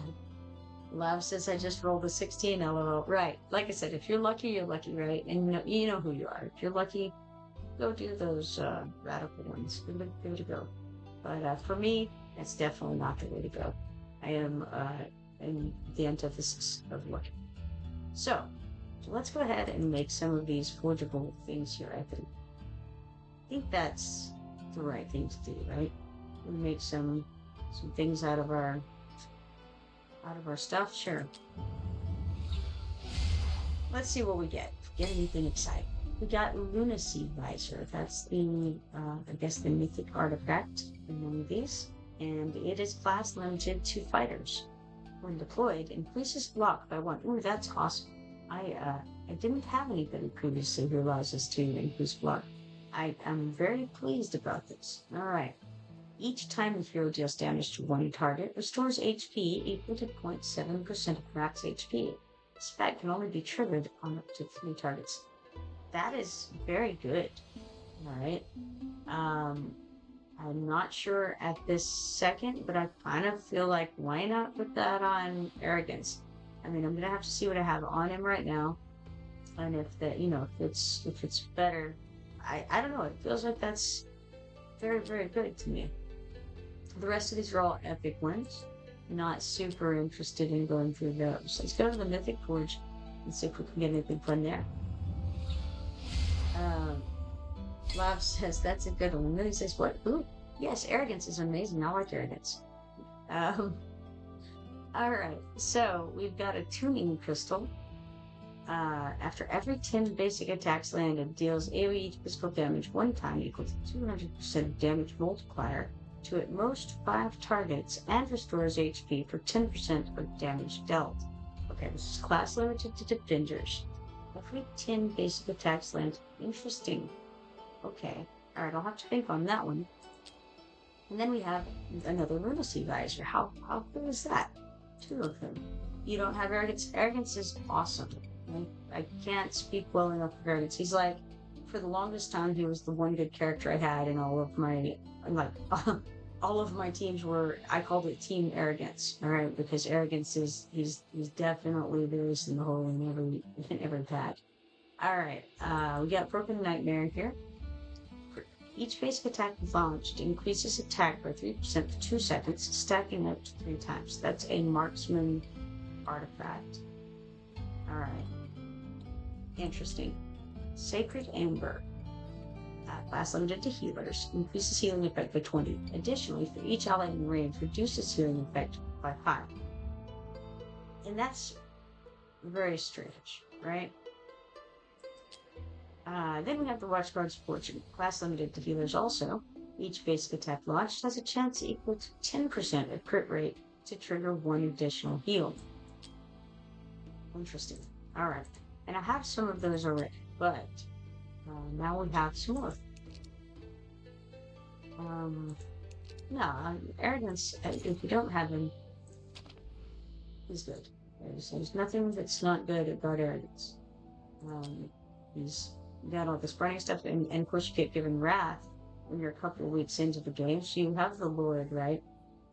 Lav says I just rolled a 16, lol. Right. Like I said, if you're lucky, you're lucky, right? And you know who you are. If you're lucky, go do those radical ones. Good to go. But for me, that's definitely not the way to go. I am in the antithesis of lucky. So let's go ahead and make some of these forgeable things here, I think. I think that's the right thing to do, right? We make some things out of our stuff, sure. Let's see what we get. Get anything exciting. We got Lunacy Visor. That's the I guess the mythic artifact in one of these. And it is class limited to fighters. When deployed, increases block by 1. Ooh, that's awesome. I didn't have anybody previously who allows us to increase block. I am very pleased about this. Alright. Each time the hero deals damage to one target, restores HP equal to 0.7% of max HP. This effect can only be triggered on up to 3 targets. That is very good. Alright. I'm not sure at this second, but I kind of feel like, why not put that on Arrogance? I mean, I'm gonna have to see what I have on him right now, and if it's better. I don't know. It feels like that's very, very good to me. The rest of these are all epic ones. Not super interested in going through those. Let's go to the Mythic Forge and see if we can get anything fun there. Lav says that's a good one. And then he says, what? Ooh, yes, Arrogance is amazing. I like Arrogance. Alright, so we've got a tuning crystal. After every 10 basic attacks landed, deals AoE physical damage 1 time equal to 200% damage multiplier to at most 5 targets and restores HP for 10% of damage dealt. Okay, this is class limited to defenders. Every 10 basic attacks land. Interesting. Okay. Alright, I'll have to think on that one. And then we have another Lunacy Visor. How cool is that? 2 of them. You don't have Arrogance. Arrogance is awesome. I can't speak well enough of arrogance. He's like, for the longest time, he was the one good character I had in all of my, like, all of my teams were, I called it Team Arrogance, all right? Because arrogance is, he's definitely loose in the hole in every pack. All right, we got Broken Nightmare here. For each basic attack launched increases attack by 3% for 2 seconds, stacking up to 3 times. That's a marksman artifact. All right. Interesting. Sacred Amber. Class limited to healers. Increases healing effect by 20. Additionally, for each ally in range, reduces healing effect by 5. And that's very strange, right? Then we have the Watchguard's Fortune. Class limited to healers also. Each basic attack launched has a chance equal to 10% of crit rate to trigger 1 additional heal. Interesting. Alright. And I have some of those already, but now we have some more. Arrogance, if you don't have him, he's good. There's nothing that's not good about arrogance. He's got all this burning stuff, and of course you get given Wrath when you're a couple of weeks into the game, so you have the Lord, right?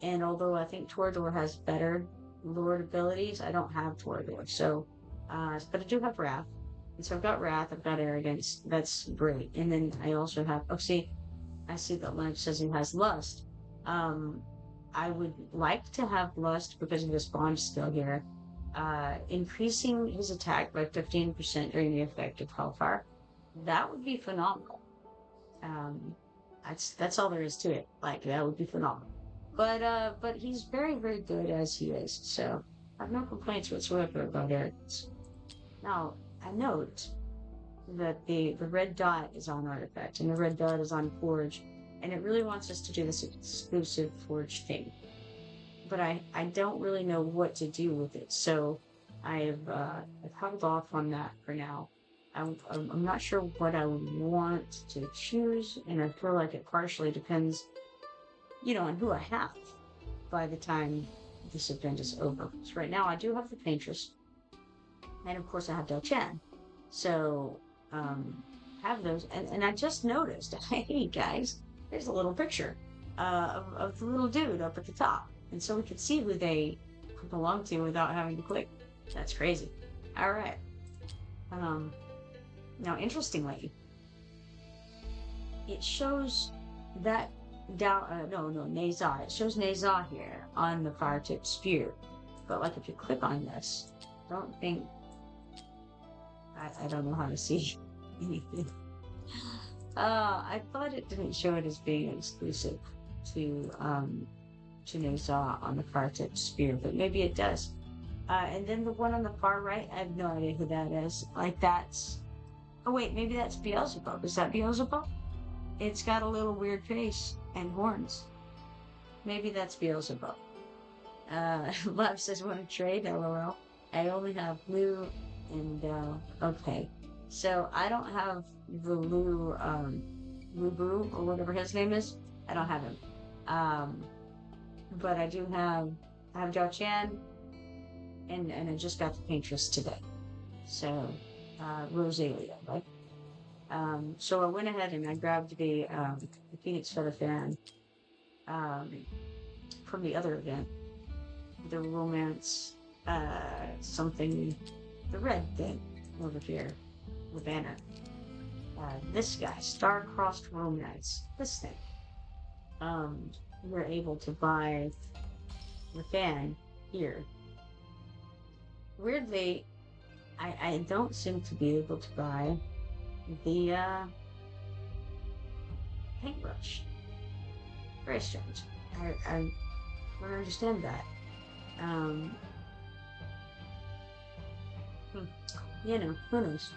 And although I think Torador has better Lord abilities, I don't have Torador, so, but I do have Wrath. And so I've got Wrath, I've got Arrogance, that's great. And then I also have, I see that Lynch says he has Lust. I would like to have Lust because of this bond skill here. Increasing his attack by 15% during the effective hellfire. That would be phenomenal. That's all there is to it. Like, that would be phenomenal. But he's very, very good as he is, so I have no complaints whatsoever about Arrogance. Now, I note that the red dot is on Artifact, and the red dot is on Forge, and it really wants us to do this exclusive Forge thing. But I don't really know what to do with it, so I've held off on that for now. I'm not sure what I would want to choose, and I feel like it partially depends, on who I have by the time this event is over. So right now I do have the Paintress, and of course I have Del Chan. So, have those, and I just noticed, hey guys, there's a little picture of the little dude up at the top. And so we can see who they belong to without having to click. That's crazy. Alright. Now, interestingly, it shows that Nezah. It shows Nezah here on the fire tip spear. But, like, if you click on this, I don't think... I don't know how to see anything. I thought it didn't show it as being exclusive to Nezah on the far tip spear, but maybe it does. And then the one on the far right, I have no idea who that is. Like, that's... Oh wait, maybe that's Beelzebub. Is that Beelzebub? It's got a little weird face and horns. Maybe that's Beelzebub. Love says, want to trade? LOL. I only have blue and, okay. So, I don't have the Lu Boo, or whatever his name is. I don't have him. But I have Zhao Chan, and I just got the Paintress today. So, Rosalia, right? So I went ahead and I grabbed the Phoenix Feather Fan, from the other event. The romance, the red thing over here, the banner. This guy, Star-Crossed Romance, this thing. We're able to buy the fan here. Weirdly, I don't seem to be able to buy the paintbrush. Very strange. I don't understand that. Who knows?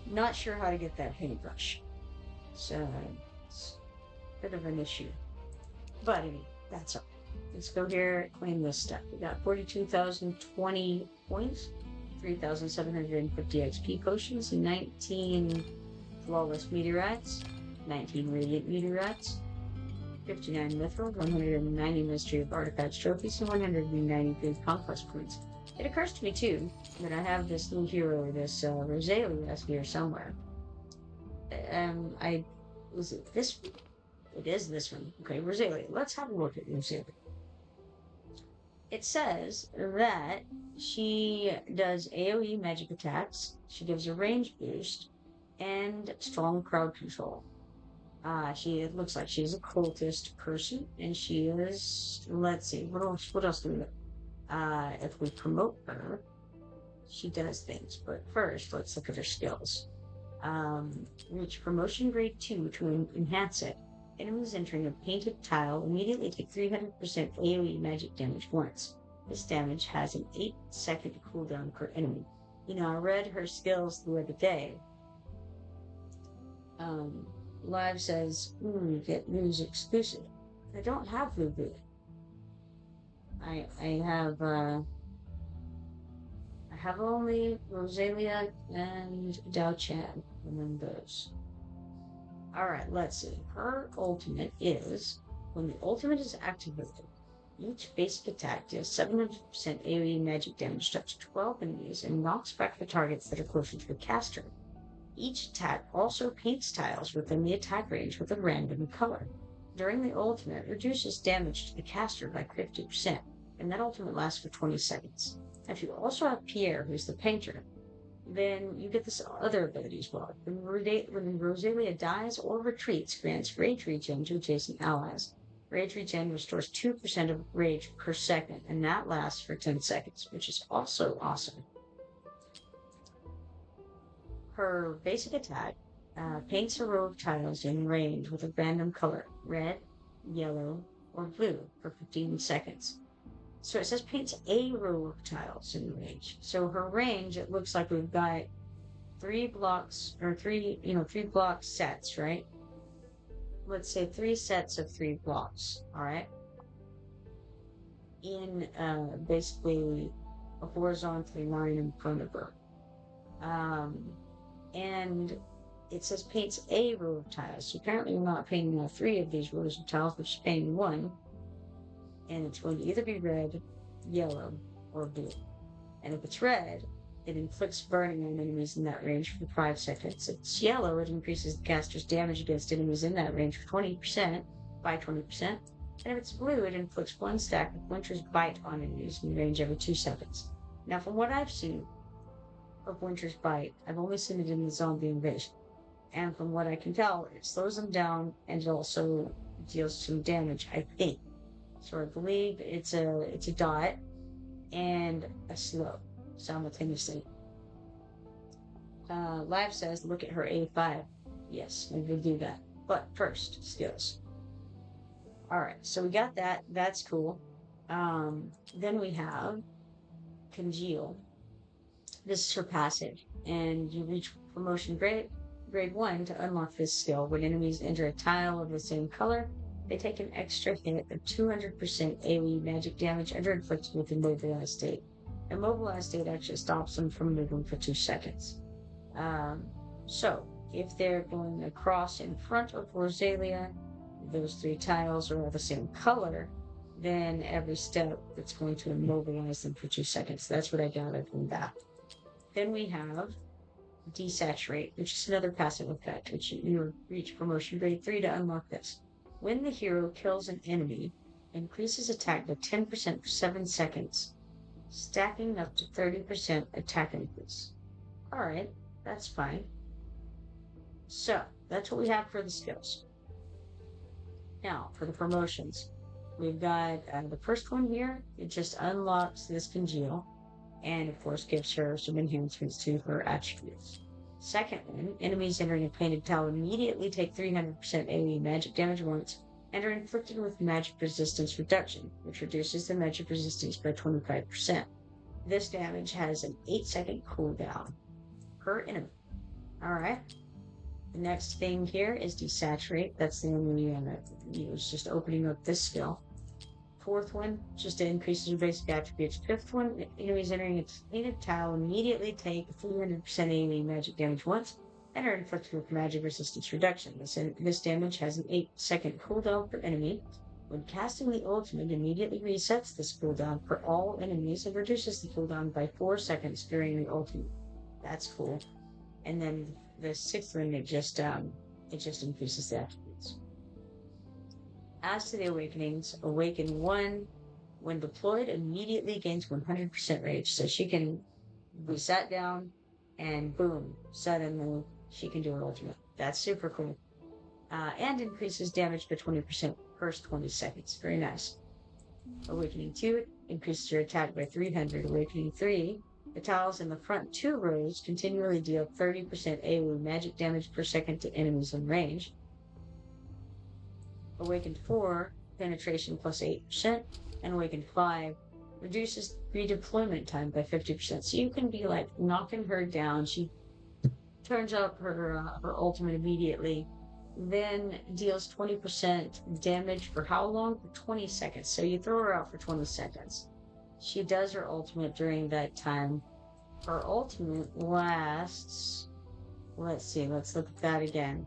Not sure how to get that paintbrush. So, it's a bit of an issue. But anyway, that's all. Let's go here, claim this stuff. We got 42,020 points, 3,750 XP potions, 19 flawless meteorites, 19 radiant meteorites, 59 mithril, 190 mystery of artifacts trophies, and 190 good conquest points. It occurs to me too that I have this new hero, this Rosalia here somewhere. I was it this one? It is this one. Okay, Rosalia. Let's have a look at Rosalia. It says that she does AoE magic attacks. She gives a range boost and strong crowd control. It looks like she's a cultist person, and she is. Let's see, what else do we know? If we promote her, she does things. But first, let's look at her skills. Reach promotion grade 2 to enhance it. Enemies entering a painted tile immediately take 300% AoE magic damage once. This damage has an 8-second cooldown per enemy. You know, I read her skills the other day. Live says, get news exclusive. I don't have Lubu. I have only Rosalia and Dao Chan, and then those. Alright, let's see. Her ultimate is, when the ultimate is activated, each basic attack deals 700% AoE magic damage to up to 12 enemies and knocks back the targets that are closer to the caster. Each attack also paints tiles within the attack range with a random color. During the ultimate, reduces damage to the caster by 50%, and that ultimate lasts for 20 seconds. If you also have Pierre, who's the painter, then you get this other ability as well. When Rosalia dies or retreats, grants rage regen to adjacent allies. Rage regen restores 2% of rage per second, and that lasts for 10 seconds, which is also awesome. Her basic attack paints a row of tiles in range with a random color, red, yellow, or blue, for 15 seconds. So it says paints a row of tiles in range. So her range, it looks like we've got three block sets, right? Let's say 3 sets of 3 blocks, all right? In basically a horizontal line in front of her. And it says paints a row of tiles. So apparently we're not painting all 3 of these rows of tiles, we're just painting one. And it's going to either be red, yellow, or blue. And if it's red, it inflicts burning on enemies in that range for 5 seconds. If it's yellow, it increases the caster's damage against enemies in that range for 20%, by 20%. And if it's blue, it inflicts 1 stack of Winter's Bite on enemies in range every 2 seconds. Now, from what I've seen of Winter's Bite, I've only seen it in the zombie invasion. And from what I can tell, it slows them down and it also deals some damage, I think. So I believe it's a dot and a slow simultaneously. Live says, look at her A5. Yes, we will do that. But first, skills. Alright, so we got that. That's cool. Then we have Congeal. This is her passive. And you reach promotion grade 1 to unlock this skill. When enemies enter a tile of the same color, they take an extra hit of 200% AoE magic damage under inflicted with immobilized state. Immobilized state actually stops them from moving for 2 seconds. So, if they're going across in front of Rosalia, those 3 tiles are all the same color, then every step it's going to immobilize them for 2 seconds. That's what I gathered from that. Then we have Desaturate, which is another passive effect, which you reach promotion grade 3 to unlock this. When the hero kills an enemy, increases attack by 10% for 7 seconds, stacking up to 30% attack increase. Alright, that's fine. So, that's what we have for the skills. Now, for the promotions, we've got the first one here. It just unlocks this Congeal, and of course gives her some enhancements to her attributes. Second one, enemies entering a painted tile immediately take 300% AoE magic damage once and are inflicted with magic resistance reduction, which reduces the magic resistance by 25%. This damage has an 8-second cooldown per enemy. Alright. The next thing here is Desaturate. That's the one we use, just opening up this skill. Fourth one, just increases your basic attributes. Fifth one, enemies entering a painted tile immediately take 300% AoE magic damage once and are inflicted with magic resistance reduction. This damage has an 8-second cooldown per enemy. When casting the ultimate, immediately resets this cooldown for all enemies and reduces the cooldown by 4 seconds during the ultimate. That's cool. And then the sixth one, it just increases the attributes. As to the awakenings, awaken 1 when deployed immediately gains 100% rage. So she can be sat down and boom, suddenly she can do her ultimate. That's super cool. And increases damage by 20% first 20 seconds. Very nice. Awakening 2 increases your attack by 300. Awakening 3, the tiles in the front 2 rows continually deal 30% AoE magic damage per second to enemies in range. Awakened 4, penetration plus 8%, and Awakened 5 reduces redeployment time by 50%. So you can be like knocking her down. She turns up her ultimate immediately, then deals 20% damage for how long? For 20 seconds. So you throw her out for 20 seconds. She does her ultimate during that time. Her ultimate lasts, let's see, let's look at that again.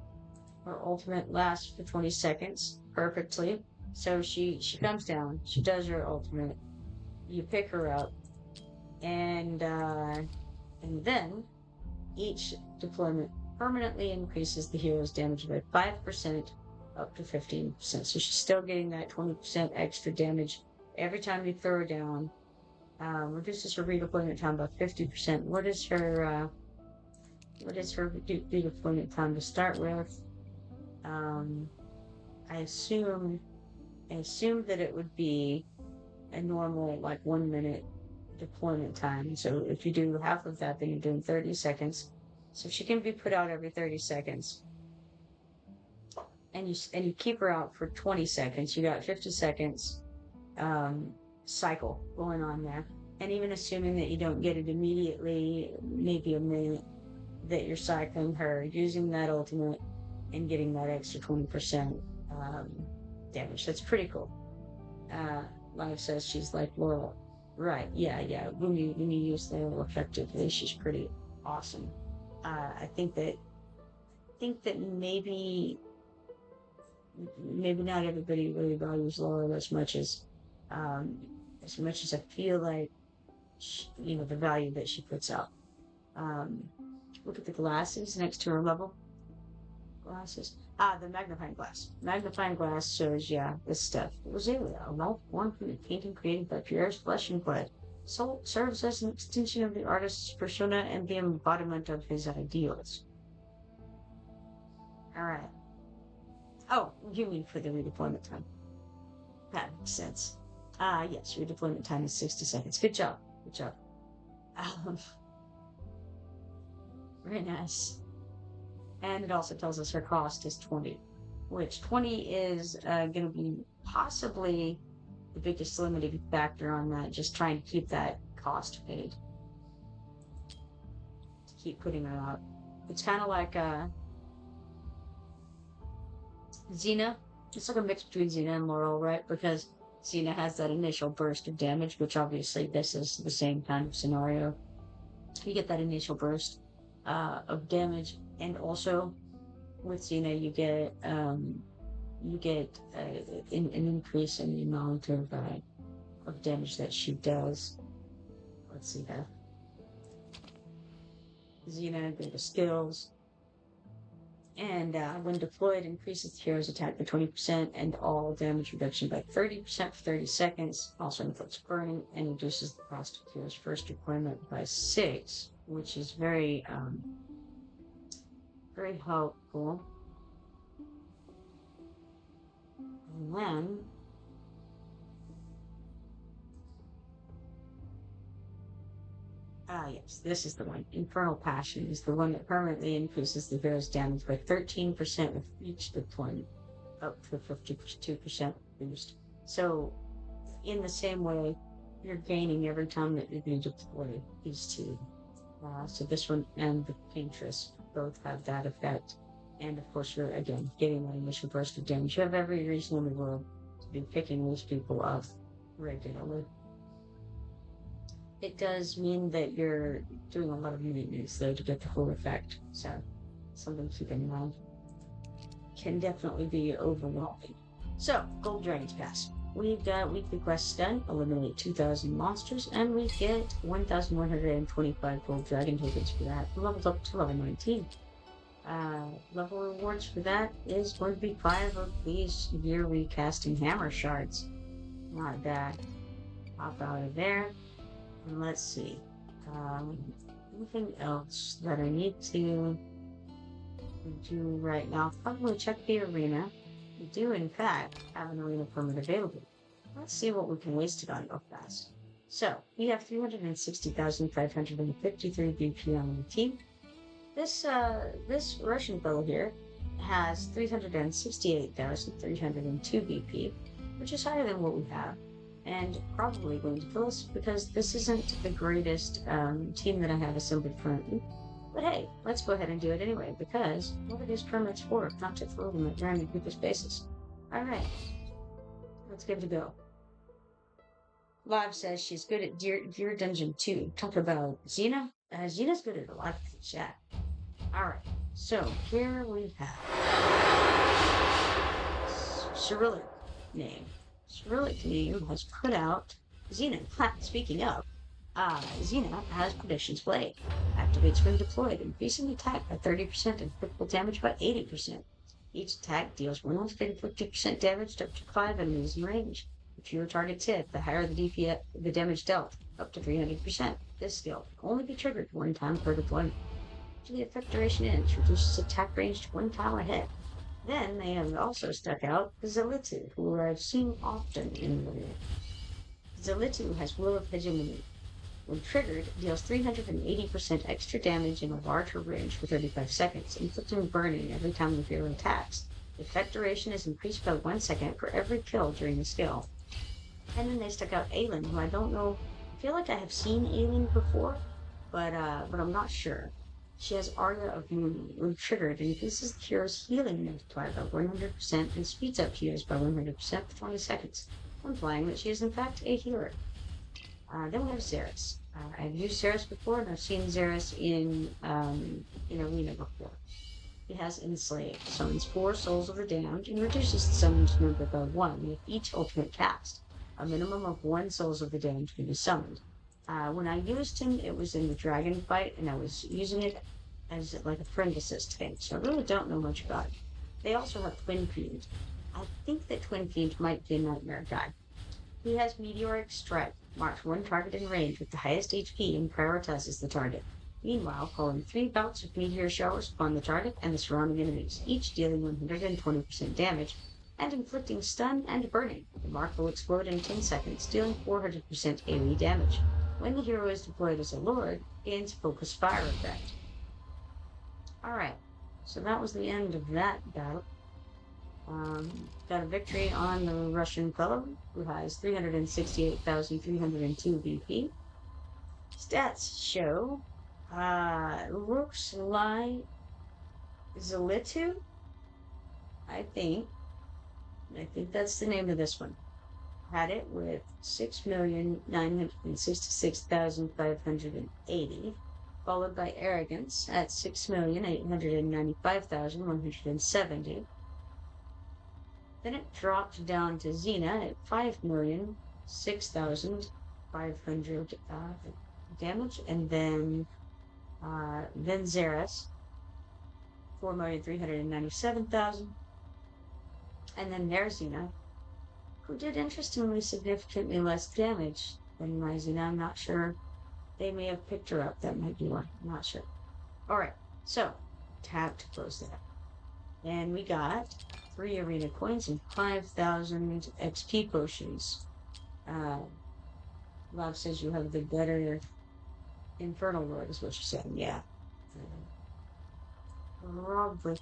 Her ultimate lasts for 20 seconds perfectly. So she comes down, she does her ultimate, you pick her up, and then each deployment permanently increases the hero's damage by 5% up to 15%. So she's still getting that 20% extra damage every time you throw her down. Reduces her redeployment time by 50%. What is her redeployment time to start with? I assume that it would be a normal, like, 1 minute deployment time. So if you do half of that, then you're doing 30 seconds. So she can be put out every 30 seconds. And you keep her out for 20 seconds. You got 50 seconds cycle going on there. And even assuming that you don't get it immediately, maybe a minute, that you're cycling her, using that ultimate, and getting that extra 20% damage. That's pretty cool. Live says she's like Laurel. Right, yeah. When you use Laurel effectively, she's pretty awesome. I think that maybe not everybody really values Laurel as much as I feel like the value that she puts out. Look at the glasses next to her level. Glasses. The magnifying glass. Magnifying glass shows, this stuff. Rosalia, a mouth-born from the painting created by Pierre's flesh and blood. So serves as an extension of the artist's persona and the embodiment of his ideals. Alright. Oh, you mean for the redeployment time. That makes sense. Yes, redeployment time is 60 seconds. Good job. Very nice. And it also tells us her cost is 20, which 20 is going to be possibly the biggest limiting factor on that, just trying to keep that cost paid. To keep putting her out. It's kind of like Xena. It's like a mix between Xena and Laurel, right? Because Xena has that initial burst of damage, which obviously this is the same kind of scenario. You get that initial burst of damage, and also with Xena you get an increase in the amount of damage that she does. Let's see that. Xena, go to skills, and when deployed, increases the hero's attack by 20% and all damage reduction by 30% for 30 seconds. Also inflicts burning and reduces the cost of the hero's first deployment by 6, which is very helpful. And then yes, this is the one. Infernal Passion is the one that permanently increases the hero's damage by 13% with each deployment, up to 52% boost. So, in the same way, you're gaining every time that you deploy these two. So this one and the Paintress both have that effect. And of course, you're, again, getting that initial burst of damage. You have every reason in the world to be picking these people up regularly. It does mean that you're doing a lot of maintenance, though, to get the full effect. So, something to keep in mind. Can definitely be overwhelming. So, Gold Dragons Pass. We've got weekly quests done, eliminate 2,000 monsters, and we get 1,125 gold dragon tokens for that, leveled up to level 19. Level rewards for that is going to be 5 of these year recasting hammer shards. Not bad. Hop out of there. And let's see. Anything else that I need to do right now? Probably check the arena. We do, in fact, have an arena permit available. Let's see what we can waste it on real fast. So, we have 360,553 BP on the team. This Russian fellow here has 368,302 BP, which is higher than what we have, and probably going to kill us because this isn't the greatest team that I have assembled currently. But hey, let's go ahead and do it anyway, because what are these permits for? Not to throw them at random people's faces. Alright, let's give it a go. Live says she's good at Deer Dungeon 2. Talk about Xena. Xena's good at a lot of things, yeah. Alright, so here we have Cyrillic name. Cyrillic name has put out Xena. Speaking of, Xena has Predictions Blade. Activates when deployed, increasing attack by 30% and critical damage by 80%. Each attack deals 150% damage to up to 5 enemies in range. The fewer targets hit, the higher the damage dealt, up to 300%. This skill can only be triggered one time per deployment. To the effect duration ends, reduces attack range to 1 tile ahead. Then they have also stuck out Zelitu, who I've seen often in the game. Zelitu has Will of Hegemony. When triggered, deals 380% extra damage in a larger range for 35 seconds, inflicting burning every time the hero attacks. The effect duration is increased by 1 second for every kill during the skill. And then they stuck out Aelin, who I don't know. I feel like I have seen Aelin before, but I'm not sure. She has Aria of Moon. When triggered, increases the hero's healing multiplier by 100% and speeds up heals by 100% for 20 seconds, implying that she is in fact a healer. Then we have Xeris. I've used Xeris before, and I've seen Xeris in Arena before. He has Enslave, summons 4 Souls of the Damned, and reduces the summoned number by 1 with each ultimate cast. A minimum of 1 Souls of the Damned can be summoned. When I used him, it was in the dragon fight, and I was using it as like a friend assist thing, so I really don't know much about it. They also have Twin Fiend. I think that Twin Fiend might be a nightmare guy. He has Meteoric Strike, marks 1 target in range with the highest HP and prioritizes the target. Meanwhile, calling 3 bouts of meteor showers upon the target and the surrounding enemies, each dealing 120% damage, and inflicting stun and burning. The mark will explode in 10 seconds, dealing 400% AoE damage. When the hero is deployed as a lord, gains focus fire effect. Alright, so that was the end of that battle. Got a victory on the Russian fellow, who has 368,302 BP. Stats show, looks like Zelitu, I think that's the name of this one. Had it with 6,966,580, followed by Arrogance at 6,895,170. Then it dropped down to Xena at 5,006,500 damage, and then Xeris 4,397,000, and then there's Xena, who did interestingly significantly less damage than my Xena. I'm not sure. They may have picked her up. That might be one. I'm not sure. Alright, so tab to close that. And we got 3 arena coins and 5,000 XP potions. Love says you have the better Infernal Lord, is what you're saying. Yeah. Probably.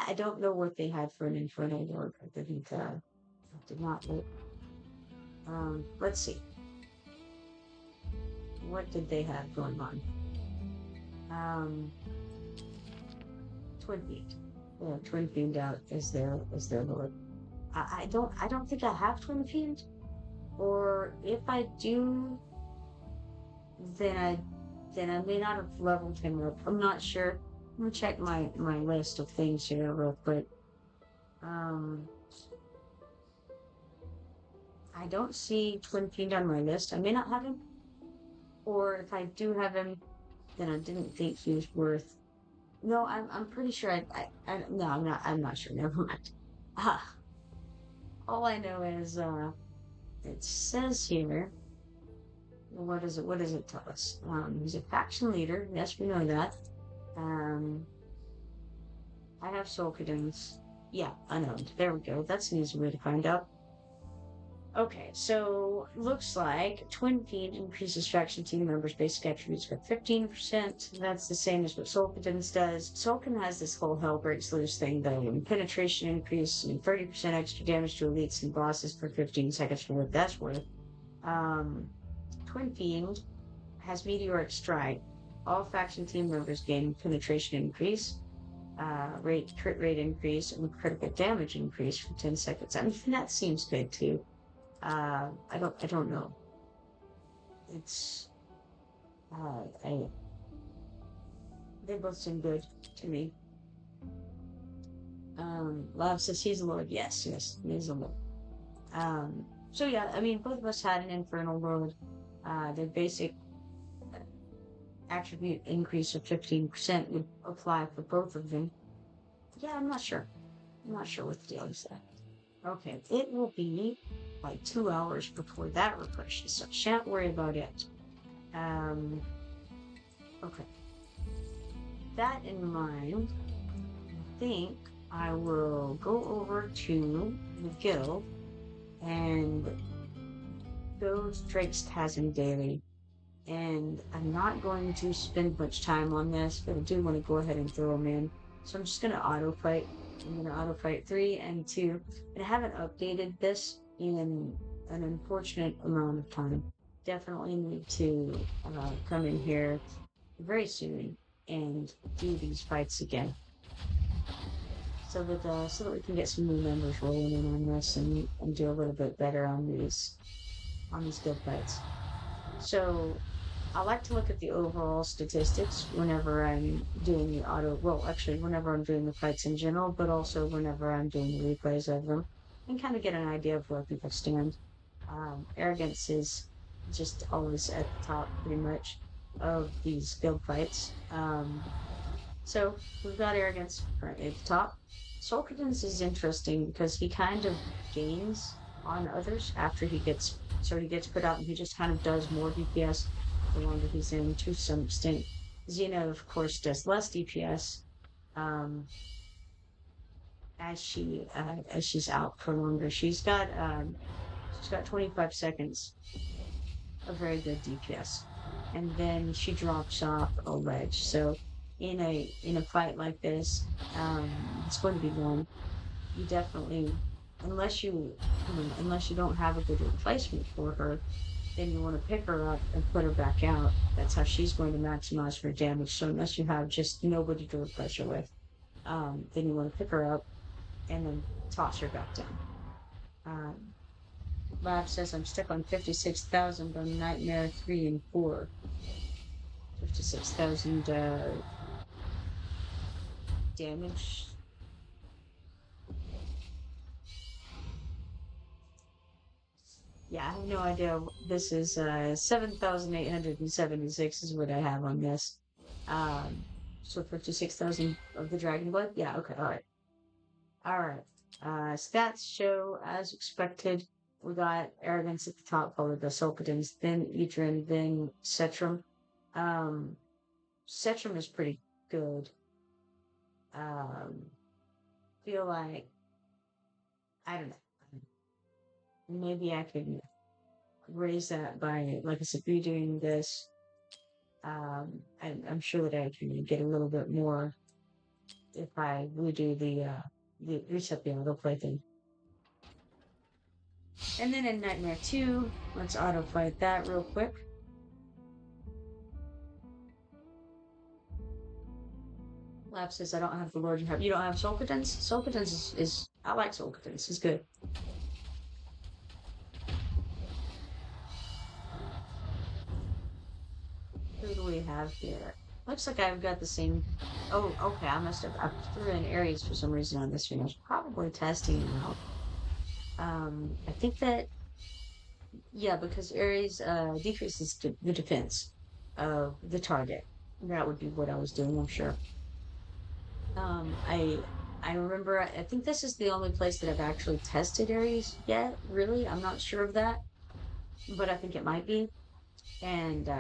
I don't know what they had for an Infernal Lord. I did not look. Let's see. What did they have going on? Twin Fiend. Yeah, Twin Fiend out as their lord. I don't think I have Twin Fiend. Or if I do, then I may not have leveled him up. I'm not sure. I'm gonna check my list of things here real quick. I don't see Twin Fiend on my list. I may not have him, or if I do have him, then I didn't think he was worth. No, I'm pretty sure no, I'm not sure. Never mind. Ah, all I know is it says here. What does it tell us? He's a faction leader. Yes, we know that. Um, I have soul cadence. Yeah, unowned. There we go. That's an easy way to find out. Okay, so looks like Twin Fiend increases faction team members' basic attributes by 15%. That's the same as what Solkadin's does. Solkin has this whole hell breaks loose thing though, and penetration increase and 30% extra damage to elites and bosses for 15 seconds for what that's worth. Twin Fiend has Meteoric Strike. All faction team members gain penetration increase, crit rate increase, and critical damage increase for 10 seconds. I mean, that seems good too. I don't know. It's, I, they both seem good to me. Love says he's a lord. Yes, he's a lord. So yeah, I mean, both of us had an infernal lord. Their basic attribute increase of 15% would apply for both of them. Yeah, I'm not sure. I'm not sure what the deal is there. Okay, it will be like 2 hours before that refreshes, so shan't worry about it. Okay. That in mind, I think I will go over to the guild and go Drake's Tasm daily. And I'm not going to spend much time on this, but I do want to go ahead and throw them in. So I'm just going to auto fight. I'm going to auto fight 3 and 2. And I haven't updated this in an unfortunate amount of time. Definitely need to come in here very soon and do these fights again. So that we can get some new members rolling in on this and do a little bit better on these guild fights. So I like to look at the overall statistics whenever I'm doing the whenever I'm doing the fights in general, but also whenever I'm doing the replays of them, and kind of get an idea of where people stand. Arrogance is just always at the top, pretty much, of these guild fights. So we've got Arrogance currently at the top. Solkadins is interesting because he kind of gains on others after he gets put out, and he just kind of does more DPS the longer he's in, to some extent. Xena, of course, does less DPS as she's out for longer. She's got 25 seconds of very good DPS, and then she drops off a ledge. So in a fight like this, it's going to be long. You definitely, unless you don't have a good replacement for her, then you want to pick her up and put her back out. That's how she's going to maximize her damage. So unless you have just nobody to replace her with, then you want to pick her up and then toss her back down. Lab says I'm stuck on 56,000 on Nightmare 3 and 4. 56,000 damage. Yeah, I have no idea. This is 7,876 is what I have on this. So 56,000 of the Dragon Blood? Yeah, okay, alright. Alright. Stats show, as expected, we got Arrogance at the top, followed by Solkadins, then Idrin, then Cetrum. Cetrum is pretty good. Feel like, I don't know. Maybe I could raise that by, like I said, redoing this. I'm sure that I can get a little bit more if I redo the reset the autoplay thing. And then in Nightmare 2, let's auto fight that real quick. Lab says I don't have the Lord you have. You don't have Solkadins? Solkadins is I like Solkadins. It's good. Who do we have here? Looks like I've got the same. Oh, okay. I threw in Aries for some reason on this one. I was probably testing it out. I think that Yeah, because Ares decreases the defense of the target. That would be what I was doing, I'm sure. Um, I I remember I think this is the only place that I've actually tested Ares yet, really. I'm not sure of that, but I think it might be. And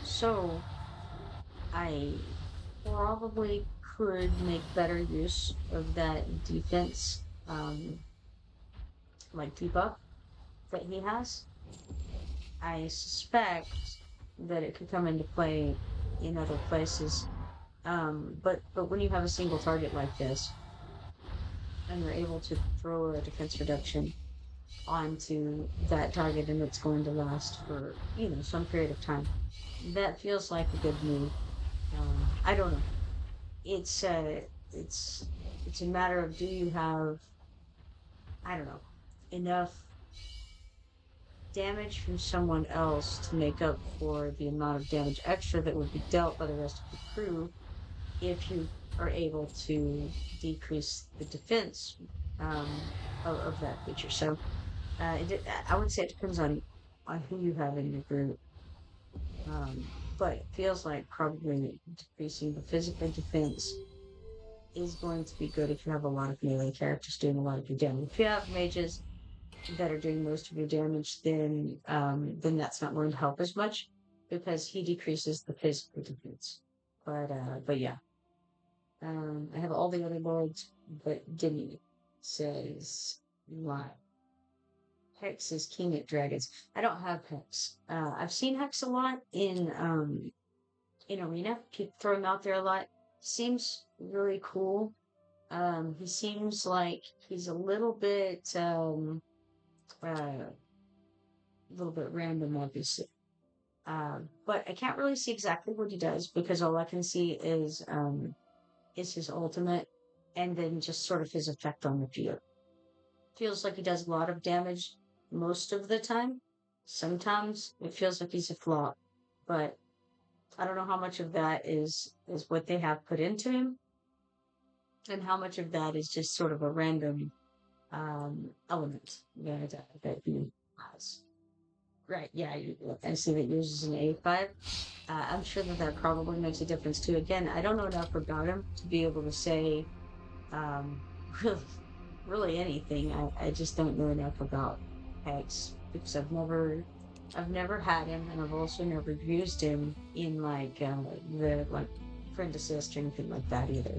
so I probably could make better use of that defense like debuff that he has. I suspect that it could come into play in other places. But when you have a single target like this, and you're able to throw a defense reduction onto that target, and it's going to last for some period of time, that feels like a good move. I don't know. It's it's it's a matter of, do you have, I don't know, enough damage from someone else to make up for the amount of damage extra that would be dealt by the rest of the crew if you are able to decrease the defense of that creature. So I would say it depends on who you have in your group. But it feels like probably decreasing the physical defense is going to be good if you have a lot of melee characters doing a lot of your damage. If you have mages that are doing most of your damage, then that's not going to help as much because he decreases the physical defense. But yeah, I have all the other lords, but Diddy says why Hex is king at dragons. I don't have Hex. I've seen Hex a lot in arena. People throw him out there a lot. Seems really cool. He seems like he's a little bit random, obviously. But I can't really see exactly what he does because all I can see is his ultimate, and then just sort of his effect on the field. Feels like he does a lot of damage most of the time. Sometimes it feels like he's a flop, but I don't know how much of that is what they have put into him, and how much of that is just sort of a random element that he has. Right, yeah, I see that yours is an A5. I'm sure that that probably makes a difference too. Again, I don't know enough about him to be able to say um, really, really anything. I just don't know enough about Hex because I've never had him, and I've also never used him in the friend assist or anything like that either.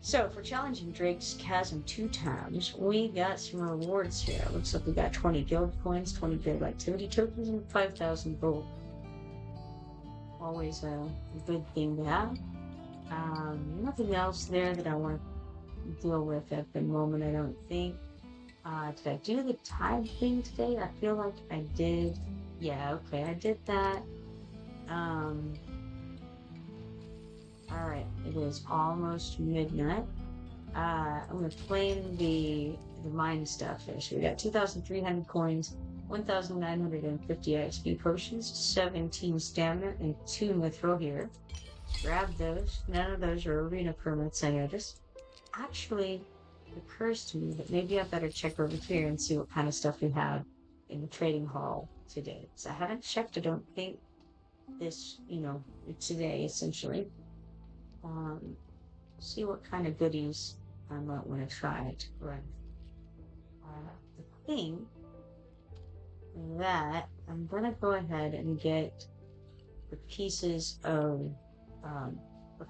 So for challenging Drake's Chasm 2 times, we got some rewards here. It looks like we got 20 guild coins, 20 guild activity tokens, and 5,000 gold. Always a good thing to have. Nothing else there that I want to deal with at the moment, I don't think. Did I do the tide thing today? I feel like I did. Yeah, okay, I did that. Um, alright, it is almost midnight. I'm gonna claim the mine stuff here. So we got 2,300 coins, 1,950 XP potions, 17 stamina, and 2 mithril here. Grab those. None of those are arena permits, I noticed. Actually, it occurs to me that maybe I better check over here and see what kind of stuff we have in the trading hall today. So I haven't checked, I don't think, this, today, essentially. Um, See what kind of goodies I might want to try to run. The thing that I'm gonna go ahead and get the pieces of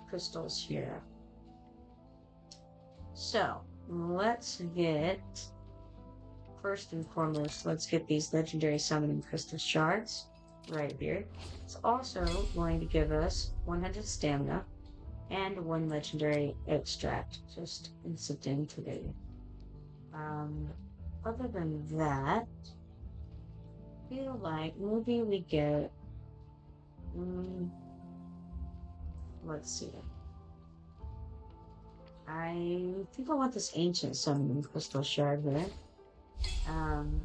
crystals here. So let's get, first and foremost, let's get these legendary summoning crystal shards right here. It's also going to give us 100 stamina and 1 legendary extract, just incidentally. Um, Other than that, I feel like maybe we get, mm, let's see. I think I want this ancient summoning crystal shard here, um,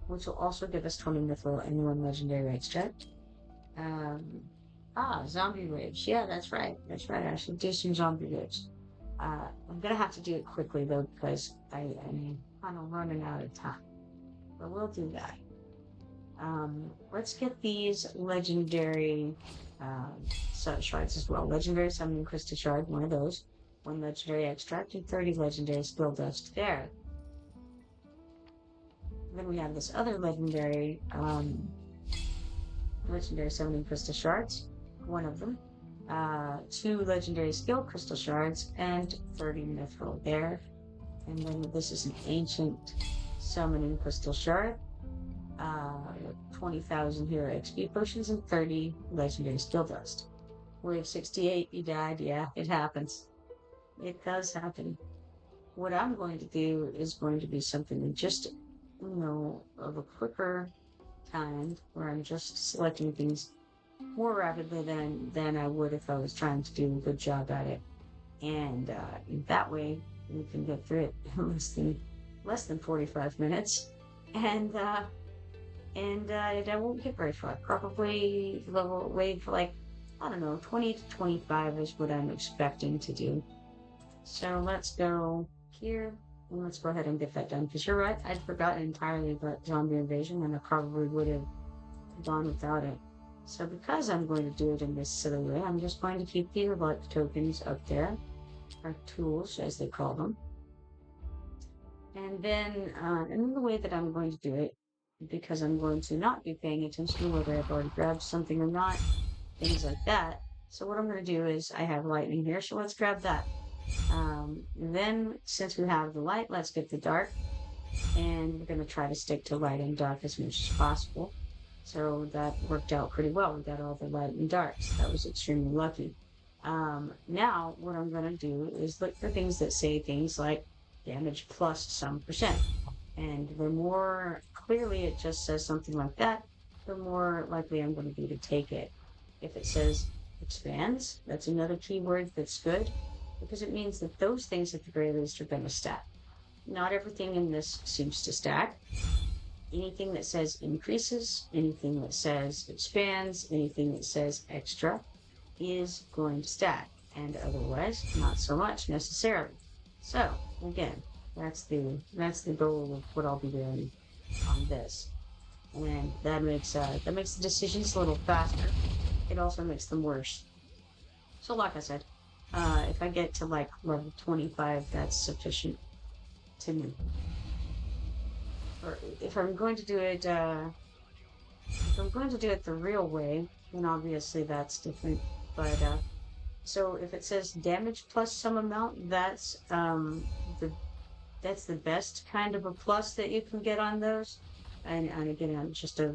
which will also give us 20 mithril and 1 legendary extract. Um, Zombie rage. Yeah, that's right. That's right. I should do some zombie rage. I'm gonna have to do it quickly though because I'm kind of running out of time. But we'll do that. Let's get these legendary shards as well. Legendary summoning crystal shard, one of those. One legendary extract and 30 legendary skill dust there. Then we have this other legendary summoning crystal shards, one of them. Two legendary skill crystal shards and 30 mithril there. And then this is an ancient summoning crystal shard. 20,000 hero XP potions and 30 legendary skill dust. Wave 68, you died. Yeah, it happens. It does happen. What I'm going to do is going to be something just, of a quicker kind, where I'm just selecting things more rapidly than I would if I was trying to do a good job at it. And that way we can get through it in less than 45 minutes. And I won't get very far. Probably level wave like, I don't know, 20 to 25 is what I'm expecting to do. So let's go here and let's go ahead and get that done. Because you're right, I'd forgotten entirely about zombie invasion and I probably would have gone without it. So because I'm going to do it in this silly way, I'm just going to keep the luck tokens up there, or tools as they call them. And then the way that I'm going to do it, because I'm going to not be paying attention to whether I've already grabbed something or not, things like that. So what I'm going to do is I have lightning here, so let's grab that. Then since we have the light, let's get the dark. And we're going to try to stick to light and dark as much as possible. So that worked out pretty well. We got all the light and darks. That was extremely lucky. Now what I'm going to do is look for things that say things like damage plus some percent. And the more clearly it just says something like that, the more likely I'm going to be to take it. If it says expands, that's another keyword that's good, because it means that those things at the very least are going to stack. Not everything in this seems to stack. Anything that says increases, anything that says expands, anything that says extra is going to stack, and otherwise not so much necessarily. So again, that's the goal of what I'll be doing on this, and that makes the decisions a little faster. It also makes them worse. So like I said, if I get to like level 25, that's sufficient to me. Or if I'm going to do it, the real way, then obviously that's different. But so if it says damage plus some amount, that's the best kind of a plus that you can get on those. And again, just a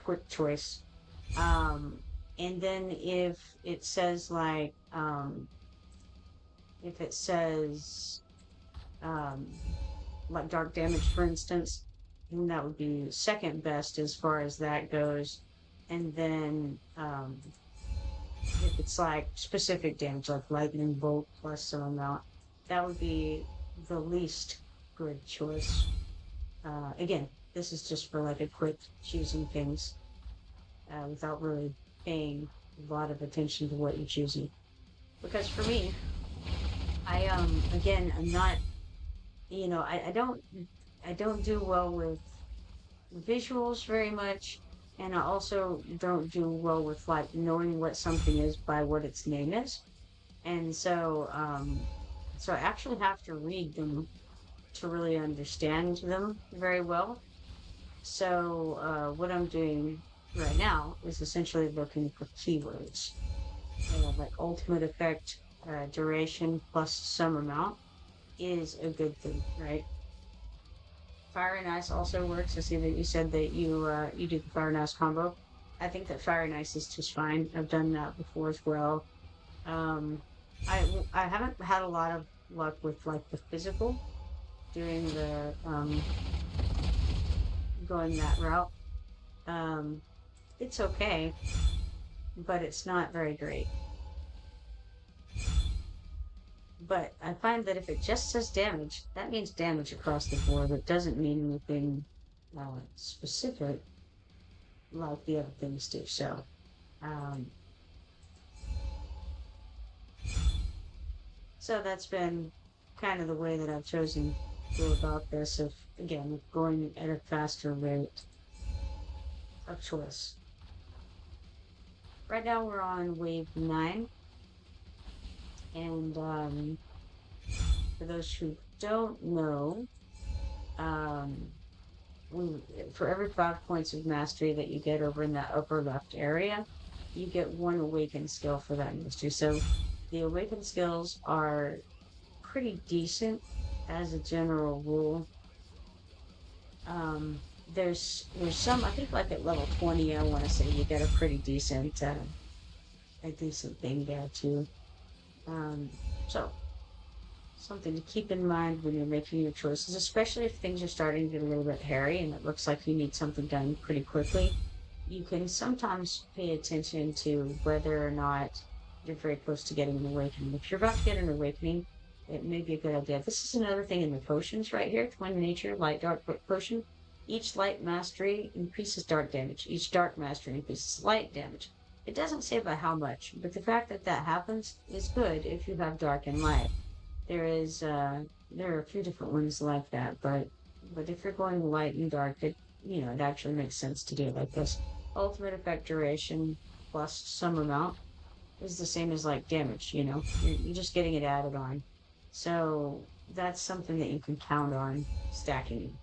quick choice. And then if it says like dark damage, for instance, then that would be second best as far as that goes. And then if it's like specific damage, like lightning bolt plus some amount, that would be the least good choice. Again, this is just for like a quick choosing things without really paying a lot of attention to what you're choosing. Because for me, I'm not, I don't do well with visuals very much, and I also don't do well with like knowing what something is by what its name is. And so I actually have to read them to really understand them very well. So what I'm doing right now is essentially looking for keywords, like ultimate effect, duration plus some amount is a good thing, right? Fire and ice also works. I see that you said that you do the fire and ice combo. I think that fire and ice is just fine. I've done that before as well. Um, I haven't had a lot of luck with like the physical doing the going that route. Um, it's okay, but it's not very great. But I find that if it just says damage, that means damage across the board. It doesn't mean anything specific like the other things do. Um, so that's been kind of the way that I've chosen to go about this. Of again, going at a faster rate. of choice. Right now we're on wave 9, and for those who don't know, um, we, for every 5 points of mastery that you get over in that upper left area, you get one awakened skill for that mastery. So the awakened skills are pretty decent as a general rule. There's some, I think, like at level 20, I want to say you get a pretty decent a decent thing there too. So something to keep in mind when you're making your choices, especially if things are starting to get a little bit hairy and it looks like you need something done pretty quickly. You can sometimes pay attention to whether or not you're very close to getting an awakening. If you're about to get an awakening, it may be a good idea. This is another thing in the potions right here. Twin Nature, Light Dark Potion. Each light mastery increases dark damage. Each dark mastery increases light damage. It doesn't say by how much, but the fact that that happens is good if you have dark and light. There are a few different ones like that, but if you're going light and dark, it actually makes sense to do it like this. Ultimate effect duration plus some amount is the same as like damage. You're just getting it added on. So that's something that you can count on stacking.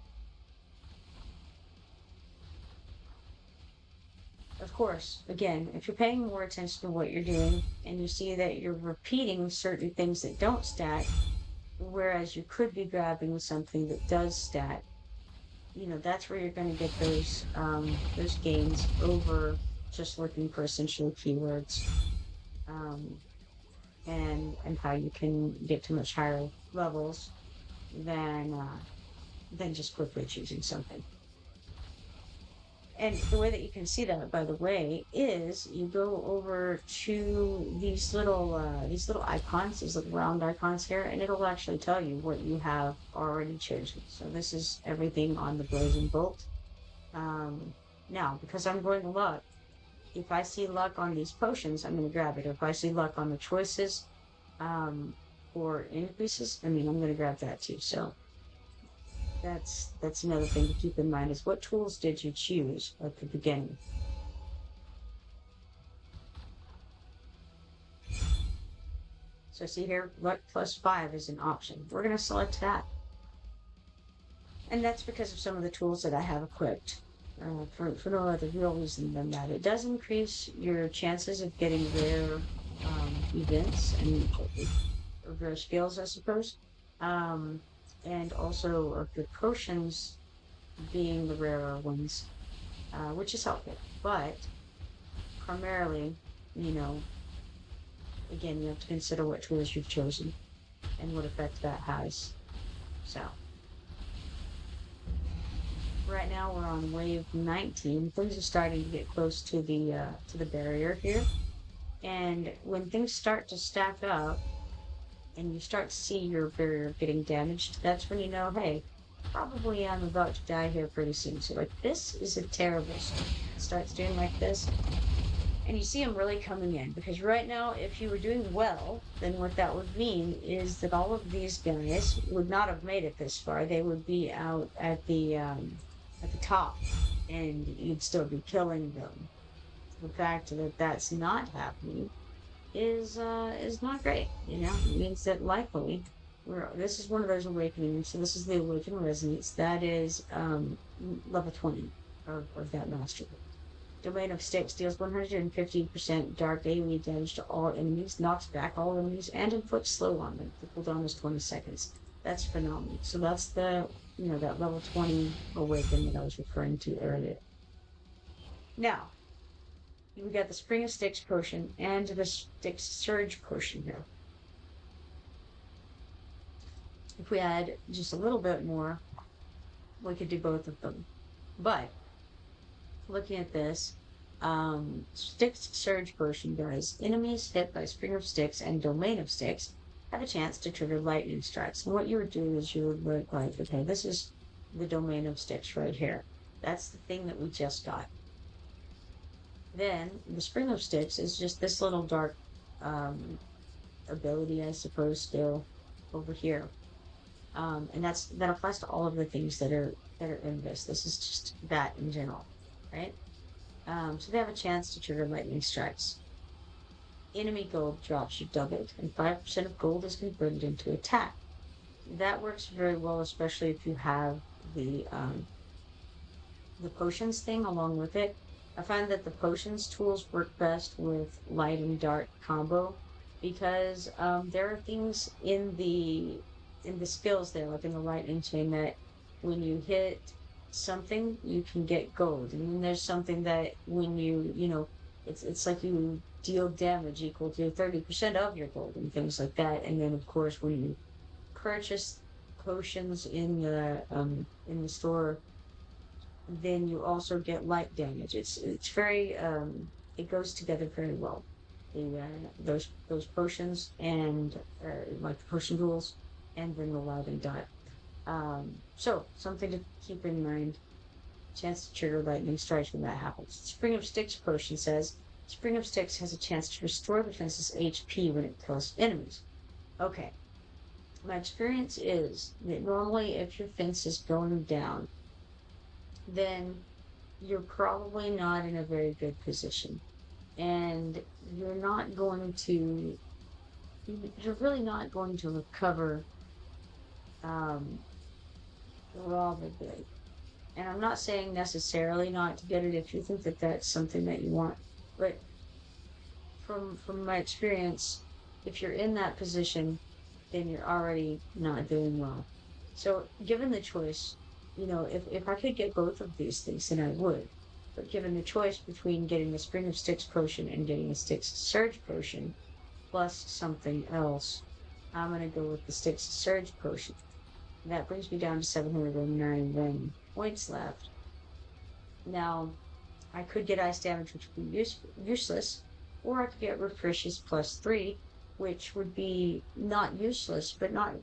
Of course, again, if you're paying more attention to what you're doing and you see that you're repeating certain things that don't stack, whereas you could be grabbing something that does stack, that's where you're going to get those gains over just looking for essential keywords, um, and how you can get to much higher levels than just quickly choosing something. And the way that you can see that, by the way, is you go over to these little icons, these little round icons here, and it'll actually tell you what you have already chosen. So this is everything on the blazing bolt. Um, Now, because I'm going to luck, if I see luck on these potions, I'm going to grab it. If I see luck on the choices, um, or increases, I'm going to grab that too. So that's another thing to keep in mind is what tools did you choose at the beginning? So see here, luck plus 5 is an option. We're going to select that. And that's because of some of the tools that I have equipped. For no other real reason than that. It does increase your chances of getting rare events and rare skills, I suppose. Um, and also of the potions being the rarer ones, which is helpful. But primarily, you know, again, you have to consider what tools you've chosen and what effect that has. So, right now we're on wave 19. Things are starting to get close to the barrier here. And when things start to stack up and you start to see your barrier getting damaged, that's when you know, hey, probably I'm about to die here pretty soon. So like this is a terrible start. It starts doing like this. And you see them really coming in because right now, if you were doing well, then what that would mean is that all of these guys would not have made it this far. They would be out at the top, and you'd still be killing them. The fact that that's not happening is not great. It means that likely this is one of those awakenings. So this is the awakened resonance. That is level 20 of that mastery. Domain of Sticks deals 150% dark AoE damage to all enemies, knocks back all enemies, and inflicts slow on them. The cooldown is 20 seconds. That's phenomenal. So that's that level 20 awaken that I was referring to earlier. Now, we got the Spring of Sticks potion and the Sticks Surge potion here. If we add just a little bit more, we could do both of them. But looking at this, Sticks Surge potion does enemies hit by Spring of Sticks and Domain of Sticks have a chance to trigger lightning strikes. And what you would do is you would look like, okay, this is the Domain of Sticks right here. That's the thing that we just got. Then the Spring of Sticks is just this little dark ability, I suppose, skill over here. And that applies to all of the things that are in this. This is just that in general, right? So they have a chance to trigger lightning strikes. Enemy gold drops are doubled, and 5% of gold is converted into attack. That works very well, especially if you have the potions thing along with it. I find that the potions tools work best with light and dark combo because there are things in the skills there, like in the lightning chain, that when you hit something, you can get gold, and then there's something that when it's like you deal damage equal to 30% of your gold and things like that. And then of course when you purchase potions in the store, then you also get light damage. It's very it goes together very well. The those potions and like the potion rules, and then the light and dark. So something to keep in mind. Chance to trigger lightning strikes when that happens. Spring of Sticks potion says Spring of Sticks has a chance to restore the fence's HP when it kills enemies. Okay. My experience is that normally if your fence is going down, then you're probably not in a very good position. And you're really not going to recover um, rather good. And I'm not saying necessarily not to get it if you think that that's something that you want. But from my experience, if you're in that position, then you're already not doing well. So given the choice, if I could get both of these things, then I would. But given the choice between getting the Spring of Sticks potion and getting the Sticks Surge potion, plus something else, I'm going to go with the Sticks Surge potion. And that brings me down to 709 points left. Now, I could get ice damage, which would be useless, or I could get refreshes +3, which would be not useless, but not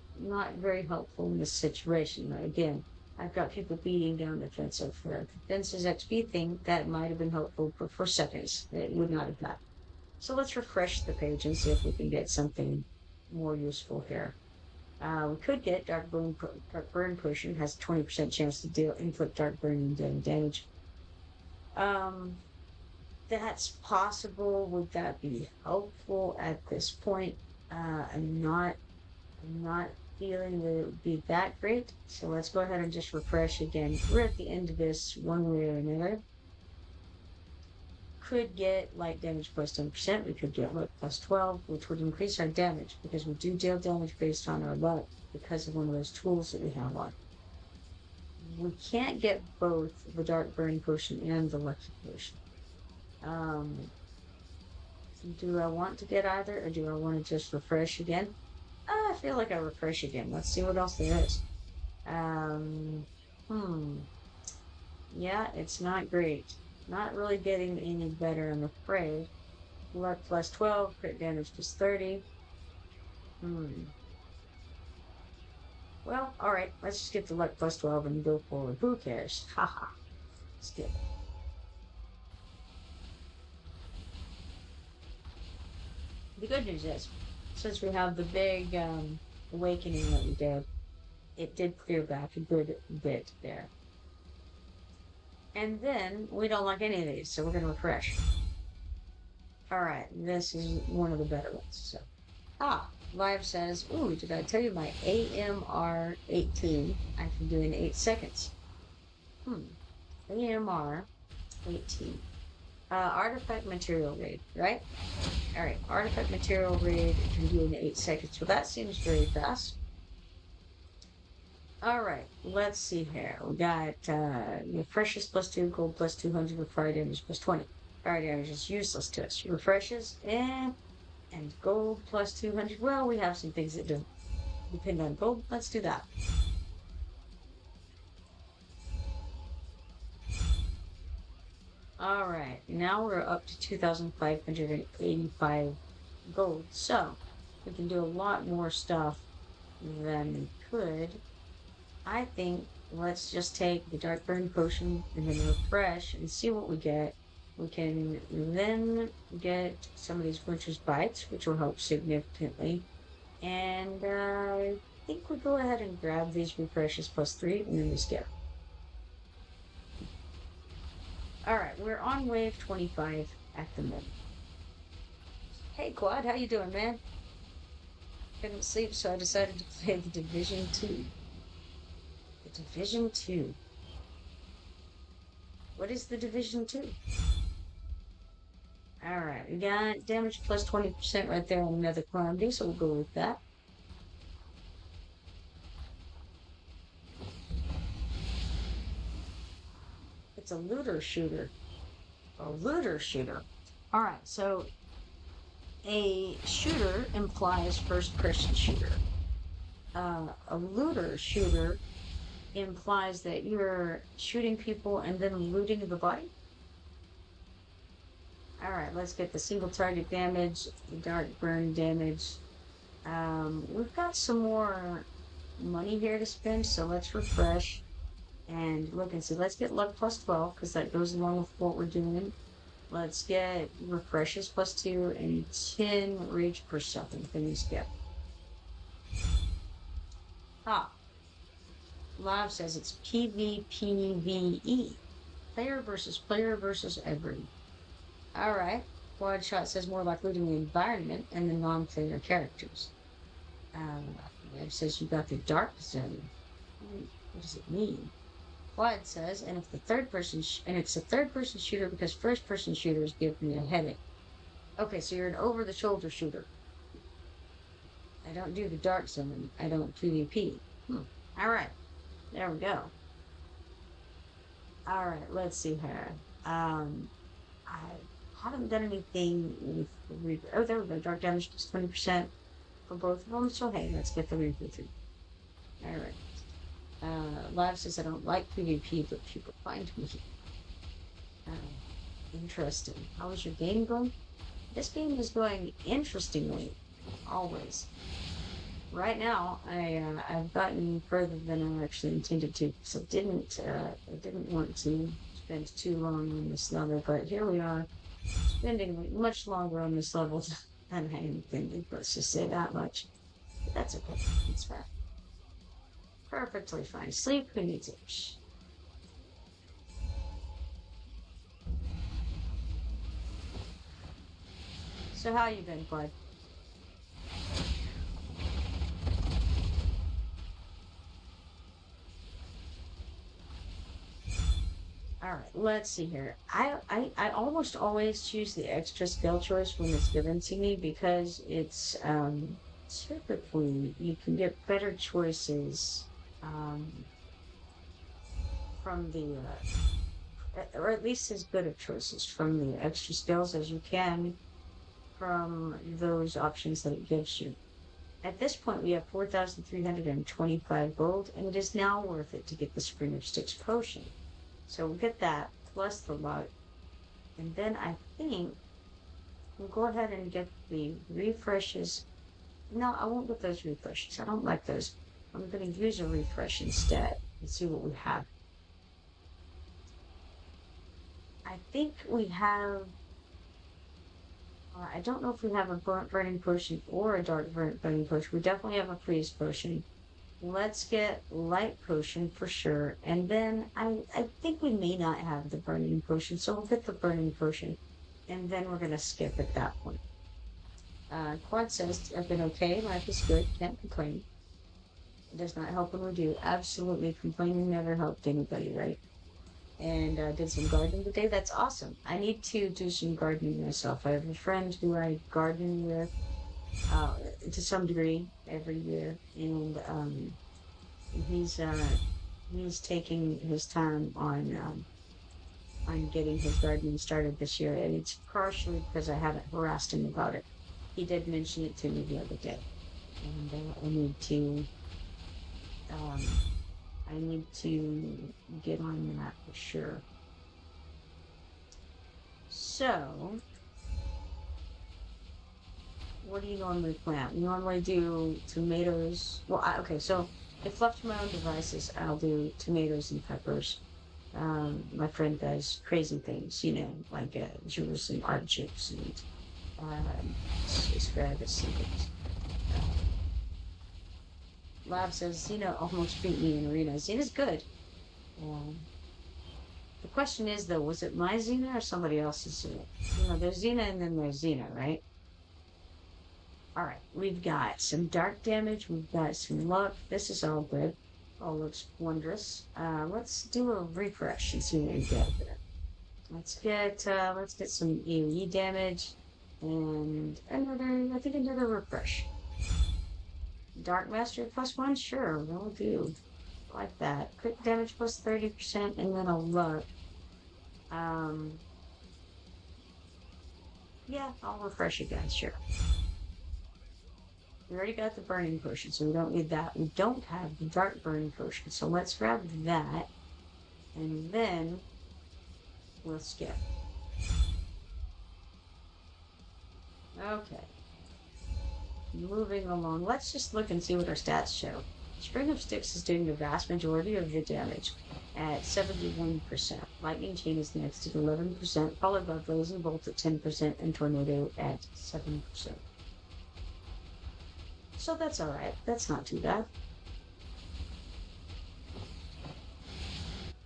very helpful in this situation. Again, I've got people beating down the fence over the fence's XP thing that might have been helpful for seconds. It would not have mattered. So let's refresh the page and see if we can get something more useful here. We could get Dark Burn Potion, has a 20% chance to inflict Dark Burn and deal damage. Um, that's possible. Would that be helpful at this point? I'm not feeling that it would be that great. So let's go ahead and just refresh again. We're at the end of this one way or another. Could get light damage +10%. We could get luck +12, which would increase our damage because we do deal damage based on our luck because of one of those tools that we have on. We can't get both the Dark Burn Potion and the Lucky Potion. Do I want to get either, or do I want to just refresh again? I feel like I refresh again. Let's see what else there is. Yeah, it's not great. Not really getting any better, I'm afraid. Luck +12, crit damage +30. Well, alright, let's just get the luck +12 and go forward. Who cares? Haha. Skip. The good news is, since we have the big awakening that we did, it did clear back a good bit there. And then we don't like any of these, so we're going to refresh. Alright, this is one of the better ones. So, Live says, ooh, did I tell you my AMR 18 I can do in 8 seconds? AMR 18. Artifact material raid, right? Alright, artifact material raid can do in 8 seconds. Well, that seems very fast. Alright, let's see here. We got refreshes +2, gold +200, with fire damage +20. Fire damage is useless to us. Refreshes and gold +200. Well, we have some things that don't depend on gold. Let's do that. Alright, now we're up to 2,585 gold. So, we can do a lot more stuff than we could. I think let's just take the Dark Burn Potion and then refresh and see what we get. We can then get some of these Butcher's Bites, which will help significantly. And I think we'll go ahead and grab these refreshes +3 and then we skip. All right, we're on wave 25 at the moment. Hey, Quad, how you doing, man? Couldn't sleep, so I decided to play the Division 2. The Division 2. What is the Division 2? All right, we got damage plus 20% right there on another quantity, so we'll go with that. It's a looter shooter. A looter shooter. All right, so a shooter implies first person shooter. A looter shooter implies that you're shooting people and then looting the body. All right, let's get the single target damage, the dark burn damage. We've got some more money here to spend, so let's refresh and look and see. Let's get luck plus 12 because that goes along with what we're doing. Let's get refreshes plus 2 and 10 rage per second. Then we skip. Ah, Live says it's PvPvE. Player versus every. Alright. Quad Shot says more like looting the environment and the non-player characters. It says you got the dark zone. What does it mean? Quad says, and if the third person, and it's a third person shooter because first person shooters give me a headache. Okay, so you're an over the shoulder shooter. I don't do the dark zone. I don't PvP. Alright. There we go. Alright, let's see here. I haven't done anything with oh, there we go. Dark damage plus 20% for both of them. So hey, let's get the review through. All right. Live says I don't like PvP, but people find me. Interesting. How is your game going? This game is going interestingly, always. Right now, I've gotten further than I actually intended to, so I didn't want to spend too long on this level, but here we are, spending much longer on this level than I intended. Let's just say that much. But that's okay. It's fine. Perfectly fine. Sleep. Who needs it? So how you been, bud? All right, let's see here. I almost always choose the extra skill choice when it's given to me because it's typically you can get better choices um from the or at least as good of choices from the extra skills as you can from those options that it gives you. At this point, we have 4,325 gold, and it is now worth it to get the Spring of Sticks potion. So we'll get that plus the luck. And then I think we'll go ahead and get the refreshes. No, I won't get those refreshes. I don't like those. I'm going to use a refresh instead and see what we have. I think we have. I don't know if we have a burning potion or a dark burning potion. We definitely have a freeze potion. Let's get light potion for sure. And then I think we may not have the burning potion, so we'll get the burning potion. And then we're gonna skip at that point. Quad says I've been okay, life is good, can't complain. It does not help when we do. Absolutely complaining never helped anybody, right? And did some gardening today. That's awesome. I need to do some gardening myself. I have a friend who I garden with to some degree every year, and he's he's taking his time on getting his gardening started this year, and it's partially because I haven't harassed him about it. He did mention it to me the other day, and um, I need to get on that for sure. So, what do you normally plant? We normally do tomatoes. Well, okay, so if left to my own devices, I'll do tomatoes and peppers. My friend does crazy things, like Jerusalem artichokes and asparagus and things. Lab says Xena almost beat me in arena. Xena's good. Um, The question is, though, was it my Xena or somebody else's Xena? You know, there's Xena and then there's Xena, right? All right, we've got some dark damage. We've got some luck. This is all good. All looks wondrous. Let's do a refresh and see what we get there. Let's get some AoE damage and another, I think another refresh. Dark Master +1, sure, that'll do. Like that. Crit damage plus 30% and then a luck. Um, yeah, I'll refresh again, sure. We already got the burning potion, so we don't need that. We don't have the dark burning potion, so let's grab that. And then we'll skip. Okay. Moving along. Let's just look and see what our stats show. Spring of Sticks is doing the vast majority of the damage at 71%. Lightning Chain is next at 11%, followed by Blazing Bolt at 10% and Tornado at 7%. So that's alright. That's not too bad.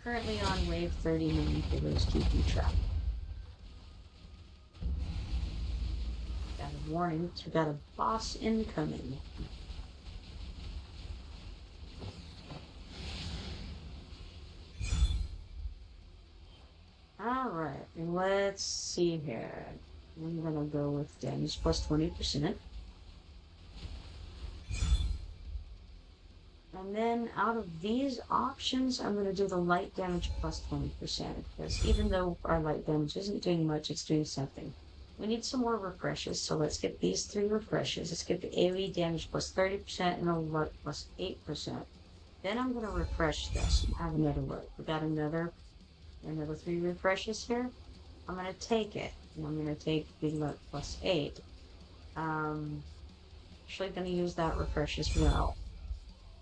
Currently on wave 39 for those keeping track. Got a warning. We got a boss incoming. Alright, let's see here. I'm gonna go with damage plus 20%. And then out of these options, I'm going to do the light damage plus 20%. Because even though our light damage isn't doing much, it's doing something. We need some more refreshes, so let's get these 3 refreshes. Let's get the AoE damage plus 30% and a luck plus 8%. Then I'm going to refresh this and have another look. We got another 3 refreshes here. I'm going to take it. And I'm going to take the luck plus 8. Actually going to use that refresh as well.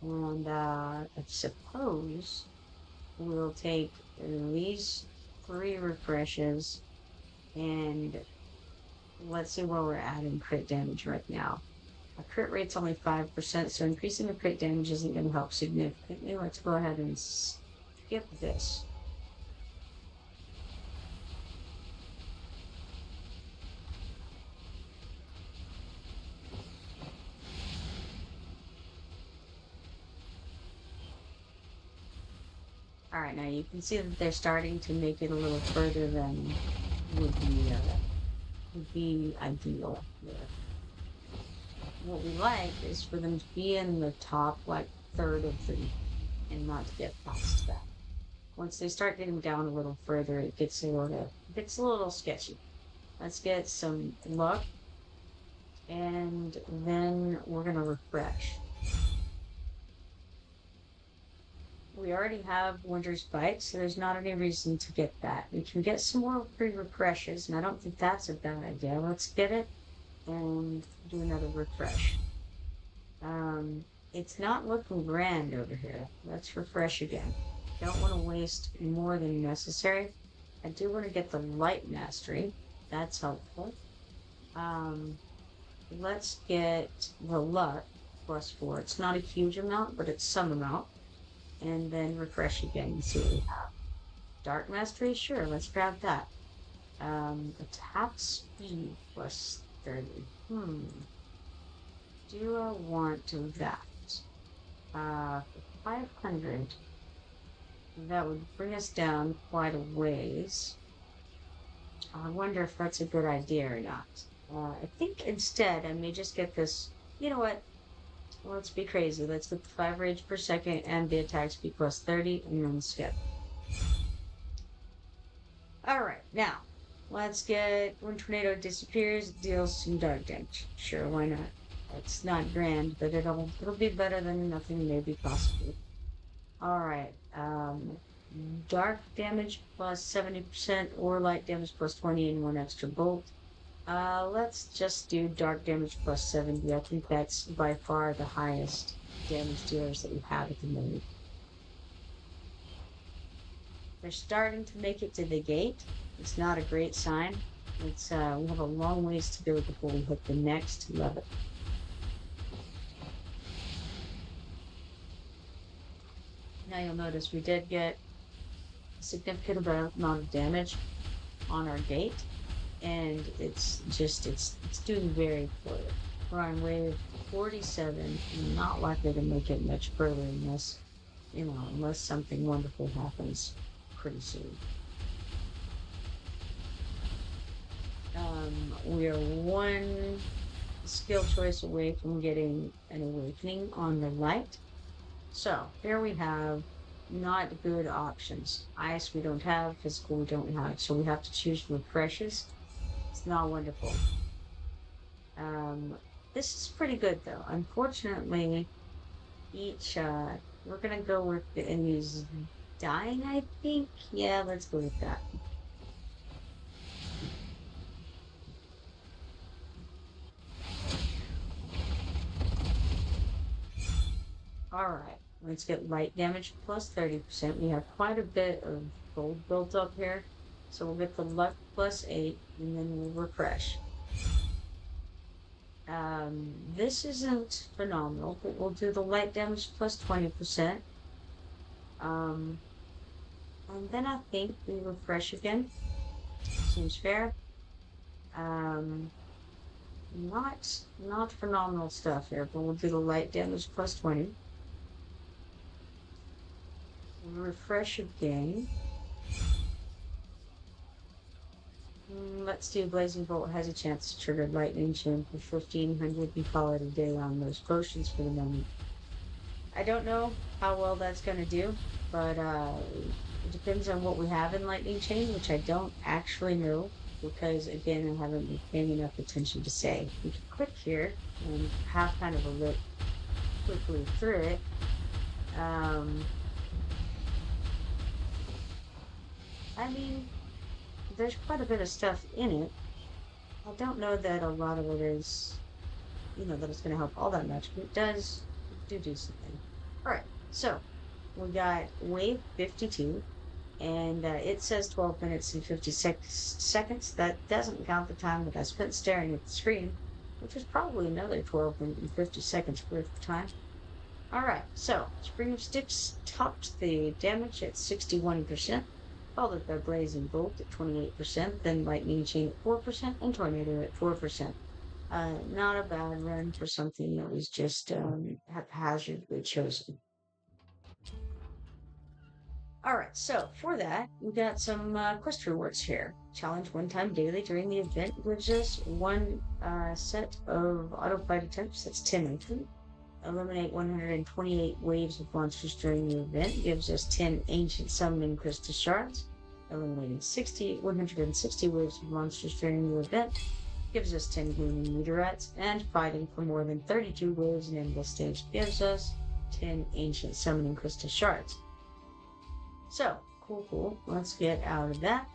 And I suppose we'll take these 3 refreshes and let's see where we're at in crit damage right now. Our crit rate's only 5%, so increasing the crit damage isn't going to help significantly. Let's go ahead and skip this. All right, now you can see that they're starting to make it a little further than would be ideal. Yeah. What we like is for them to be in the top, like, third of the, and not to get past that. Once they start getting down a little further, it gets a little sketchy. Let's get some luck, and then we're gonna refresh. We already have Winter's Bite, so there's not any reason to get that. We can get some more free refreshes, and I don't think that's a bad idea. Let's get it and do another refresh. It's not looking grand over here. Let's refresh again. Don't want to waste more than necessary. I do want to get the Light Mastery. That's helpful. Let's get the Luck +4. It's not a huge amount, but it's some amount. And then refresh again and see what we have. Dark Mastery, sure, let's grab that. Attack speed plus 30. Do I want to that? 500. That would bring us down quite a ways. I wonder if that's a good idea or not. I think instead I may just get this. You know what? Let's be crazy. Let's get the 5 rage per second and the attack speed plus 30 and then skip. Alright, now let's get when Tornado disappears, it deals some dark damage. Sure, why not? It's not grand, but it'll be better than nothing, maybe possibly. Alright, dark damage plus 70% or light damage plus 20 and 1 extra bolt. Let's just do dark damage plus 70. I think that's by far the highest damage dealers that we have at the moment. They're starting to make it to the gate. It's not a great sign. It's we have a long ways to go before we hit the next level. Now you'll notice we did get significant amount of damage on our gate, and it's doing very poorly. We're on wave 47, and not likely to make it much further unless something wonderful happens pretty soon. We are one skill choice away from getting an awakening on the light. So here we have not good options. Ice we don't have, physical we don't have, so we have to choose refreshes. It's not wonderful. This is pretty good though. Unfortunately, we're gonna go with the enemies dying, I think. Yeah, let's go with that. Alright, let's get light damage plus 30%. We have quite a bit of gold built up here. So we'll get the luck plus 8, and then we'll refresh. This isn't phenomenal, but we'll do the light damage plus 20%. And then I think we refresh again. Seems fair. Not phenomenal stuff here, but we'll do the light damage plus 20. Refresh again. Let's do Blazing Bolt has a chance to trigger Lightning Chain for 1500 and call it a day on those potions for the moment. I don't know how well that's going to do, but it depends on what we have in Lightning Chain, which I don't actually know because, again, I haven't been paying enough attention to say. We can click here and have kind of a look quickly through it. I mean, there's quite a bit of stuff in it. I don't know that a lot of it is, that it's going to help all that much, but it does do something. All right, so we got wave 52, and it says 12 minutes and 56 seconds. That doesn't count the time that I spent staring at the screen, which is probably another 12 and 50 seconds worth of time. All right, so Spring of Sticks topped the damage at 61%. Followed by Blazing Bolt at 28%, then Lightning Chain at 4%, and Tornado at 4%. Not a bad run for something that was just haphazardly chosen. Alright, so for that, we got some quest rewards here. Challenge one time daily during the event gives us one set of autofight attempts, that's 10 infant. Eliminate 128 waves of monsters during the event gives us 10 ancient summoning crystal shards. Eliminating 160 waves of monsters during the event gives us 10 gleaming meteorites, and fighting for more than 32 waves in endless stage gives us 10 ancient summoning crystal shards. So, cool. Let's get out of that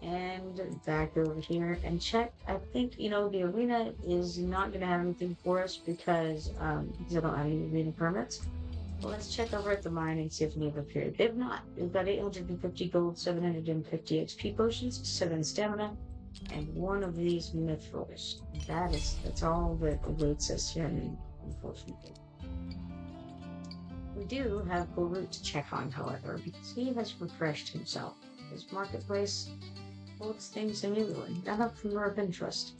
and back over here and check. I think, the arena is not going to have anything for us because I don't have any arena permits. Well, let's check over at the mine and see if any have appeared. They've not. We've got 850 gold, 750 XP potions, 7 stamina, and 1 of these mithrils. That's all that awaits us here, unfortunately. We do have Borut to check on, however, because he has refreshed himself. His marketplace holds things immediately. Not from of interest.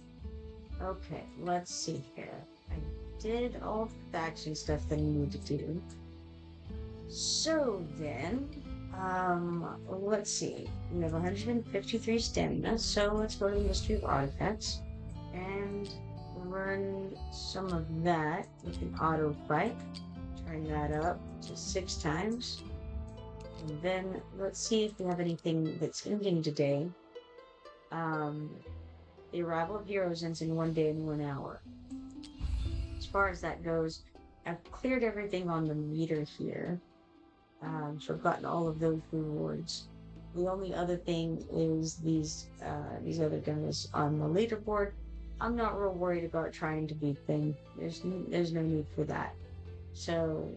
Okay, let's see here. I did all the faction stuff that I need to do. So then, let's see. We have 153 stamina, so let's go to the Mystery of Artifacts and learn some of that with an auto fight. Turn that up to 6 times. And then let's see if we have anything that's ending today. The arrival of heroes ends in 1 day and 1 hour. As far as that goes, I've cleared everything on the meter here. So I've gotten all of those rewards. The only other thing is these other guys on the leaderboard. I'm not real worried about trying to beat them. There's no need for that. So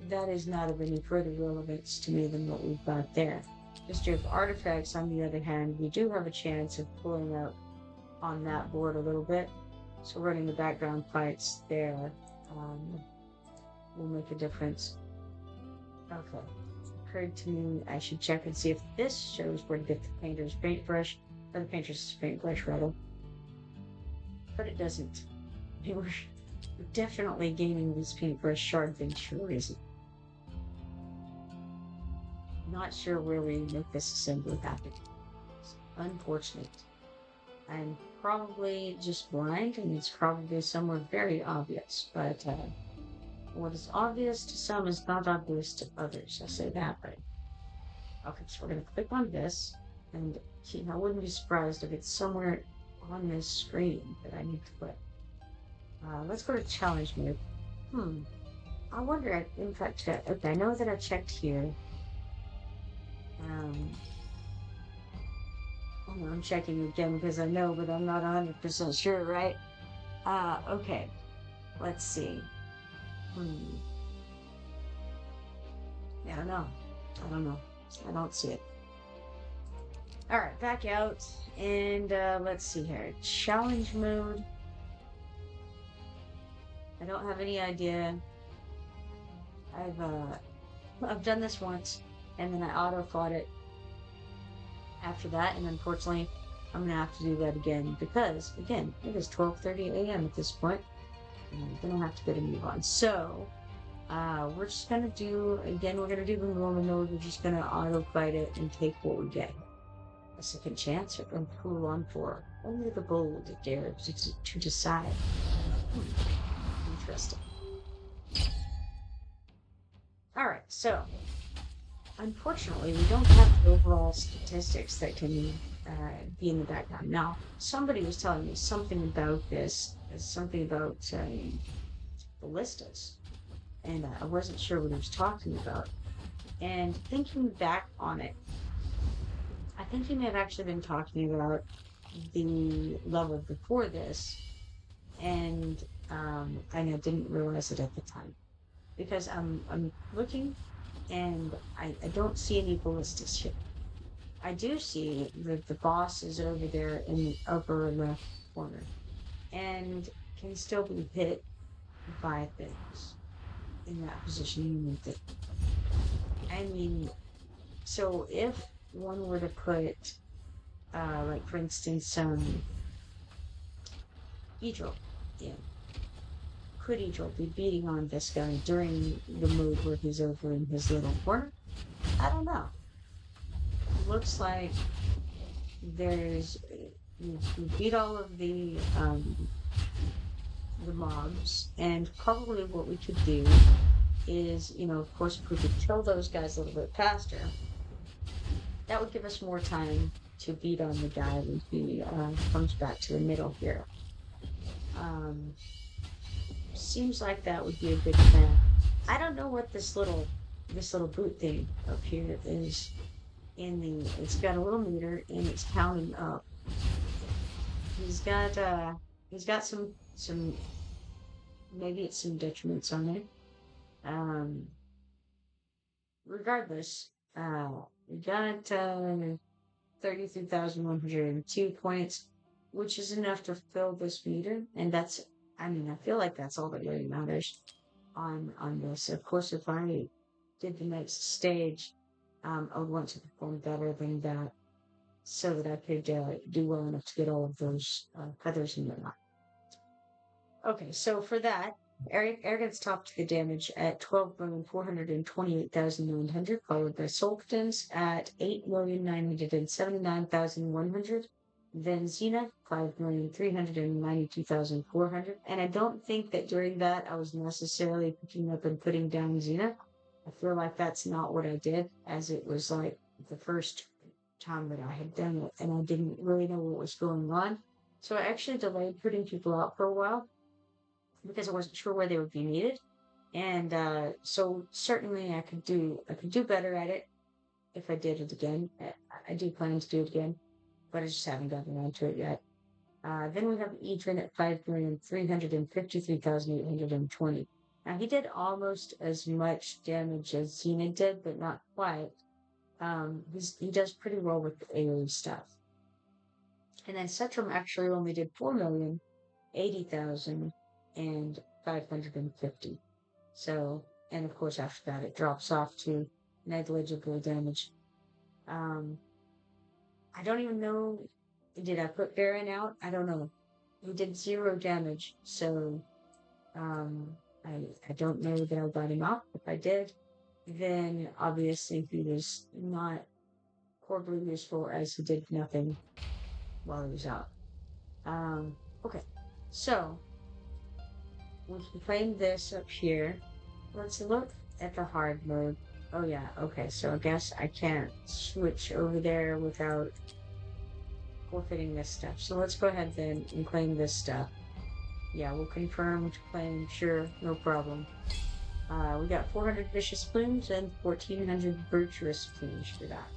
that is not of any further relevance to me than what we've got there. Mystery of Artifacts, on the other hand, we do have a chance of pulling up on that board a little bit. So running the background fights there will make a difference. Okay. occurred to me I should check and see if this shows where to get the painter's paintbrush, or the painter's paintbrush rather. But it doesn't. We're definitely gaining this paintbrush shard venturism. Not sure where we make this assembly happen. It's unfortunate. I'm probably just blind, and it's probably somewhere very obvious, but what is obvious to some is not obvious to others. I'll say that right. Okay, so we're going to click on this, and I wouldn't be surprised if it's somewhere on this screen that I need to put. Let's go to challenge mode. I wonder, in fact, okay, I know that I checked here. I'm checking again because I know, but I'm not 100% sure, right? Okay. Let's see. I don't know. I don't see it. Alright, back out. And let's see here. Challenge mode. I don't have any idea. I've done this once, and then I auto-fought it after that, and unfortunately, I'm gonna have to do that again because, again, it is 12:30 a.m. at this point, and I'm gonna have to get a move on. So, we're just gonna do, again, we're gonna do the normal mode. We're just gonna auto-fight it and take what we get. A second chance, or pull on for only the bold dare to decide. Interesting. Alright, so unfortunately we don't have the overall statistics that can be in the background. Now, somebody was telling me something about this, something about ballistas, and I wasn't sure what he was talking about. And thinking back on it, I think he may have actually been talking about the level before this, and I didn't realize it at the time. Because I'm looking, and I don't see any ballistas here. I do see that the boss is over there in the upper left corner, and can still be hit by things in that position. I mean, so if one were to put, like for instance, Edro in, could Edro be beating on this guy during the mode where he's over in his little corner? I don't know. Looks like there's you beat all of the mobs, and probably what we could do is, of course, if we could kill those guys a little bit faster, that would give us more time to beat on the guy when he comes back to the middle here. Seems like that would be a good plan. I don't know what this little boot thing up here is in the. It's got a little meter and it's counting up. He's got some maybe it's some detriments on it. Regardless, we got 33,102 points, which is enough to fill this meter, and that's. I feel like that's all that really matters on this. Of course, if I did the next stage, I would want to perform better than that, so that I could do well enough to get all of those feathers and whatnot. Okay, so for that, Arrogance topped the damage at 12,428,900, followed by Sultan's at 8,979,100. Then Xena, 5,392,400. And I don't think that during that I was necessarily picking up and putting down Xena. I feel like that's not what I did, as it was like the first time that I had done it, and I didn't really know what was going on. So I actually delayed putting people out for a while because I wasn't sure where they would be needed. And so certainly I could do better at it if I did it again. I do plan to do it again, but I just haven't gotten around to it yet. Then we have Edrin at 5,353,820. Now, he did almost as much damage as Xena did, but not quite. He does pretty well with the AoE stuff. And then Setrum actually only did 4,080,550. So, and of course after that it drops off to negligible damage. I don't even know. Did I put Baron out? I don't know. He did 0 damage, so um, I don't know that I got him out. If I did, then obviously he was not horribly useful as he did nothing while he was out. Um, okay, so we can claim this up here. Let's look at the hard mode. Oh yeah, okay, so I guess I can't switch over there without forfeiting this stuff. So let's go ahead then and claim this stuff. Yeah, we'll confirm to claim, sure, no problem. We got 400 vicious plumes and 1400 virtuous plumes for that.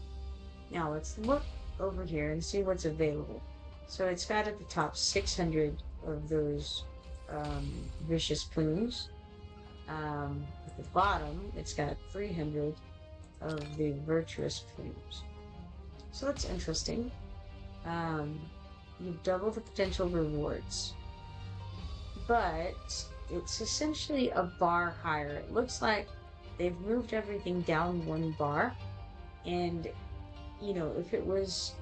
Now let's look over here and see what's available. So it's got at the top 600 of those vicious plumes. At the bottom, it's got 300 of the virtuous plumes. So that's interesting. You double the potential rewards, but it's essentially a bar higher. It looks like they've moved everything down 1 bar, and if it was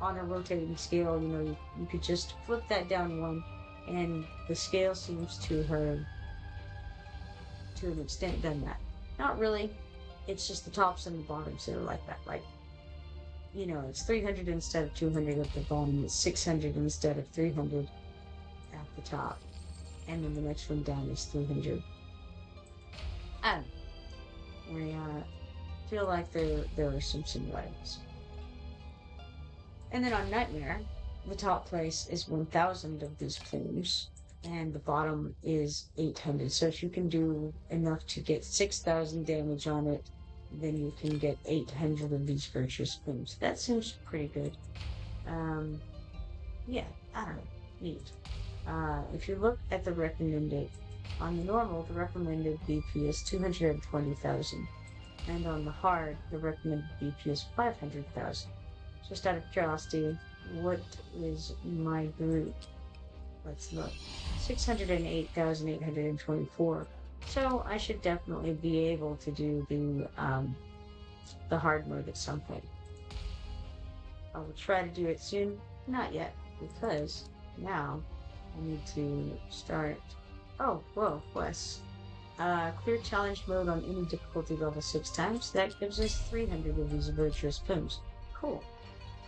on a rotating scale, you could just flip that down 1, and the scale seems to have, to an extent, done that. Not really. It's just the tops and the bottoms that are like that. Like, it's 300 instead of 200 at the bottom. It's 600 instead of 300 at the top. And then the next one down is 300. I don't know. I feel like there are some similarities. And then on Nightmare, the top place is 1,000 of these plumes, and the bottom is 800. So if you can do enough to get 6,000 damage on it, then you can get 800 of these virtuous plumes. That seems pretty good. Yeah, I don't know. Neat. If you look at the recommended, on the normal, the recommended BP is 220,000. And on the hard, the recommended BP is 500,000. Just out of curiosity, what is my group? Let's look. 608,824. So I should definitely be able to do the hard mode at some point. I will try to do it soon. Not yet, because now I need to start. Oh, whoa, quests. Clear challenge mode on any difficulty level 6 times. That gives us 300 of these virtuous plumes. Cool.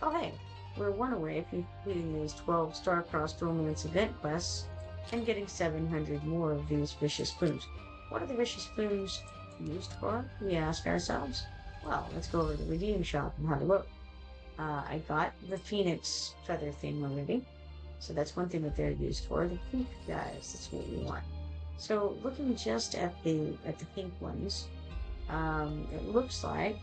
Oh hey, we're 1 away from completing these 12 star-crossed romance event quests and getting 700 more of these vicious plumes. What are the vicious plumes used for, we ask ourselves? Well, let's go over to the redeem shop and have a look. I got the phoenix feather thing already, so that's one thing that they're used for. The pink guys, that's what we want. So looking just at the pink ones, it looks like,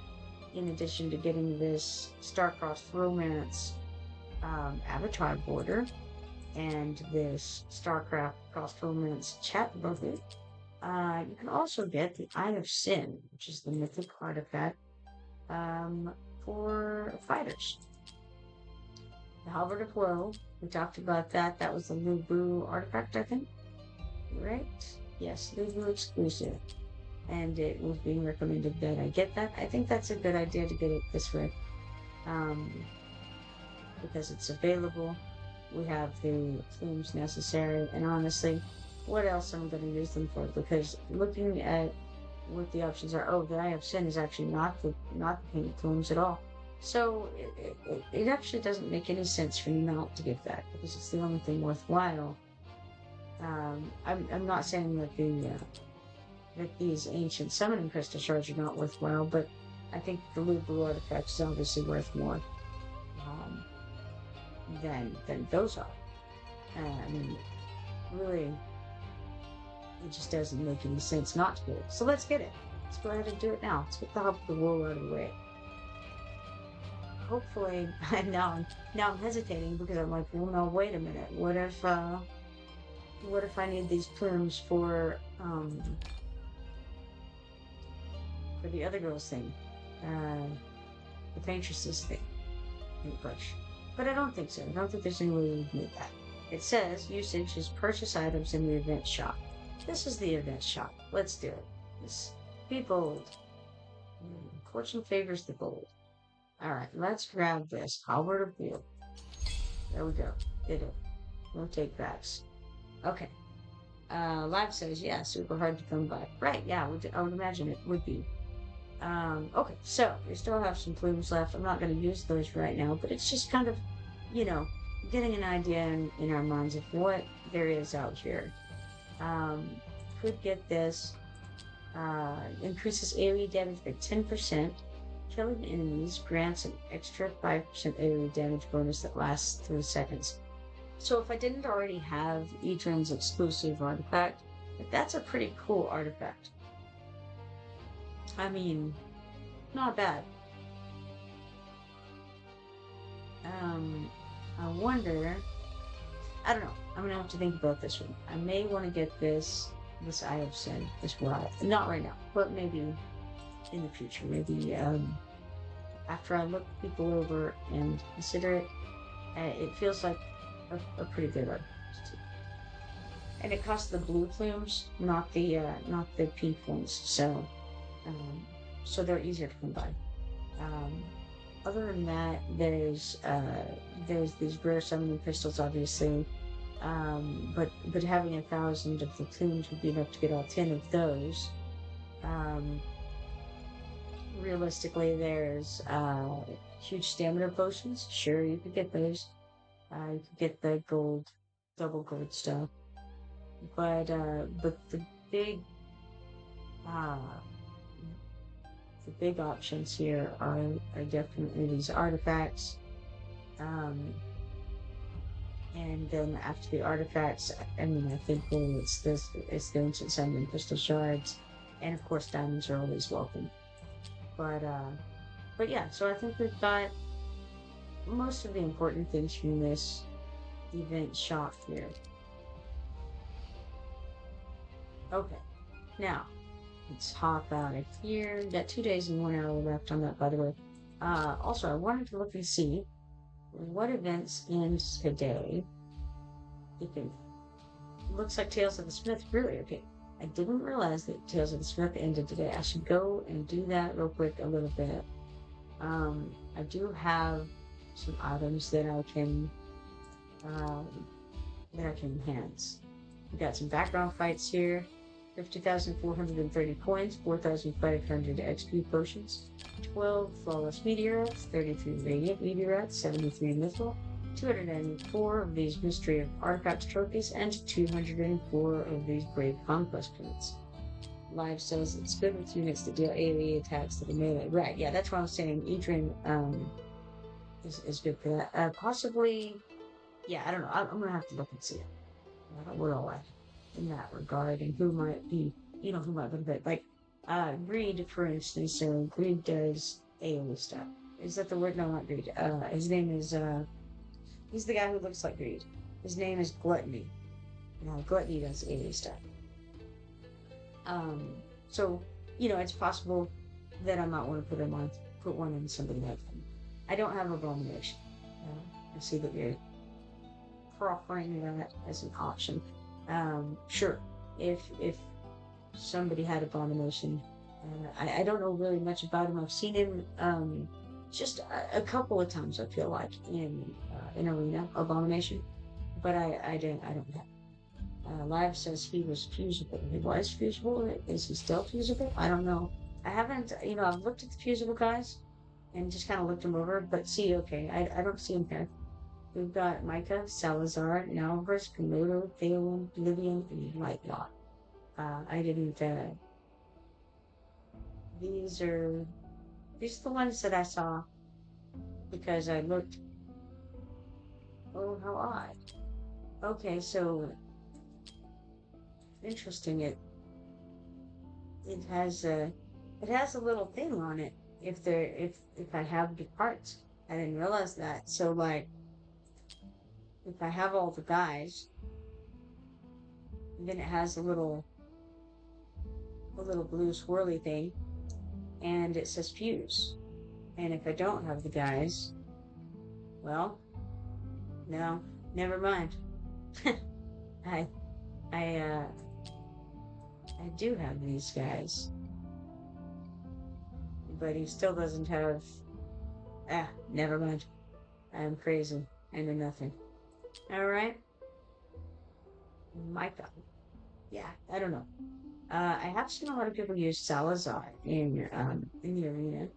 in addition to getting this star-crossed romance avatar border and this star-crossed romance chat bubble, you can also get the Eye of Sin, which is the mythic artifact for fighters. The Halberd of Woe, we talked about that. That was the Lubu artifact, I think. Right? Yes, Lubu exclusive. And it was being recommended that I get that. I think that's a good idea to get it this way. Because it's available. We have the plumes necessary. And honestly, what else am I going to use them for? Because looking at what the options are, the Eye of Sin is actually not the pink plumes at all. So it actually doesn't make any sense for me not to get that, because it's the only thing worthwhile. I'm not saying that that these ancient summoning crystal shards are not worthwhile, but I think the Lubu artifact is obviously worth more than those are. I mean, really, it just doesn't make any sense not to get it. So let's get it. Let's go ahead and do it now. Let's get the Hub of the Woe out of the way. Hopefully, now I'm hesitating because I'm like, well, no, wait a minute. What if I need these plumes for the other girl's thing, the paintresses thing, paintbrush? But I don't think so. I don't think there's any way we can do that. It says usage is purchase items in the event shop. This is the event shop. Let's do it. Be bold. Fortune favors the bold. All right, let's grab this. Halberd of Blue. There we go. Did it. No take backs. Okay. Live says, yeah, super hard to come by. Right, yeah, I would imagine it would be. Okay, so we still have some plumes left. I'm not going to use those right now, but it's just kind of, you know, getting an idea in our minds of what there is out here. Um, could get this. Increases AoE damage by 10%. Killing enemies grants an extra 5% AoE damage bonus that lasts 3 seconds. So if I didn't already have Etran's exclusive artifact, that's a pretty cool artifact. I mean, not bad. I wonder. I don't know. I'm gonna have to think about this one. I may want to get this Eye of Sin as well. Not right now, but maybe in the future. Maybe after I look people over and consider it, it feels like a pretty good one. And it costs the blue plumes, not the pink ones. So they're easier to come by. Other than that, there's these rare summoning crystals, obviously. But having 1,000 of the plumes would be enough to get all 10 of those. Realistically, there's huge stamina potions. Sure, you could get those. You could get the double gold stuff. But the big uh, the big options here are definitely these artifacts. And then after the artifacts, I mean, I think it's the ancient summoning crystal shards, and of course diamonds are always welcome. But yeah, so I think we've got most of the important things from this event shop here. Okay, now let's hop out of here. We've got 2 days and 1 hour left on that, by the way. Also, I wanted to look and see what events end today. Looks like Tales of the Smith. Really? Okay. I didn't realize that Tales of the Smith ended today. I should go and do that real quick a little bit. I do have some items that I can enhance. We got some background fights here. 50,430 points, 4,500 XP potions, 12 flawless meteorites, 33 radiant meteorites, 73 mythical, 294 of these mystery of artifacts trophies, and 204 of these brave conquest points. Live says it's good with units that deal AoE attacks that are melee. Right, yeah, that's what I was saying. Etran is good for that. Possibly, yeah, I don't know. I'm gonna have to look and see it. What all I in that regard, and who might be, who might benefit. Like, Greed, for instance, Greed does AoE stuff. Is that the word? No, not Greed. His name is, he's the guy who looks like Greed. His name is Gluttony. Gluttony does AoE stuff. So, it's possible that I might want to put one in somebody like him. I don't have Abomination. I see that you're proffering that as an option. Sure, if somebody had Abomination, I don't know really much about him. I've seen him just a couple of times. I feel like in Arena Abomination, but I don't have. Live says he was fusible. He was fusible. Is he still fusible? I don't know. I haven't. I've looked at the fusible guys and just kind of looked them over. But see, okay, I don't see him here. We've got Micah, Salazar, Nalvers, Komodo, Thalen, Livian, and Lightlock. I didn't, these are the ones that I saw because I looked. Oh, how odd. Okay, so interesting. It has a little thing on it if I have the parts. I didn't realize that. So like, if I have all the guys, then it has a little blue swirly thing, and it says fuse. And if I don't have the guys, well, no, never mind. I do have these guys. but he still doesn't have. Ah, never mind. I'm crazy. I know nothing. All right, my God. Yeah, I don't know. I have seen a lot of people use Salazar in the arena.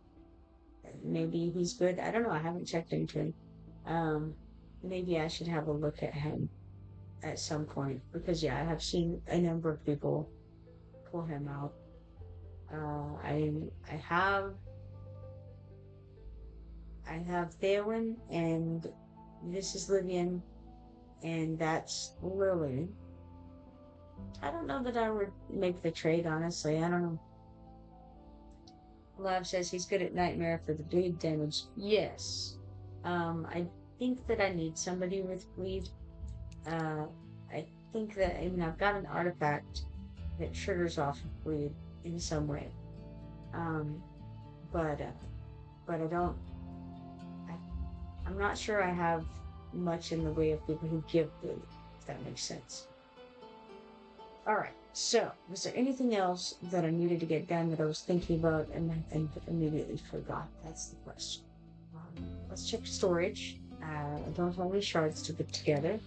Maybe he's good. I don't know. I haven't checked into him. Um, maybe I should have a look at him at some point because yeah, I have seen a number of people pull him out. I have Theowen and this is Livian and that's Lily. I don't know that I would make the trade honestly. I don't know. Love says he's good at Nightmare for the bleed damage. Yes. I think that I need somebody with bleed. Uh, I think that I mean I've got an artifact that triggers off of bleed in some way. Um, but uh, but I don't. I, I'm not sure I have much in the way of people who give bleed. If that makes sense. All right. So, was there anything else that I needed to get done that I was thinking about and immediately forgot? That's the question. Let's check storage. I don't have any shards to put together.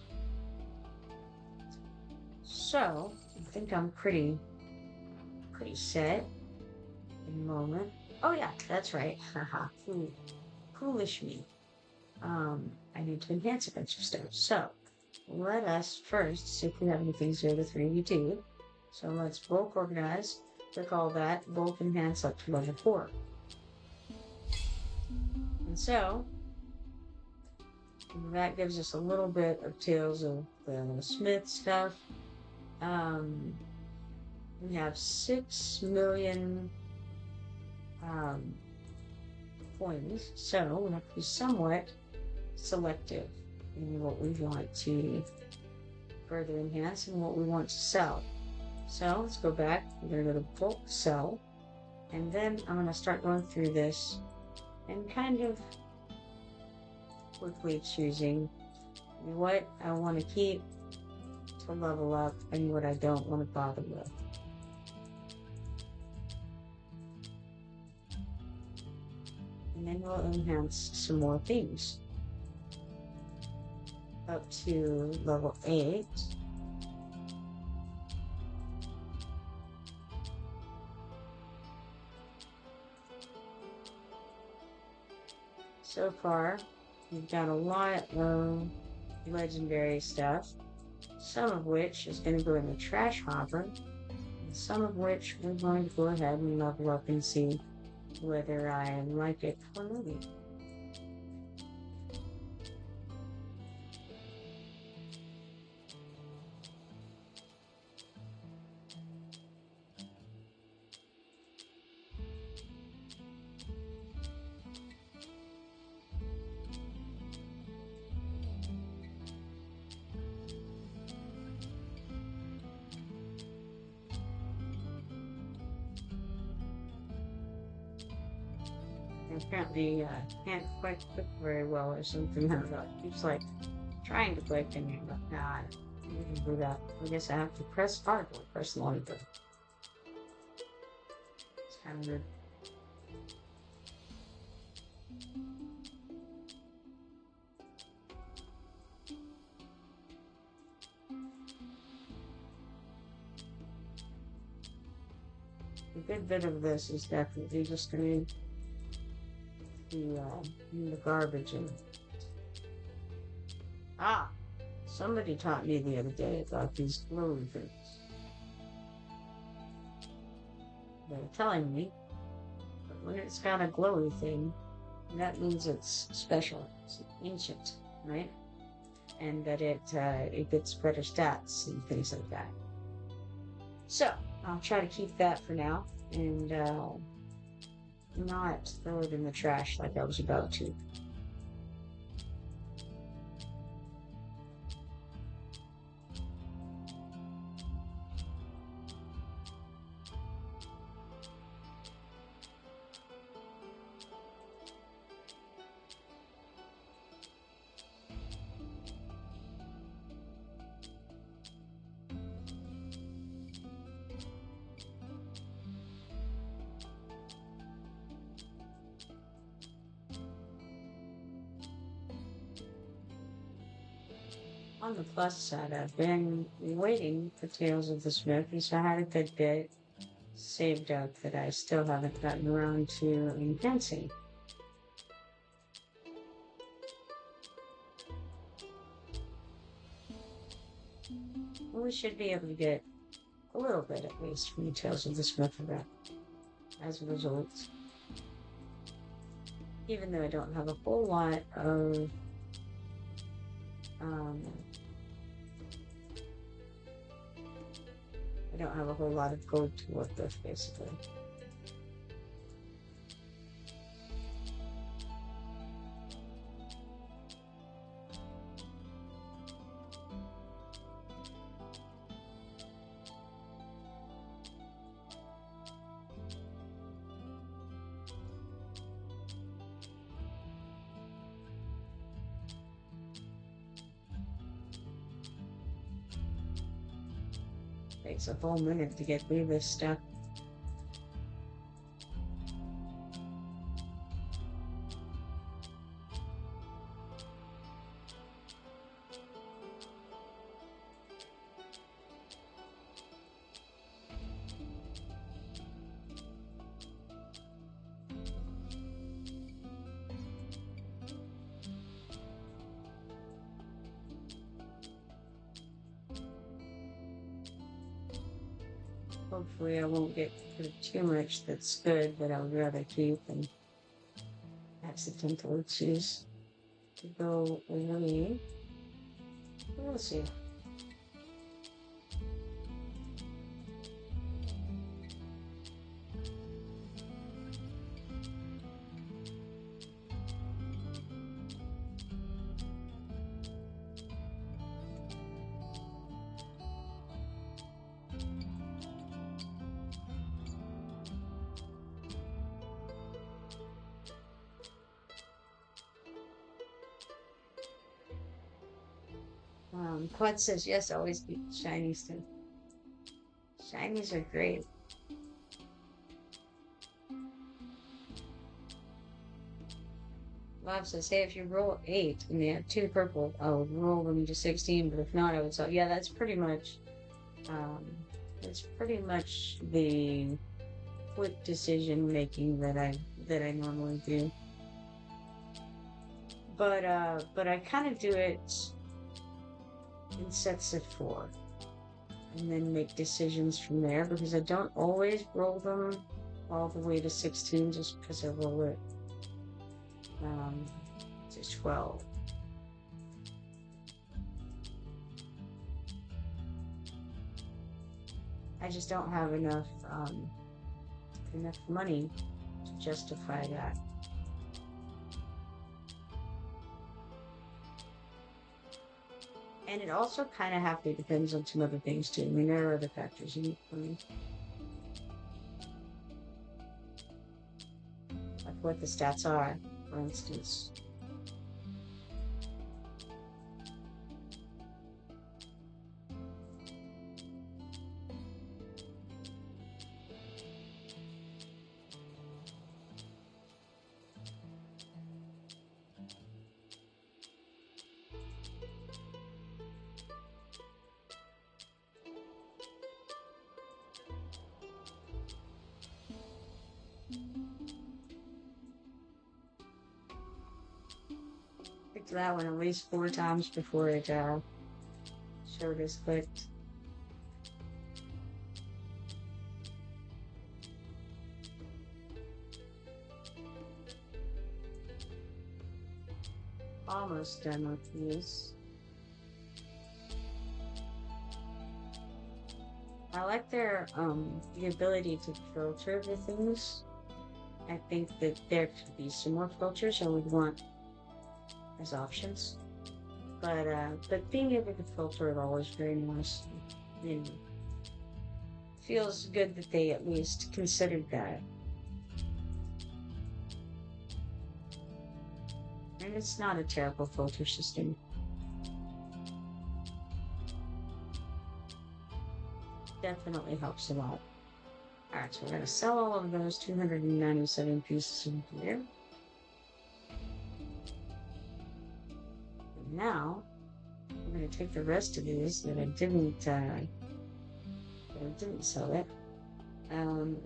So, I think I'm pretty set in the moment. Oh yeah, that's right. Haha, foolish me. I need to enhance a bunch of stuff. So, let us first see if we have anything 0 to 3 we do. So let's bulk organize. Recall that bulk enhance up to level 4. And so that gives us a little bit of Tales of the Smith stuff. We have 6 million coins, so we have to be somewhat selective in what we want to further enhance and what we want to sell. So let's go back. We're going to go to bulk sell. And then I'm going to start going through this and kind of quickly choosing what I want to keep to level up and what I don't want to bother with. And then we'll enhance some more things up to level 8. So far, we've got a lot of legendary stuff, some of which is going to go in the trash hopper, and some of which we're going to go ahead and level up and see whether I like it or not. Apparently can't quite click very well or something like that. Keeps like trying to click and you're like, nah, I can't do that. I guess I have to press hard or press long, but it's kind of weird. A good bit of this is definitely just going to be in the garbage. And somebody taught me the other day about these glowy things. They were telling me that when it's got a glowy thing, that means it's special, it's ancient, right? And that it gets better stats and things like that. So I'll try to keep that for now and not throw it in the trash like I was about to. On the plus side, I've been waiting for Tales of the Smith, and so I had a good bit saved up that I still haven't gotten around to enhancing. We should be able to get a little bit at least from the Tales of the Smith event as a result. Even though I don't have a whole lot of I don't have a whole lot of gold to work with, basically. Takes a whole minute to get through this stuff. Hopefully I won't get too much that's good that I would rather keep and accidentally choose to go away. We'll see. Quad says yes, always keep shinies too. Shinies are great. Bob says, hey, if you roll 8 and you have 2 purple, I'll roll them to 16, but if not, I would sell. Yeah, that's pretty much the quick decision making that I normally do. But I kind of do it in sets of 4 and then make decisions from there, because I don't always roll them all the way to 16 just because I roll it to 12. I just don't have enough money to justify that. And it also kind of halfway depends on some other things too. I mean, there are other factors in it for me. Like what the stats are, for instance. Picked that one at least 4 times before it showed us clicked. Almost done with these. I like their the ability to filter the things. I think that there could be some more filters I would want as options. But being able to filter it all is very nice. And feels good that they at least considered that. And it's not a terrible filter system. Definitely helps a lot. Alright, so we're gonna sell all of those 297 pieces of gear. And now, I'm gonna take the rest of these that I didn't sell it.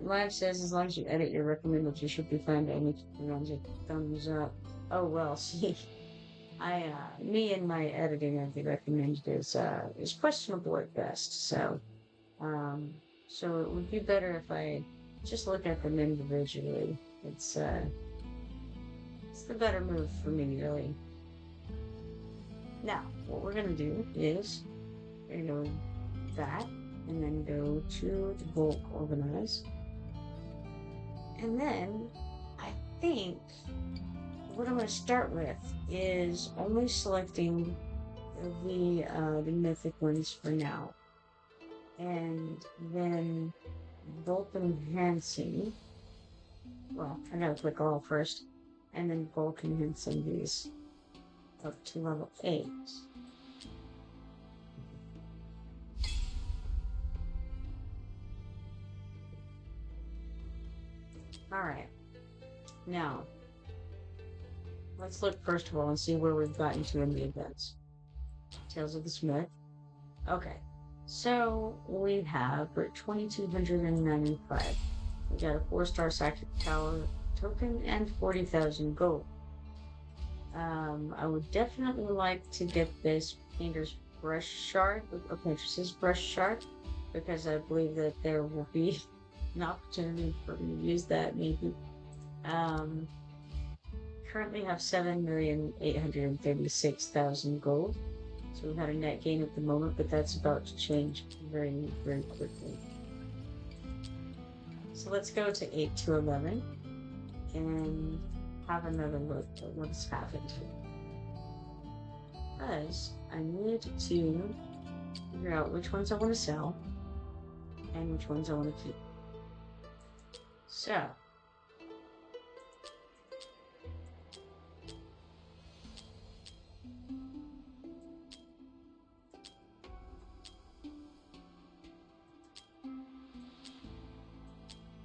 Live says as long as you edit your recommended, you should be fine to any ones with thumbs up. Oh well, see, me and my editing of the recommended is questionable at best. Um, so it would be better if I just look at them individually. It's the better move for me, really. Now, what we're gonna do is we're gonna go that, and then go to the bulk organize, and then I think what I'm gonna start with is only selecting the mythic ones for now, and then bulk enhancing. Well, I gotta click all first, and then bulk enhancing these up to level 8. Alright, now let's look first of all and see where we've gotten to in the events. Tales of the Smith. Okay, so we have, we're at 2295. We got a 4-star psychic tower token and 40,000 gold. I would definitely like to get this painter's brush shard, or painter's brush shard, because I believe that there will be an opportunity for me to use that maybe. Currently have 7,836,000 gold. So we've had a net gain at the moment, but that's about to change very, very quickly. So let's go to 8 to 11 and have another look at what's happened. Because I need to figure out which ones I want to sell and which ones I want to keep.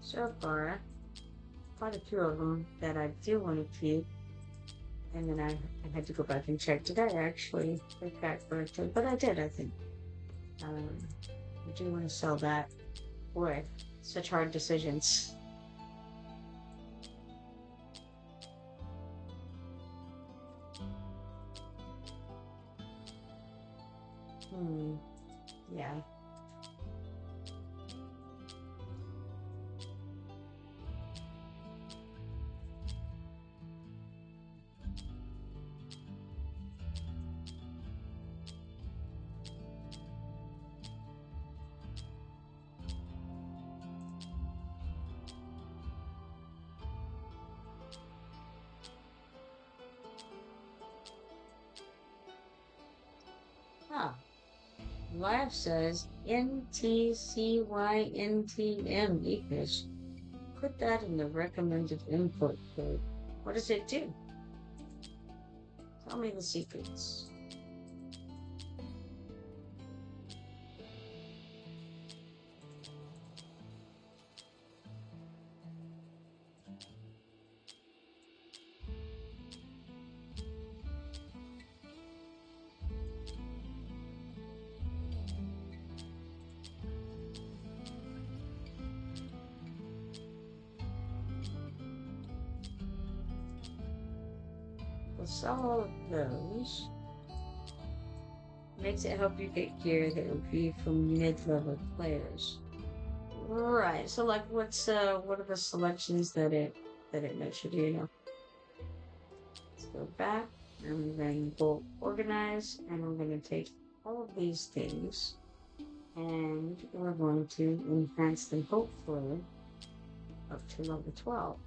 So far, quite a few of them that I do want to keep, and then I had to go back and check. Did I actually click that correctly? But I did, I think. I do want to sell that. Boy, such hard decisions. Yeah. Huh. Live says NTCYNTM equals. Put that in the recommended input code. What does it do? Tell me the secrets. Some of those makes it help you get gear that would be from mid-level players. Right. So like what are the selections that it makes you do, you know? Let's go back and then we'll organize, and we're gonna take all of these things and we're going to enhance them hopefully up to level 12.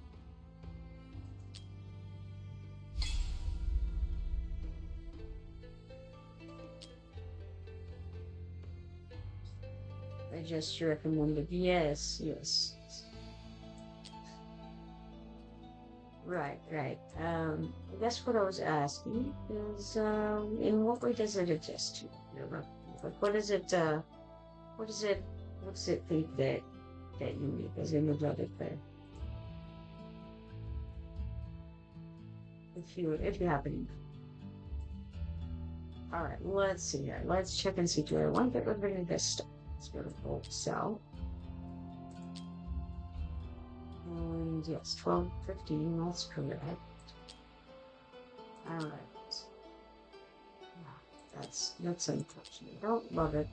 I just recommended. Yes. Right. I guess what I was asking is, in what way does it adjust to? Like, what does it think that you need as in the other player? If you happen. Alright, let's see here. Let's check and see. Do I want to get rid of this stuff? Let's go to bulk sell. And yes, 12.15, that's correct. Alright. That's unfortunate. Don't love it.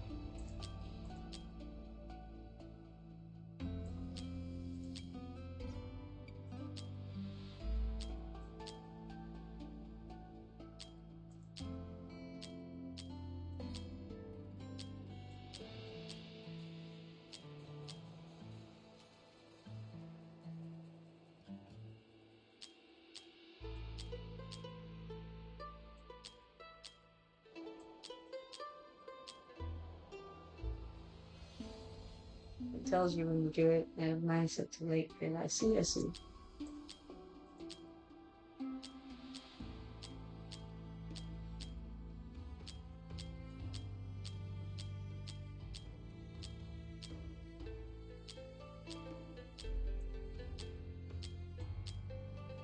It tells you when you do it, and mine set to late, and I see.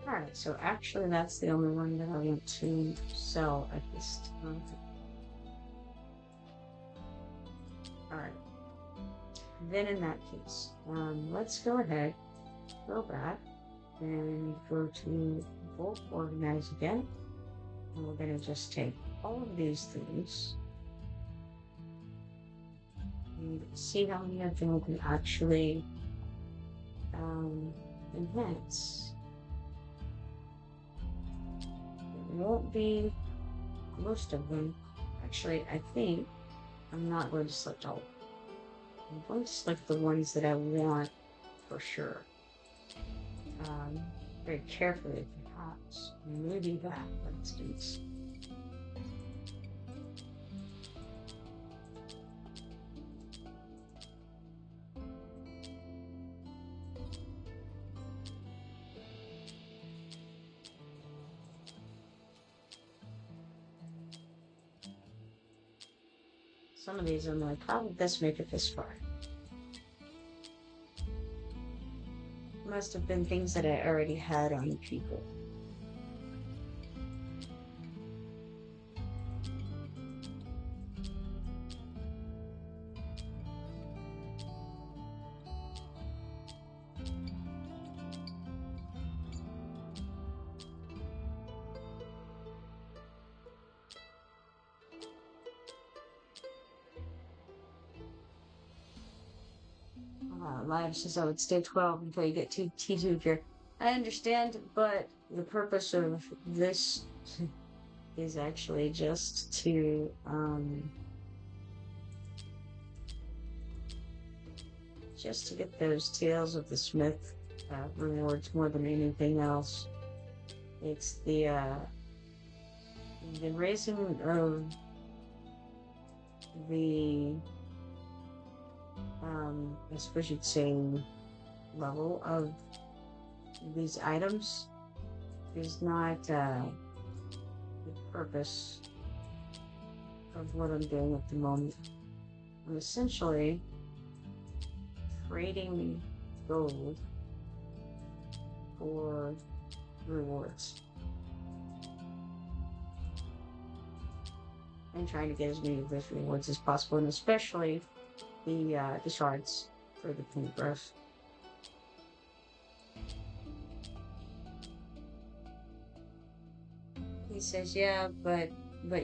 Alright, so actually that's the only one that I want to sell at this time. Alright. Then in that case, let's go ahead, go back, and go to bulk organize again. And we're going to just take all of these things and see how many of them we can actually enhance. It won't be most of them. Actually, I think I'm not going to select all. I'm going to select the ones that I want for sure. Very carefully, perhaps. Maybe that, for instance. Some of these I'm like, how did this make it this far? Must have been things that I already had on people. Live says I would stay 12 until you get to T2 gear. I understand, but the purpose of this is actually just to get those Tales of the Smith rewards more than anything else. It's the raising of the I suppose you'd say level of these items is not the purpose of what I'm doing at the moment. I'm essentially trading gold for rewards and trying to get as many of those rewards as possible, and especially the shards for the paintbrush. He says, yeah, but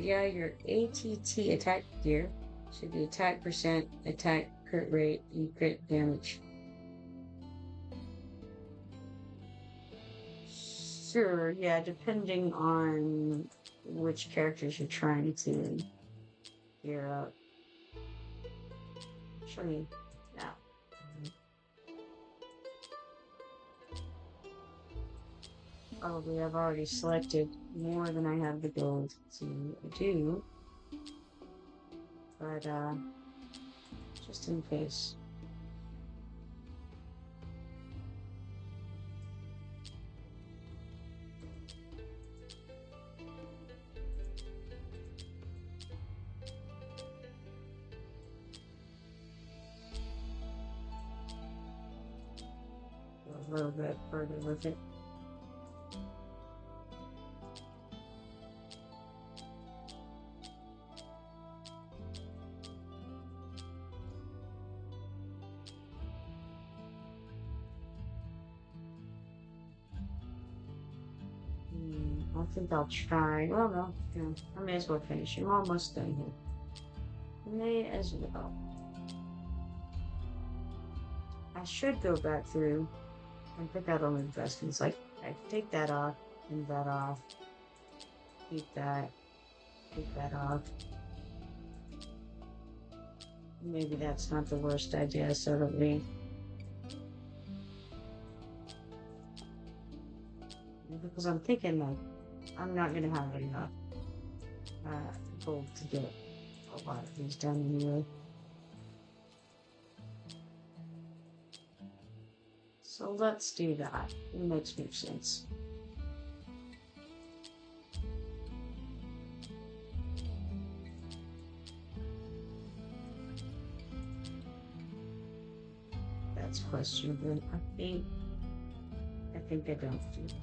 yeah, your ATT attack gear should be attack percent, attack crit rate, and crit damage. Sure, yeah, depending on which characters you're trying to gear up. Actually, now. Probably I've already selected more than I have the gold to do. But, just in case. A little bit further with it. I think I'll try. Well, no, yeah, I may as well finish. I'm almost done here. May as well. I should go back through and pick out all the investments. Like, I take that off, and that off, keep that, take that off. Maybe that's not the worst idea, so that we. Because I'm thinking, like, I'm not gonna have enough gold to get a lot of these done anyway. So let's do that. It makes more sense. That's questionable. I think I don't do.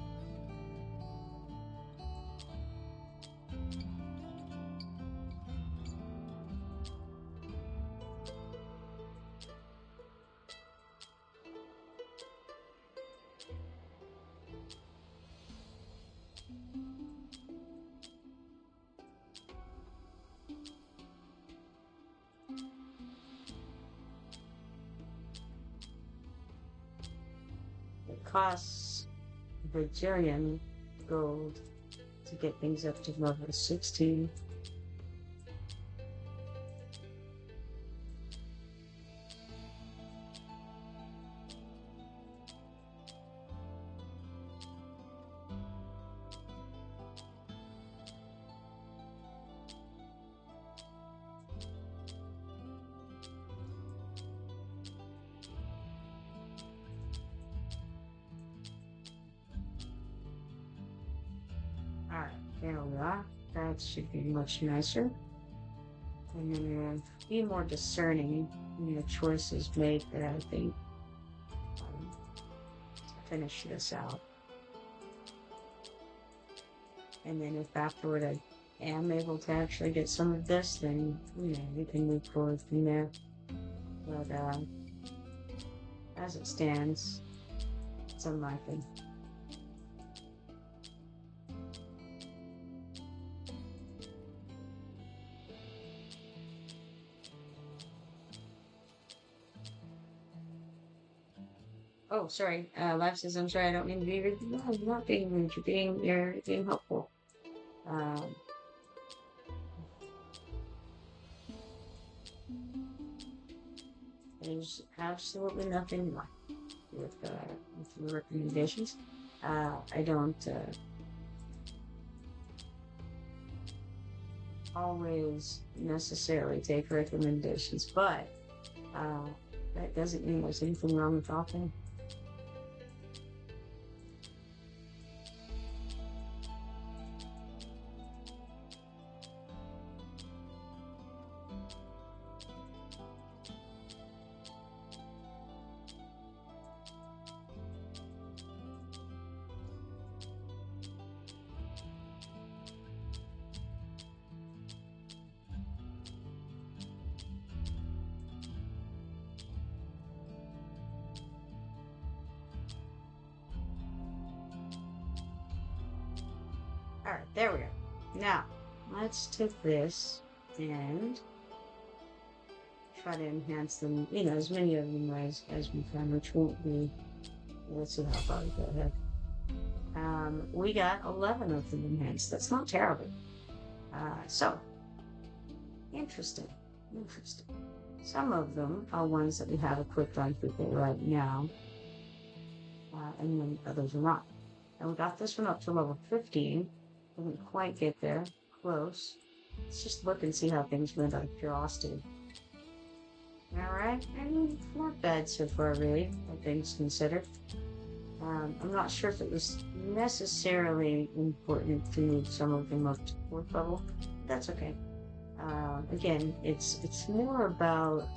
It costs a bajillion gold to get things up to level 16. Alright, there we are. That should be much nicer. And then be more discerning in your choices made there, I think. To finish this out. And then if afterward I am able to actually get some of this, then, we can move forward from there. But, as it stands, it's unlikely. Oh, sorry. Life says I'm sorry. I don't mean to be rude. No, I'm not being rude. You're being helpful. Um, there's absolutely nothing wrong with your recommendations. I don't always necessarily take recommendations, but that doesn't mean there's anything wrong with offering. Alright, there we go. Now, let's take this and try to enhance them, as many of them as we can, which won't be. Let's see how far we go ahead. We got 11 of them enhanced. That's not terrible. So, interesting. Some of them are ones that we have equipped on people right now, and then others are not. And we got this one up to level 15. Didn't quite get there. Close. Let's just look and see how things went out of curiosity. Alright, and not bad so far, really, all things considered. I'm not sure if it was necessarily important to move some of them up to 4th level. That's okay. Again, it's more about,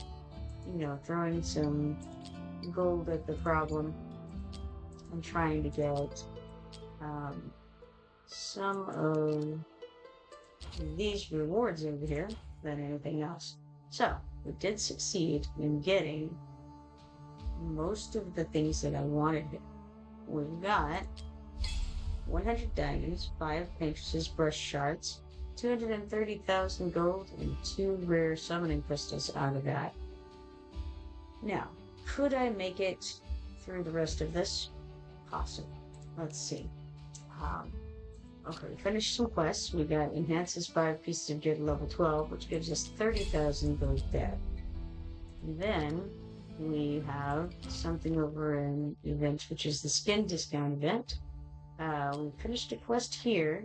throwing some gold at the problem and trying to get some of these rewards over here than anything else. So, we did succeed in getting most of the things that I wanted. We've got 100 diamonds, 5 matrices brush shards, 230,000 gold, and 2 rare summoning crystals out of that. Now, could I make it through the rest of this? Possible. Let's see. Um, okay, we finished some quests. We got enhances 5 pieces of gear to level 12, which gives us 30,000 gold there. And then we have something over in events, which is the skin discount event. We finished a quest here.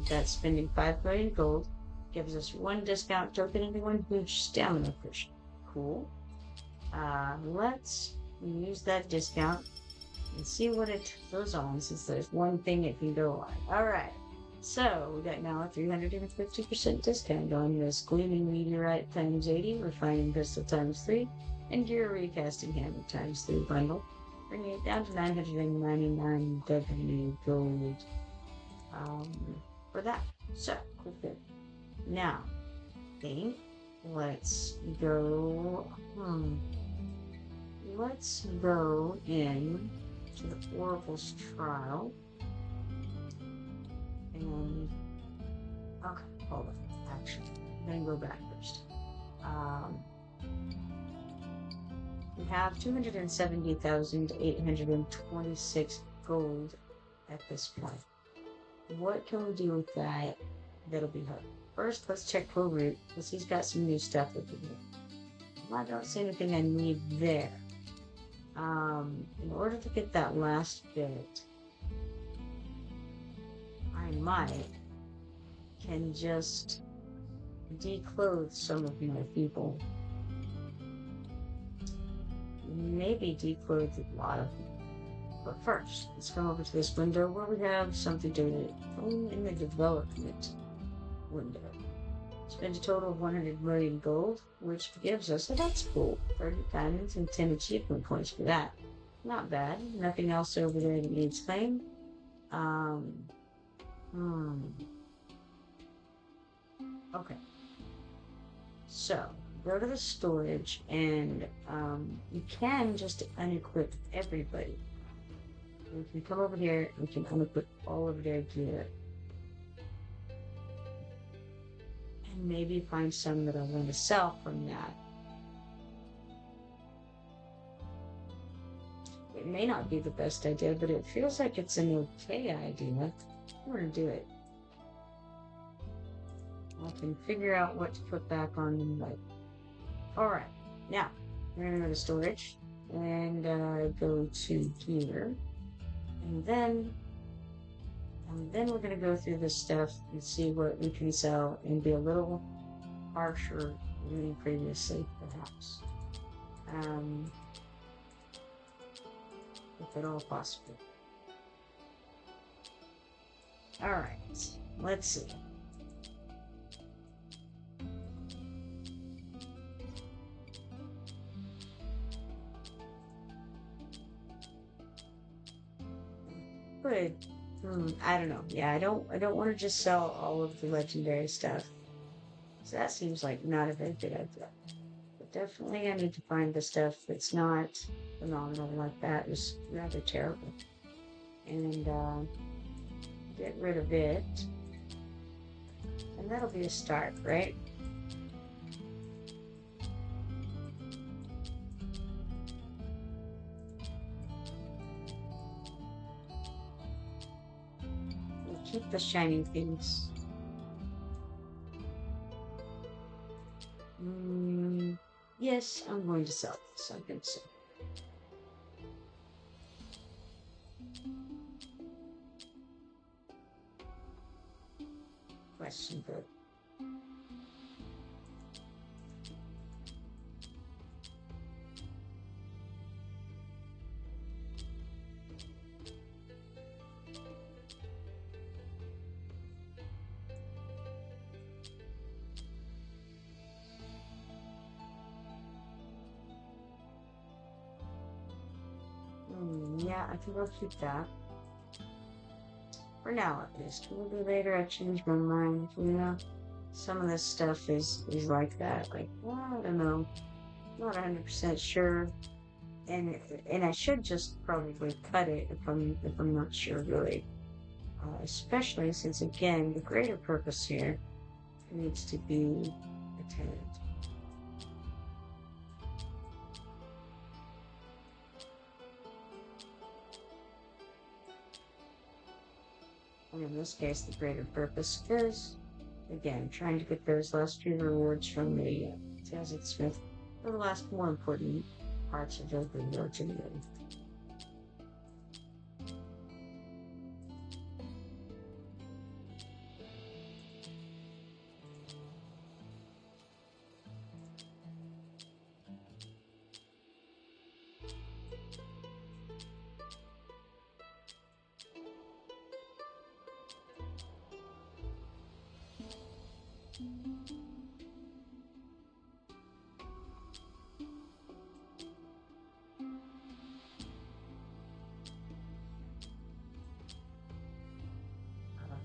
That's spending 5 million gold. Gives us 1 discount token and 1 huge stamina push. Cool. Let's use that discount and see what it goes on, since there's one thing it can go on. Alright. So we got now a 350% discount on this gleaming meteorite times 80, refining pistol times 3, and gear recasting hammer times 3 bundle, bringing it down to 999 W gold for that. So, cool. Now, let's go. Let's go in to the Oracle's trial. And okay, hold on. Actually, I'm gonna go back first. We have 270,826 gold at this point. What can we do with that? That'll be hard. First, let's check for root, because he's got some new stuff with him. I don't see anything I need there. In order to get that last bit, I might can just declothe some of my people. Maybe declothe a lot of them. But first, let's come over to this window where we have something to do in the development window. Spend a total of 100 million gold, which gives us, so that's cool, 30 diamonds and 10 achievement points for that. Not bad. Nothing else over there that needs claim. Okay. So, go to the storage, and you can just unequip everybody. We can come over here, and we can unequip all of their gear. And maybe find some that I want to sell from that. It may not be the best idea, but it feels like it's an okay idea. I'm going to do it. I can figure out what to put back on them later. Alright, now, we're going to go to storage, and go to gear, and then we're going to go through this stuff and see what we can sell and be a little harsher than previously, perhaps. If at all possible. Alright, let's see. Good. I don't know. Yeah, I don't want to just sell all of the legendary stuff. So that seems like not a very good idea. But definitely I need to find the stuff that's not phenomenal like that. It was rather terrible. And get rid of it. And that'll be a start, right? Keep the shiny things. Yes, I'm going to sell this. I think so. Question good. Yeah, I think I'll keep that. For now, at least. Maybe later I change my mind, you know? Some of this stuff is like that. Like, well, I don't know. Not 100% sure. And I should just probably cut it if I'm not sure, really. especially since, again, the greater purpose here needs to be attained. And in this case, the greater purpose is, again, trying to get those last few rewards from the Tazit Smith, or the last more important parts of the reward to the game.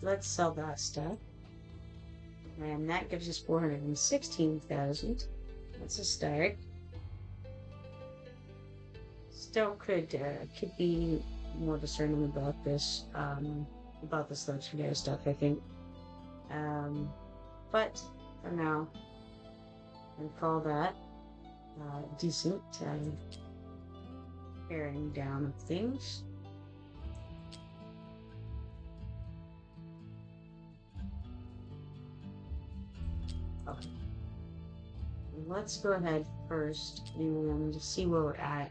Let's sell that stuff. And that gives us 416,000. That's a start. Still could be more discerning about this legendary stuff, I think. But for now, I call that decent paring down of things. Okay. Let's go ahead first and see where we're at.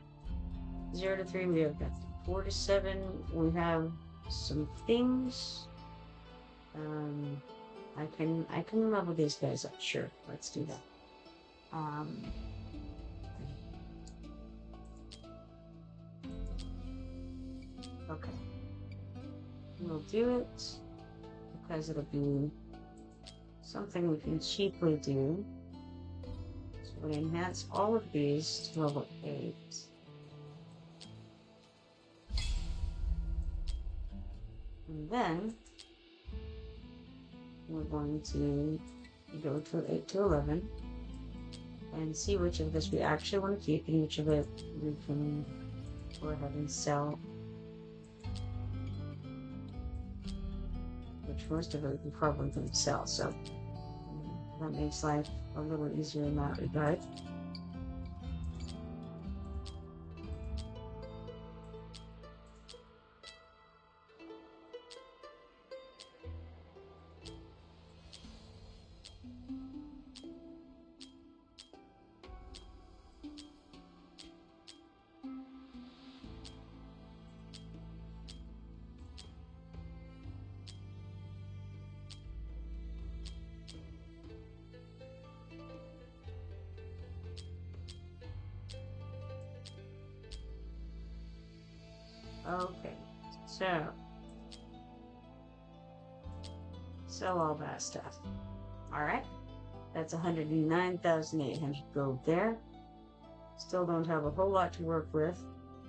0 to 3, we have got 4 to 7. We have some things. I can level these guys up. Sure, let's do that. Okay. We'll do it because it'll be something we can cheaply do. So we'll enhance all of these to level 8. And then we're going to go to 8 to 11 and see which of this we actually want to keep and which of it we can go ahead and sell. Which most of it we probably can sell, so that makes life a little easier in that regard. Okay, so sell all that stuff. Alright, that's 109,800 gold there. Still don't have a whole lot to work with,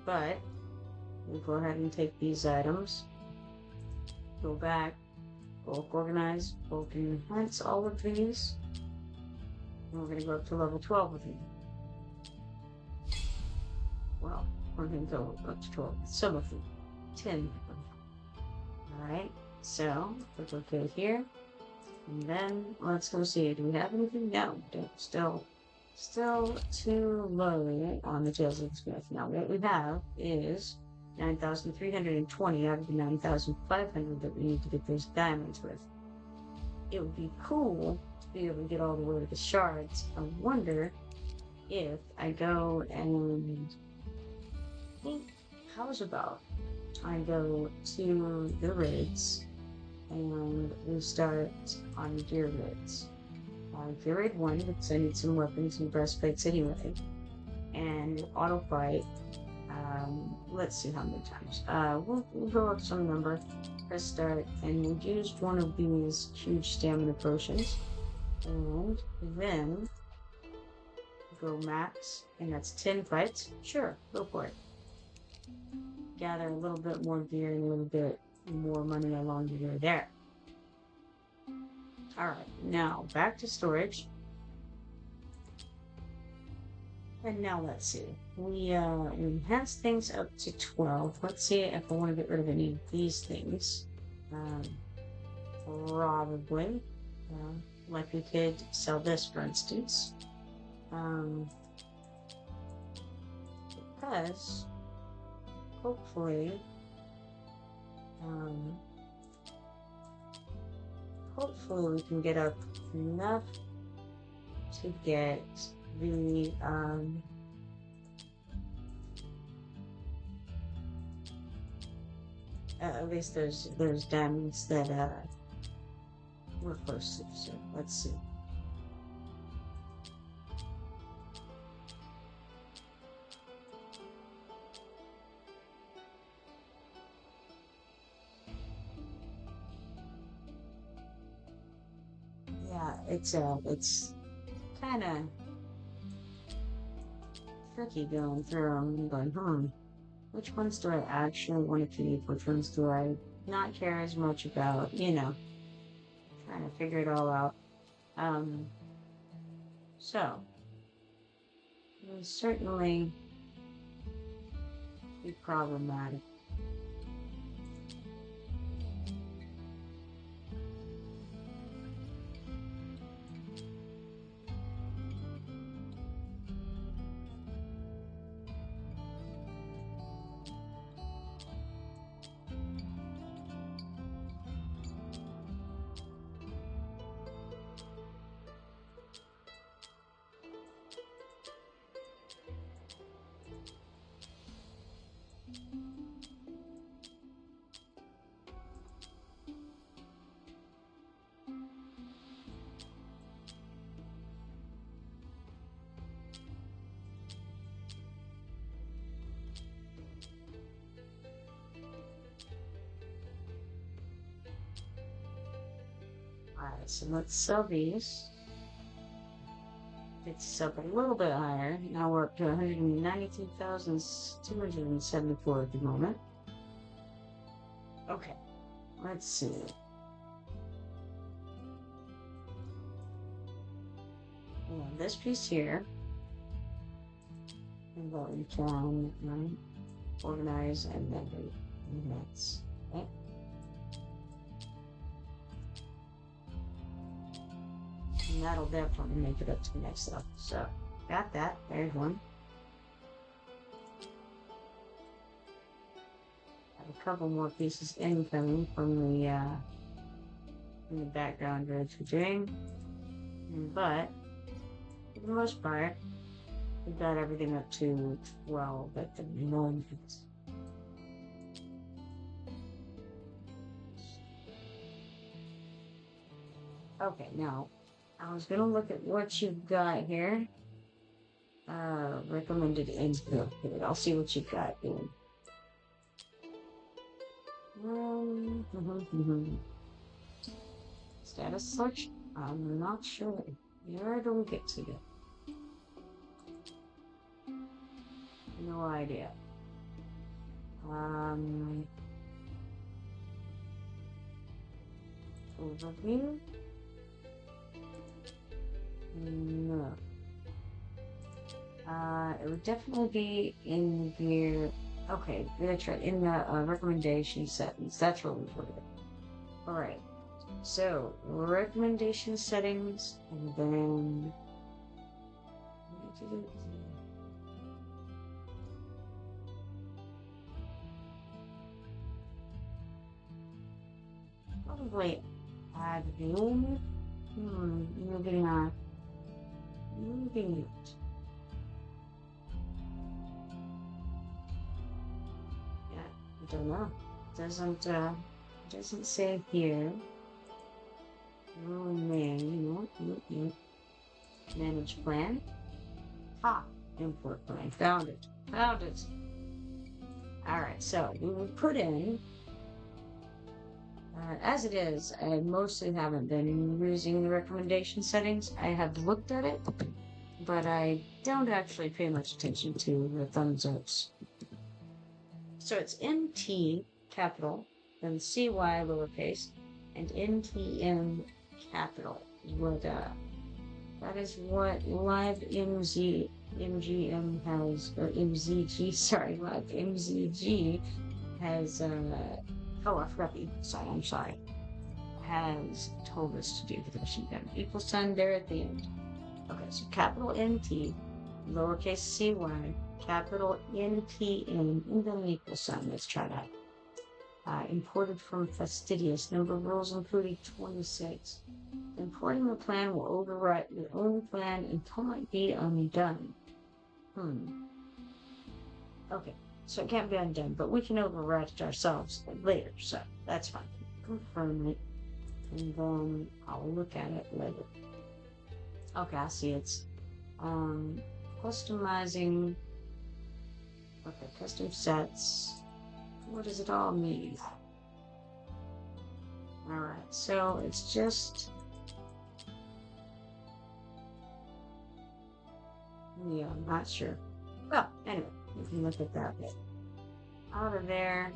but we'll go ahead and take these items, go back, bulk organize, bulk enhance all of these, and we're going to go up to level 12 with them. Well, we're going to go up to 12 with some of them. 10. Alright, so click OK here. And then let's go see. Do we have anything? No, still too low on the Tales of the Smith. Now what we have is 9,320 out of the 9,500 that we need to get those diamonds with. It would be cool to be able to get all the way to the shards. I wonder if I go and how's about I go to the raids and we start on gear raids. Gear raid 1, because I need some weapons and breastplates anyway. And auto fight, let's see how many times. We'll go up some number, press start, and we'll use one of these huge stamina potions. And then go max, and that's 10 fights. Sure, go for it. Gather a little bit more gear and a little bit more money along the way there. Alright, now back to storage. And now let's see. We enhance things up to 12. Let's see if I want to get rid of any of these things. Um, Probably. Like we could sell this, for instance. Um, because hopefully, um, hopefully we can get up enough to get the, at least there's diamonds that, we're close to, so let's see. Yeah, it's kind of tricky going through them and going, which ones do I actually want to keep? Which ones do I not care as much about? Trying to figure it all out. Um, so, it will certainly be problematic. Alright, so let's sell these. It's up a little bit higher. Now we're up to 192,274 at the moment. Okay, let's see. We have this piece here. And what we can organize and then that's okay. And that'll definitely make it up to the next level. So, got that. There's one. Have a couple more pieces incoming from the background dredge we're doing. But, for the most part, we've got everything up to 12 at the moment. Okay, now, I was gonna look at what you've got here. Recommended input. I'll see what you've got here. Status search? I'm not sure. Where do we get to it? No idea. Overview? No. It would definitely be in here. Okay, that's right. In the recommendation settings. That's where we put it. Alright. So, recommendation settings, and then. Probably add room. Moving on. Moving it. Yeah, I don't know. Doesn't say here. Room name. Nope. Manage plan. Import plan. Found it. Alright, so we will put in. As it is, I mostly haven't been using the recommendation settings. I have looked at it, but I don't actually pay much attention to the thumbs ups. So it's MT capital, then CY lowercase, and NTM capital is what that is what Live MGM has, or MZG, sorry, Live MZG has Oh, I forgot the equal sign. I'm sorry. Has told us to do the division again. Equal sign there at the end. Okay, so capital NT, lowercase cy, capital NTN, and then an equal sign. Let's try that. Imported from fastidious. Number of rules including 26. Importing the plan will overwrite your own plan and cannot be undone. Okay, so it can't be undone, but we can overwrite it ourselves later, so that's fine. Confirm it, and then I'll look at it later. Okay, I see it's customizing. Okay, custom sets. What does it all mean? Alright, so it's just... yeah, I'm not sure. Well, anyway, we can look at that bit. Out of there,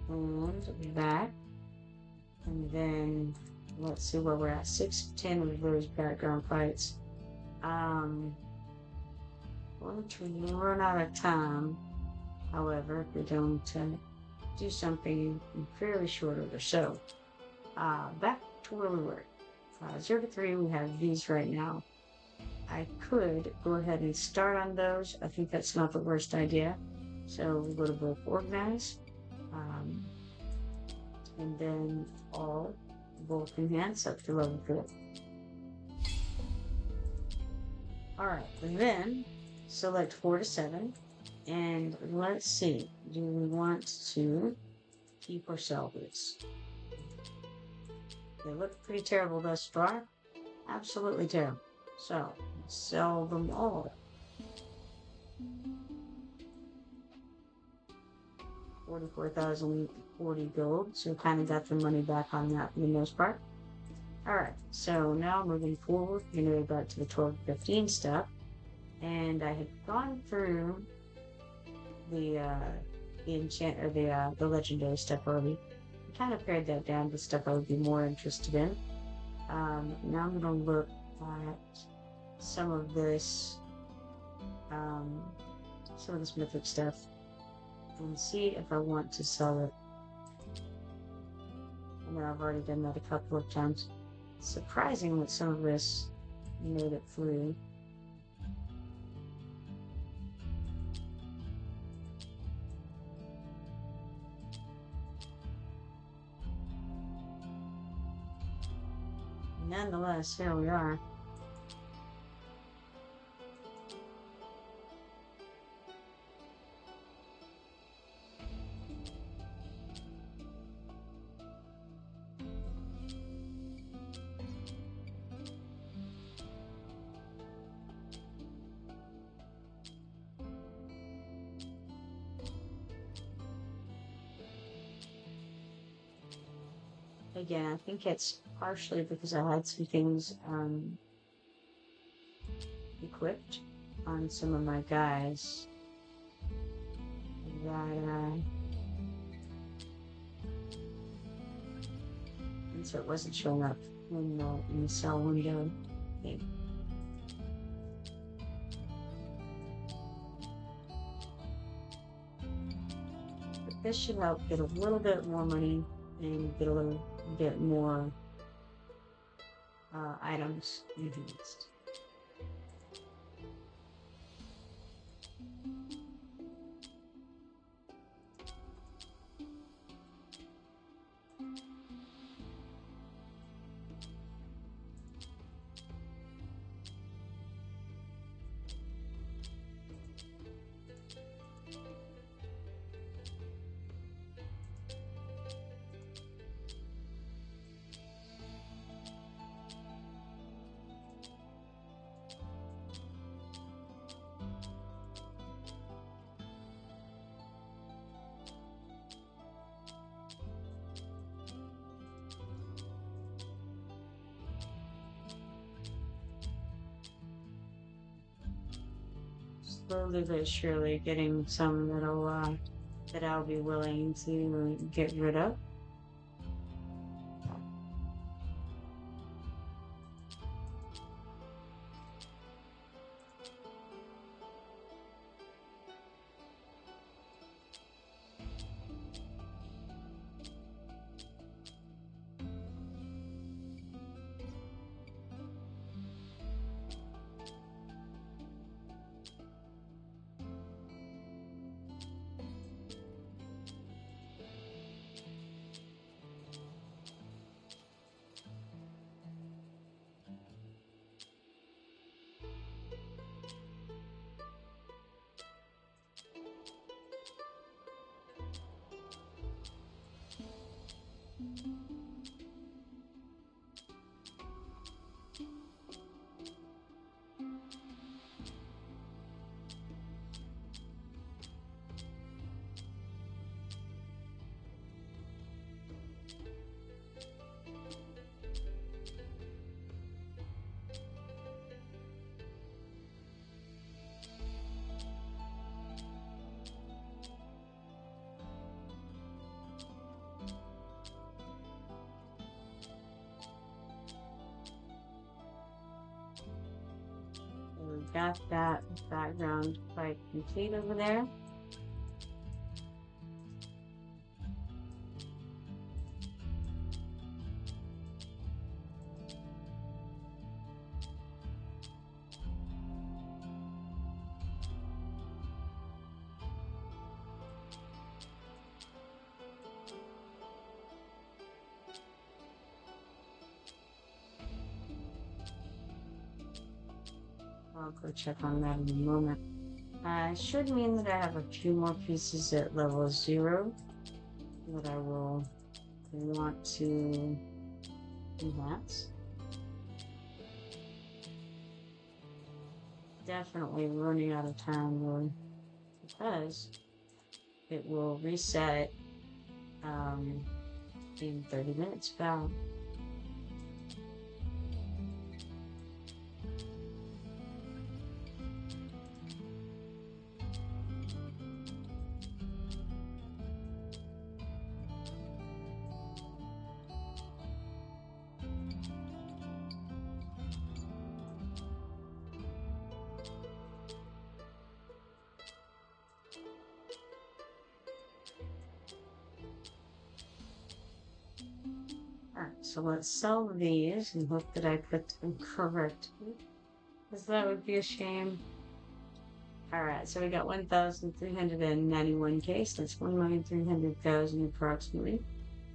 and back. And then, let's see where we're at. 6 of 10 of those background fights. Going to run out of time. However, if we don't do something in fairly short order. So, back to where we were. 0 to 3, we have these right now. I could go ahead and start on those. I think that's not the worst idea. So we'll go to both organize. And then all both enhance up to level 4. Alright, then select 4 to 7. And let's see, do we want to keep or sell this? They look pretty terrible thus far. Absolutely terrible. So, sell them all. 44,040 gold, so kind of got the money back on that for the most part. Alright, so now moving forward, we're going to go back to the 12 to 15 stuff. And I had gone through the enchant or the legendary stuff already. I kind of pared that down to stuff I would be more interested in. Now I'm going to look at some of this mythic stuff and see if I want to sell it. I know I've already done that a couple of times. It's surprising that some of this made it through. Nonetheless, here we are. Again, I think it's partially because I had some things equipped on some of my guys that and so it wasn't showing up in the sell window thing. But this should help get a little bit more money and get a little bit more items enhanced. Slowly but surely getting some that I'll be willing to get rid of. We've got that background quite complete over there. I'll go check on that in a moment. Should mean that I have a few more pieces at level 0 that I will want to enhance. Definitely running out of time though, because it will reset in 30 minutes about. Alright, so let's sell these and hope that I put them correctly, because that would be a shame. Alright, so we got 1,391K, so that's 1,300,000 approximately,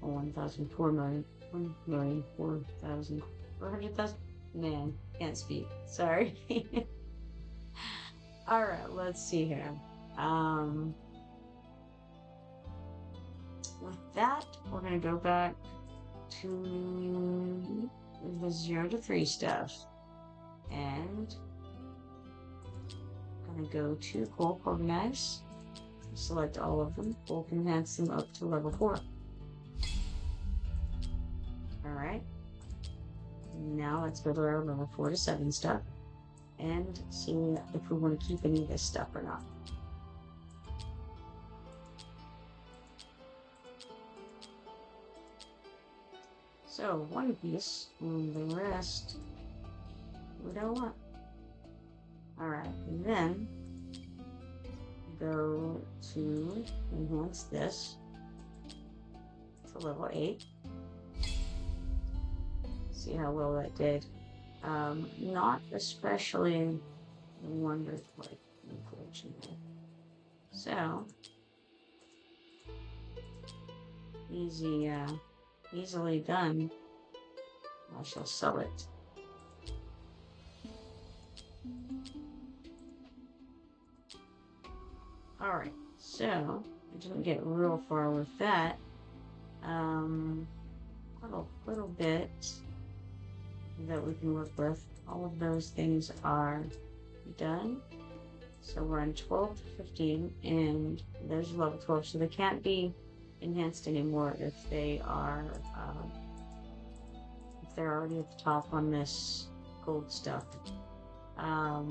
or 1,004 million, 1,004,400,000. Man, can't speak. Sorry. Alright, let's see here. With that, we're gonna go back to the 0 to 3 stuff, and I'm gonna go to bulk organize, select all of them, bulk enhance them up to level 4. Alright, now let's go to our level 4 to 7 stuff and see if we want to keep any of this stuff or not. So, one piece, and the rest we don't want. Alright, and then go to enhance this to level 8. See how well that did. Not especially wonderfully, unfortunately. So, easily done. I shall sell it. Alright, so I didn't get real far with that. Little bit that we can work with. All of those things are done. So we're on 12 to 15, and there's level 12, so they can't be enhanced anymore if they are if they're already at the top on this gold stuff. Now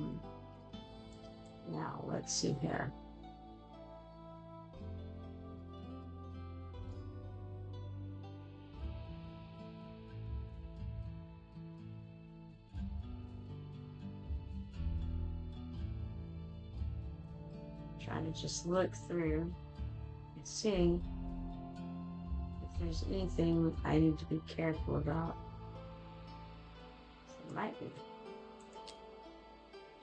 let's see here. Trying to just look through and see if there's anything I need to be careful about. There might be.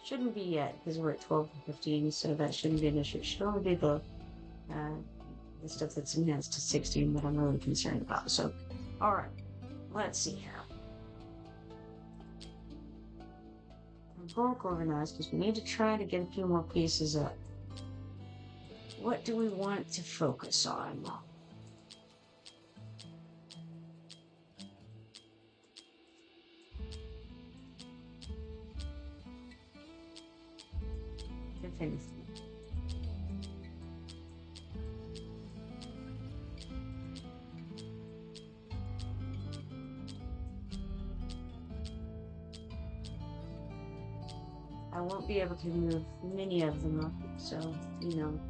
Shouldn't be yet, because we're at 12 to 15, so that shouldn't be an issue. It should only be the stuff that's enhanced to 16 that I'm really concerned about. So, alright, let's see here. I'm bulk organized because we need to try to get a few more pieces up. What do we want to focus on? Finish. I won't be able to move many of them up, so, you know.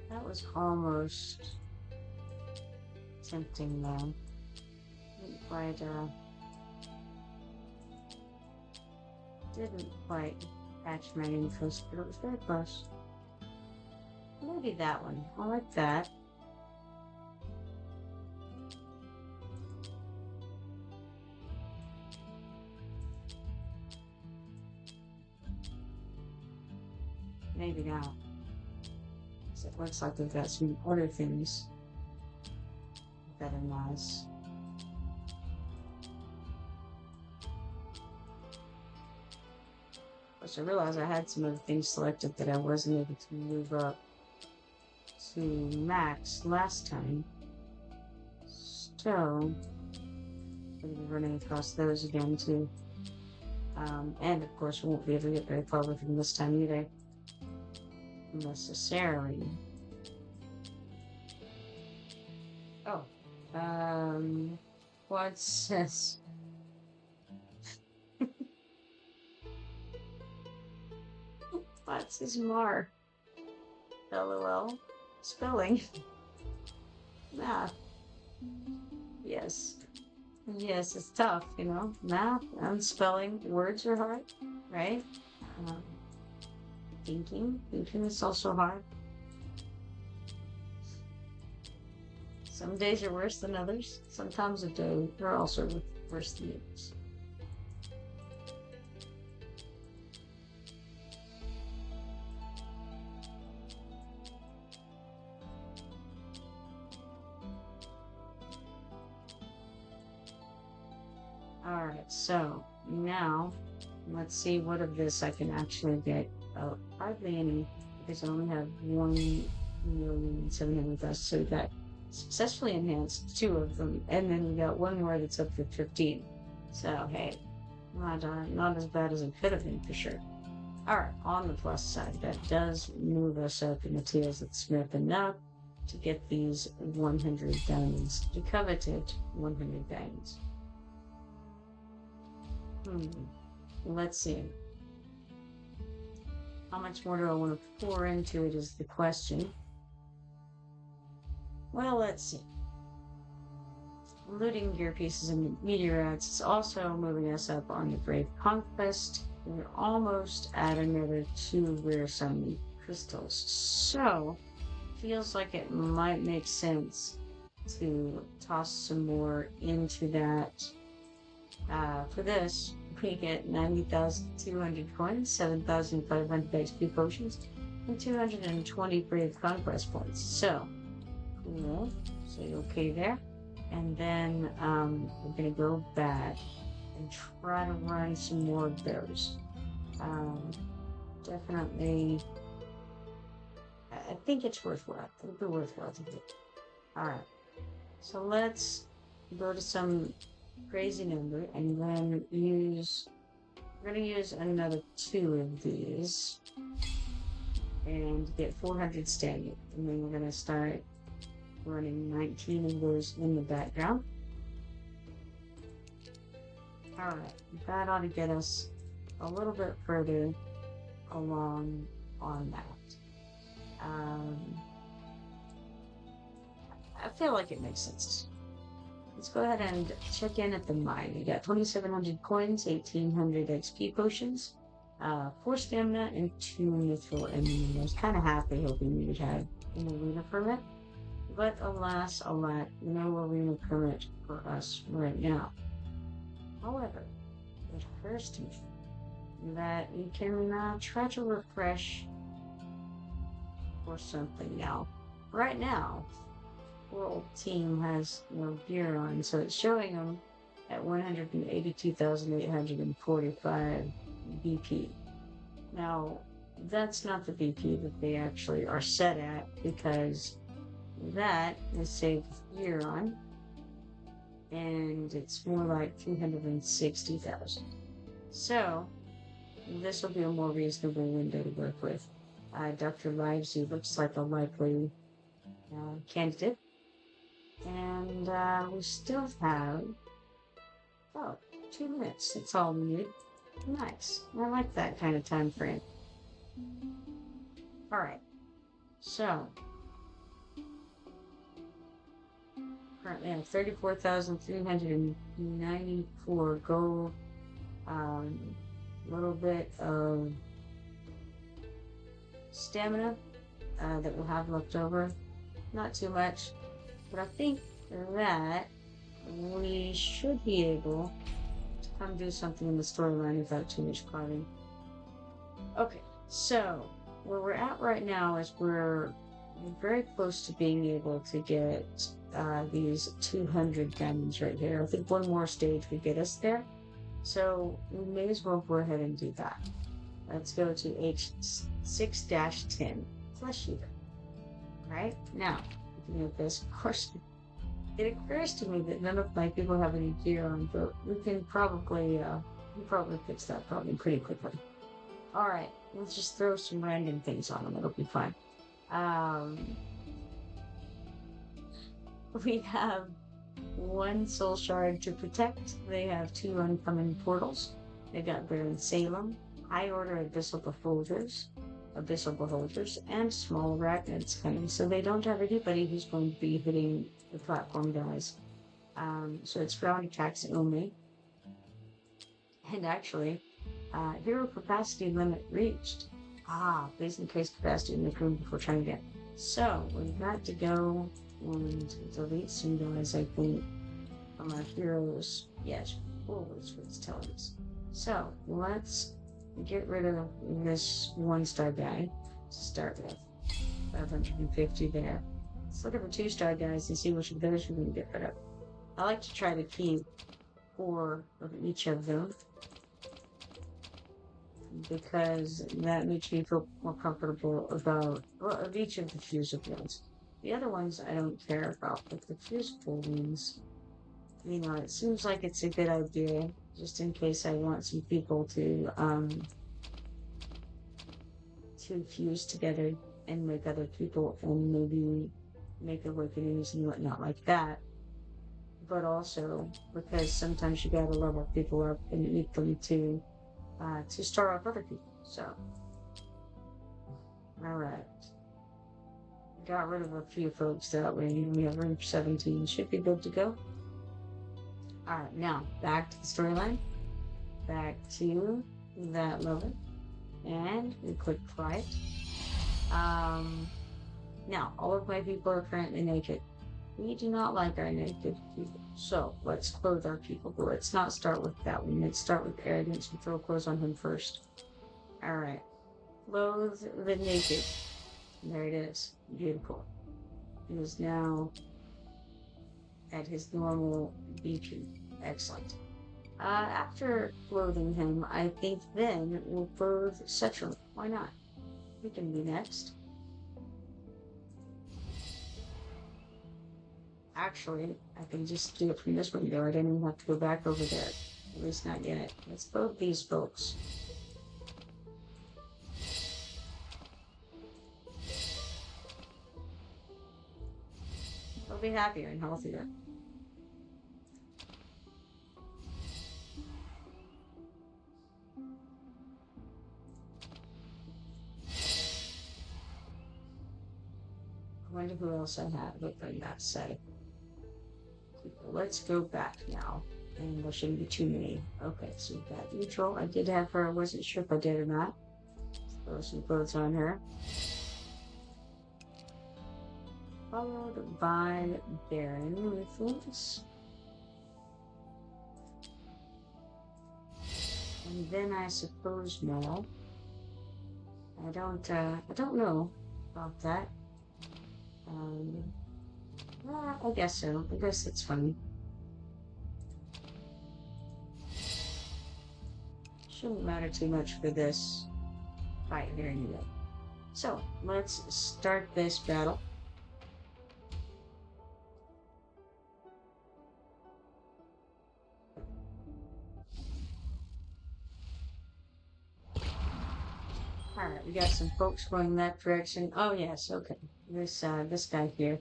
That was almost tempting, though. Didn't quite catch my interest, but it was very close. Maybe that one. I like that. Maybe not. So it looks like we've got some other things that are nice. Plus, I realized I had some other things selected that I wasn't able to move up to max last time. So, we'll be running across those again too. And of course, we won't be able to get very far with them this time either. Necessarily. Oh, what's this? What's this mar? LOL. Spelling. Math. Yes. Yes, it's tough, you know. Math and spelling. Words are hard, right? Thinking is also hard. Some days are worse than others. Sometimes a day are also worse than others. Alright, so now let's see what of this I can actually get. Oh, hardly any, because I only have 1,700,000. So we got successfully enhanced 2 of them, and then we got one more that's up to 15. So hey, not as bad as it could have been for sure. Alright, on the plus side, that does move us up in the tiers at Smith enough to get these 100 diamonds, the coveted 100 diamonds. Let's see. How much more do I want to pour into it is the question. Well, let's see. Looting gear pieces and meteorites is also moving us up on the Brave Conquest. We're almost at another 2 rare summon crystals. So, feels like it might make sense to toss some more into that. For this, we get 90,200 coins, 7,500 XP potions, and 220 Brave Conquest points. So, cool. So, okay there. And then, we're gonna go back and try to run some more of those. Definitely, I think it's worthwhile. It'll be worthwhile to do. Alright. So, let's go to some crazy number and then we're gonna use another 2 of these and get 400 standing, and then we're gonna start running 19 of those in the background. Alright, that ought to get us a little bit further along on that. I feel like it makes sense. Let's go ahead and check in at the mine. We got 2,700 coins, 1,800 XP potions, 4 stamina, and 2 mithril enemy. I was kind of happy hoping we would have an arena permit, but alas, no arena permit for us right now. However, it occurs to me that we can try to refresh for something now. Right now, world team has no gear on, so it's showing them at 182,845 BP. Now, that's not the BP that they actually are set at, because that is saved gear on, and it's more like 360,000. So, this will be a more reasonable window to work with. Dr. Livesey looks like a likely candidate. And we still have, 2 minutes. That's all we need. Nice. I like that kind of time frame. Alright. So, currently I have 34,394 gold. A little bit of stamina that we'll have left over. Not too much. But I think that we should be able to come do something in the storyline without too much clouding. Okay, so where we're at right now is we're very close to being able to get these 200 diamonds right here. I think one more stage would get us there. So we may as well go ahead and do that. Let's go to H6-10 flesh eater. Right? Now, looking at this, of course, it occurs to me that none of my people have any gear on, but we can probably fix that problem pretty quickly. Alright, let's just throw some random things on them, it'll be fine. We have 1 soul shard to protect. They have 2 uncommon portals. They got Baron Salem, High Order Abyssal Beholders, and small arachnids coming. So they don't have anybody who's going to be hitting the platform guys. So it's ground attacks only. And actually, hero capacity limit reached. Please increase capacity in the room before trying again. So we've got to go and delete some guys, I think, from our heroes. Yes, that's what it's telling us. So let's get rid of this 1-star guy to start with. 550 there. Let's look at the 2-star guys and see which of those we're going to get rid of. I like to try to keep 4 of each of them, because that makes me feel more comfortable about, of each of the fusible ones. The other ones I don't care about, but the fusible ones, it seems like it's a good idea, just in case I want some people to fuse together and make other people, and maybe make awakenings and whatnot like that. But also because sometimes you gotta level people up and need them to start off other people. So, alright. Got rid of a few folks that way. We have room 17. Should be good to go. Alright, now back to the storyline. Back to that level. And we click quiet. Now, all of my people are currently naked. We do not like our naked people. So, let's clothe our people. But let's not start with that one. Let's start with arrogance and throw clothes on him first. Alright. Clothe the naked. There it is. Beautiful. He is now at his normal BP. Excellent. After clothing him, I think then we'll clothe Cetrum. Why not? He can be next. Actually, I can just do it from this window. I didn't even have to go back over there. At least not yet. Let's clothe these folks. They'll be happier and healthier. I wonder who else I have within that set. Let's go back now. And there shouldn't be too many. Okay, so we've got neutral. I did have her. I wasn't sure if I did or not. Throw some clothes on her. Followed by Baron Ruthless. And then I suppose Mel. I don't know. about that. I guess so. I guess it's funny. Shouldn't matter too much for this fight here anyway. So, let's start this battle. Alright, we got some folks going that direction. Oh yes, okay. This guy here.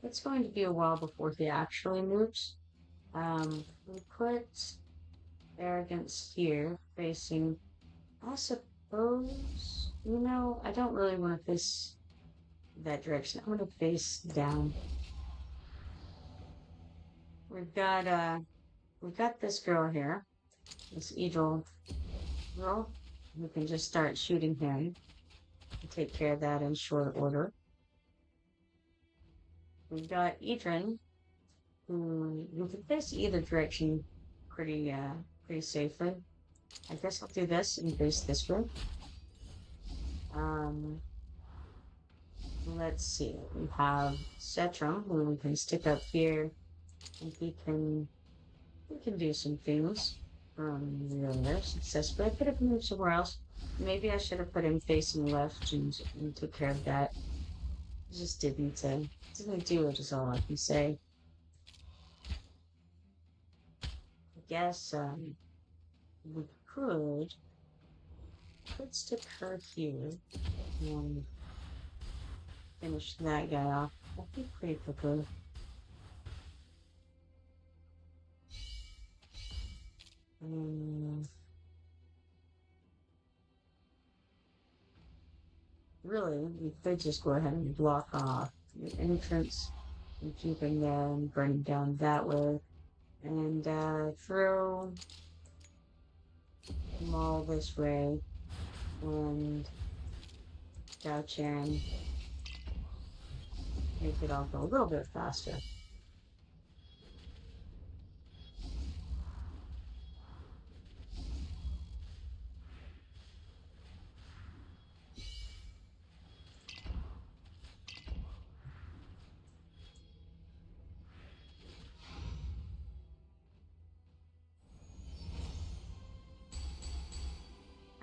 It's going to be a while before he actually moves. We put arrogance here, facing, I suppose, I don't really want to face that direction. I'm going to face down. We've got this girl here, this evil girl. We can just start shooting him and take care of that in short order. We've got Idrin, who we can face either direction pretty safely. I guess I'll do this and face this way. Let's see. We have Cetrum, who we can stick up here, and he can do some things there successfully. I could have moved somewhere else. Maybe I should have put him facing left and took care of that. Just didn't do it is all I can say. I guess we could stick her here and finish that guy off. I think pretty quickly. Really, we could just go ahead and block off the entrance and keeping them burning down that way, and throw them all this way, and Gao-Chan make it all go a little bit faster.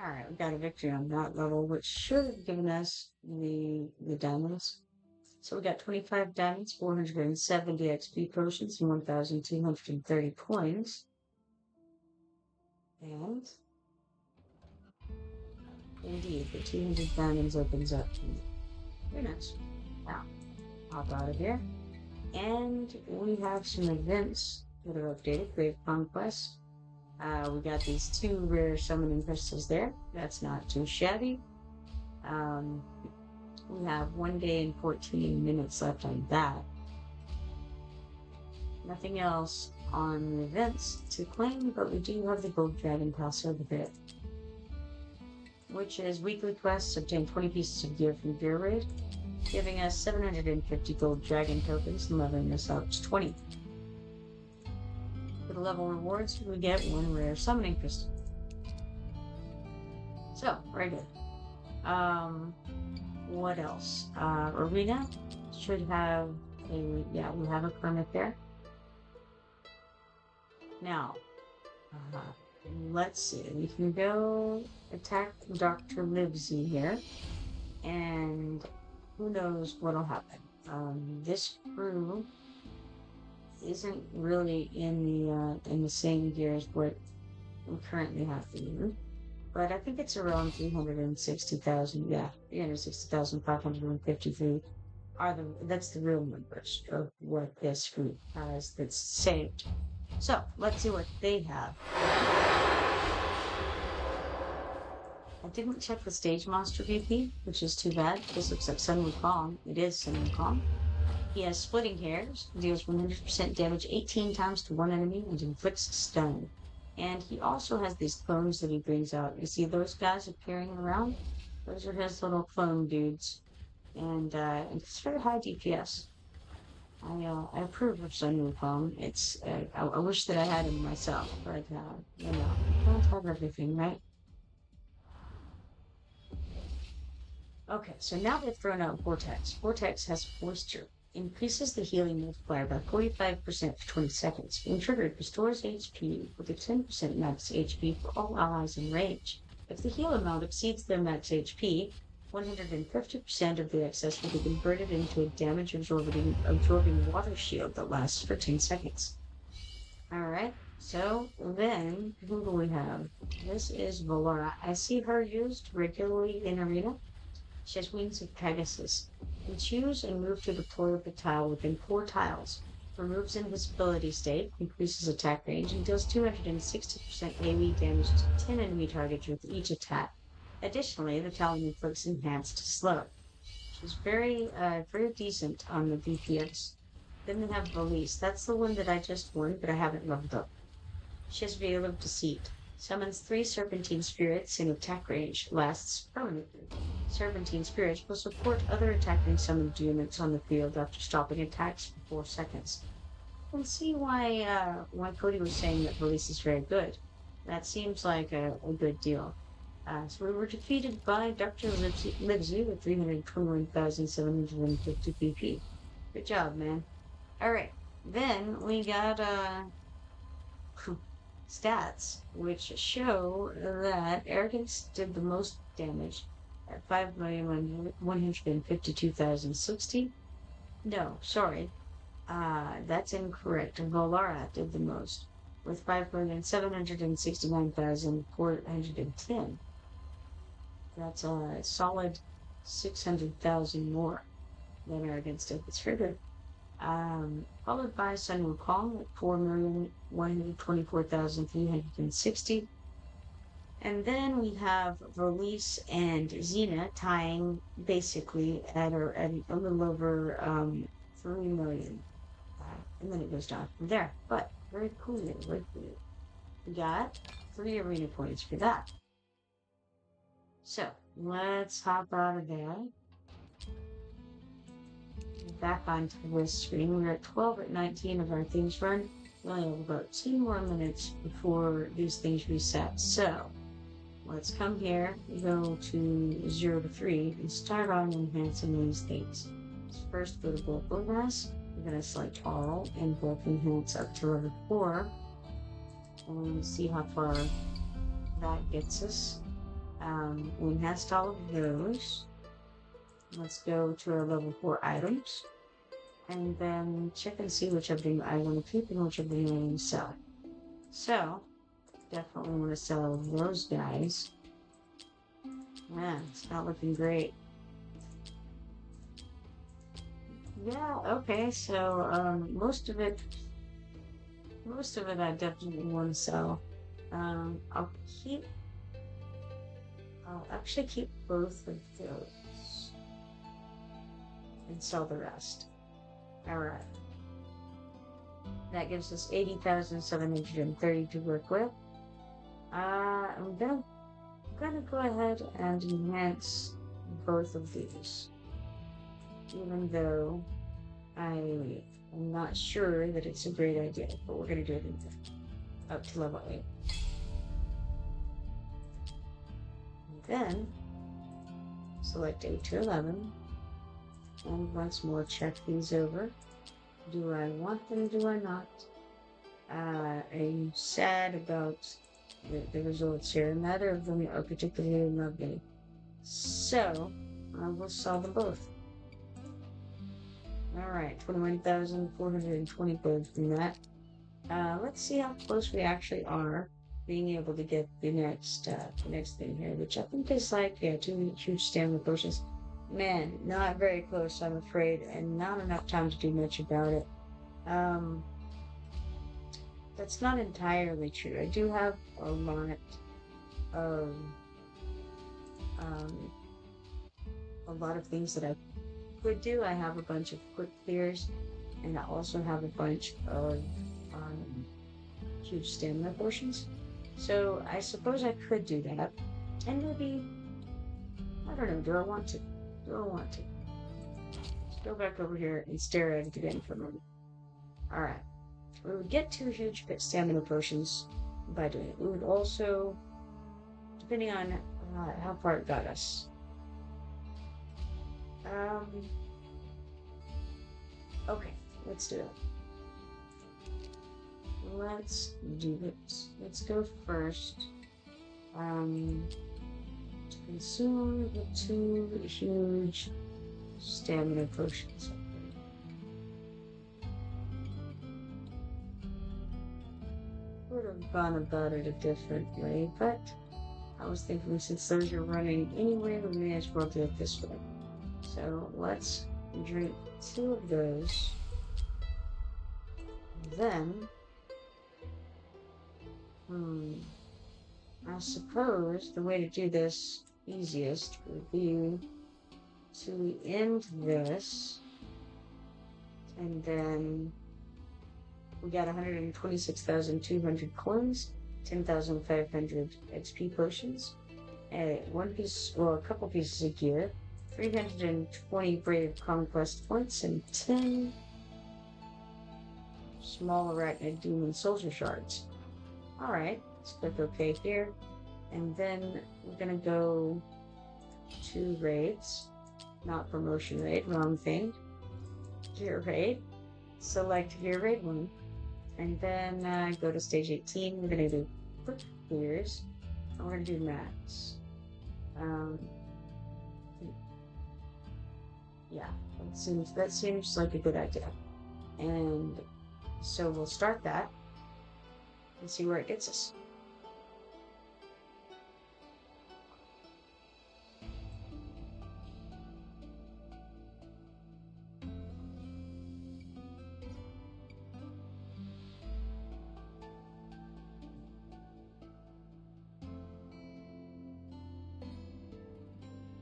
Alright, we got a victory on that level, which should have given us the diamonds. So we got 25 diamonds, 470 XP potions, and 1,230 coins. And indeed, the 200 diamonds opens up. Very nice. Now, hop out of here. And we have some events that are updated. Grave Conquest. We got these 2 rare summoning crystals there. That's not too shabby. We have 1 day and 14 minutes left on that. Nothing else on the events to claim, but we do have the Gold Dragon Pass over there, which is weekly quests. Obtain 20 pieces of gear from Gear Raid, giving us 750 Gold Dragon tokens and leveling us up to 20. For the level rewards, we get 1 rare summoning crystal. So, very good. What else? Arena should have we have a permit there. Now, let's see. We can go attack Dr. Livesey here, and who knows what'll happen. This crew isn't really in the same gear as what we currently have here, but I think it's around 360,000. Yeah, 360,553 that's the real numbers of what this group has that's saved. So let's see what they have. I didn't check the stage monster VP, which is too bad. This looks like Sun Wukong. It is Sun Wukong. He has Splitting Hairs, deals 100% damage 18 times to one enemy, and inflicts stun. And he also has these clones that he brings out. You see those guys appearing around? Those are his little clone dudes. And it's very high DPS. I approve of Sun Wukong. It's I wish that I had him myself, but you don't have everything, right? Okay, so now they've thrown out Vortex. Vortex has moisture. Increases the healing multiplier by 45% for 20 seconds. When triggered, restores HP with a 10% max HP for all allies in range. If the heal amount exceeds their max HP, 150% of the excess will be converted into a damage absorbing water shield that lasts for 10 seconds. Alright, so then who do we have? This is Valora. I see her used regularly in Arena. She has wings of Pegasus. You choose and move to deploy the tile within 4 tiles. Removes invisibility state, increases attack range, and deals 260% AoE damage to 10 enemy targets with each attack. Additionally, the tile inflicts enhanced slow. She's very decent on the DPS. Then we have Valise. That's the one that I just won, but I haven't leveled up. She has Veil of Deceit. Summons 3 Serpentine Spirits in attack range. Lasts permanently. Serpentine Spirits will support other attacking summoned units on the field after stopping attacks for 4 seconds. I can see why Cody was saying that Release is very good. That seems like a good deal. So we were defeated by Dr. Livesy with 321,750 PP. Good job, man. Alright, then we got stats, which show that Arrogance did the most damage at 5,152,060. No, sorry. That's incorrect. Volara did the most with 5,769,410. That's a solid 600,000 more than Arrogance did. It's very good. Followed by Sun Wukong at 4,124,360. And then we have Release and Xena tying basically at a little over 3 million. And then it goes down from there. But very cool, very cool. We got 3 arena points for that. So let's hop out of there. Back onto this screen. We're at 12 at 19 of our things run. We only have about 2 more minutes before these things reset. So let's come here, go to 0 to 3, and start on enhancing these things. Let's first go to bulk organize. We're going to select all and bulk enhance up to level 4. And see how far that gets us. We enhanced all of those. Let's go to our level 4 items. And then check and see which of them I want to keep and which of them I want to sell. So, definitely want to sell those guys. Man, it's not looking great. Yeah, okay, so most of it I definitely want to sell. I'll actually keep both of those and sell the rest. Alright. That gives us 80,730 to work with. I'm gonna go ahead and enhance both of these. Even though I am not sure that it's a great idea, but we're gonna do it up to level 8. And then select 8 to 11. And once more check these over. Do I want them? Do I not? I'm sad about the results here. Neither of them are particularly lovely. So, I will sell them both. Alright, 21,420 gold from that. Let's see how close we actually are being able to get the next thing here, which I think is like, 2 huge stamina potions. Man, not very close, I'm afraid, and not enough time to do much about it. That's not entirely true. I do have a lot of things that I could do. I have a bunch of quick clears, and I also have a bunch of huge stamina potions. So I suppose I could do that, and maybe, I don't know, do I want to? Let's go back over here and stare at it again for a moment. Alright. We would get 2 huge stamina potions by doing it. We would also, depending on how far it got us, Um, okay, let's do it. Let's do this. Let's go first. To consume the 2 huge stamina potions. Would have gone about it a different way, but I was thinking since those are running anyway, we may as well do it this way. So let's drink 2 of those. Then, I suppose the way to do this easiest would be to end this, and then we got 126,200 coins, 10,500 XP potions, a couple pieces of gear, 320 Brave Conquest points, and 10 small arachnid demon soldier shards. Alright, let's click OK here. And then we're gonna go to raids. Not promotion raid, wrong thing. Gear raid. Select gear raid 1. And then go to stage 18. We're gonna do quick clears. And we're gonna do max. Yeah, that seems like a good idea. And so we'll start that and see where it gets us.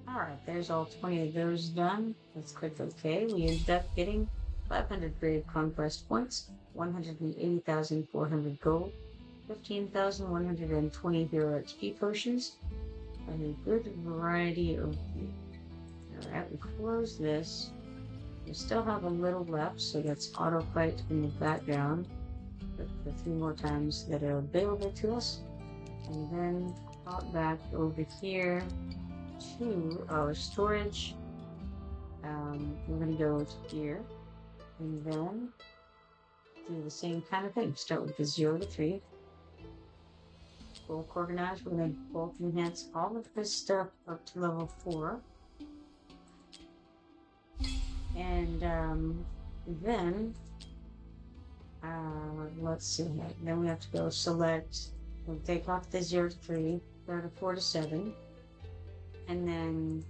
Alright, there's all 20 of those done. Let's click OK. We ended up getting 500 Brave Conquest points, 180,400 gold, 15,120 Hero XP potions, and a good variety of food. Alright, we close this. We still have a little left, so let's auto fight in the background the 3 more times that are available to us. And then hop back over here to our storage. We're going to go to here and then do the same kind of thing. Start with the 0 to 3. Bulk organize. We're going to bulk enhance all of this stuff up to level 4. And then let's see here. Then we have to go select. We'll take off the 0 to 3, go to 4 to 7. And then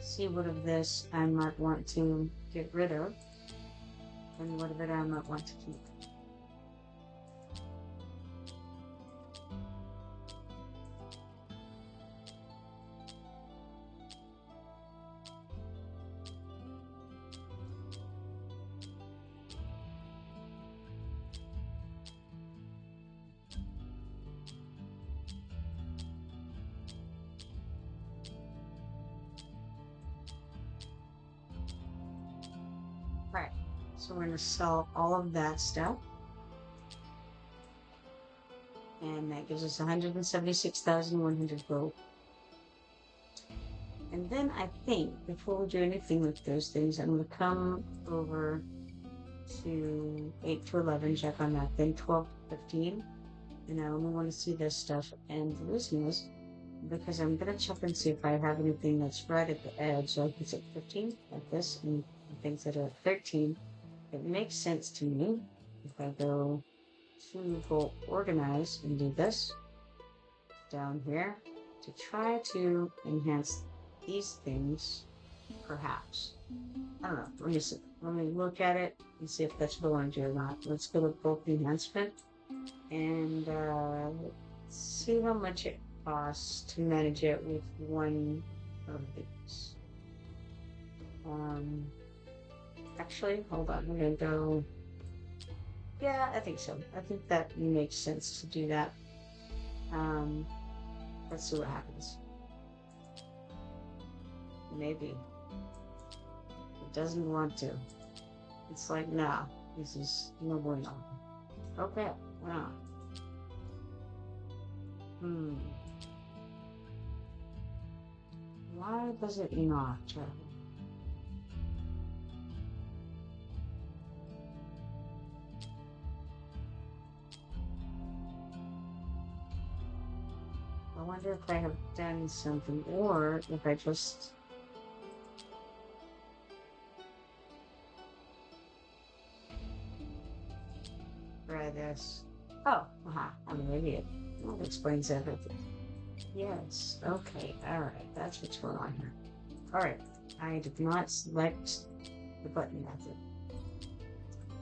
see what of this I might want to get rid of, and what of it I might want to keep. Right, so we're going to sell all of that stuff. And that gives us 176,100 gold. And then I think, before we do anything with those things, I'm going to come over to 8 to 11, check on that, then 12 to 15. And I only want to see this stuff. And the reason is, because I'm going to check and see if I have anything that's right at the edge. So if it's at 15, like this, and things that are at 13, it makes sense to me if I go to bulk organize and do this down here to try to enhance these things, perhaps. I don't know. Let me see. Let me look at it and see if that's what I want to do or not. Let's go to bulk enhancement and see how much it costs to manage it with one of these. Actually, hold on. I'm gonna go. Yeah, I think so. I think that makes sense to do that. Let's see what happens. Maybe it doesn't want to. It's like, nah, this is no bueno. Okay, wow. Why does it not? I wonder if I have done something, or if I just... try this. Oh, I'm an idiot. That explains everything. Yes, okay, alright, that's what's going on here. Alright, I did not select the button method.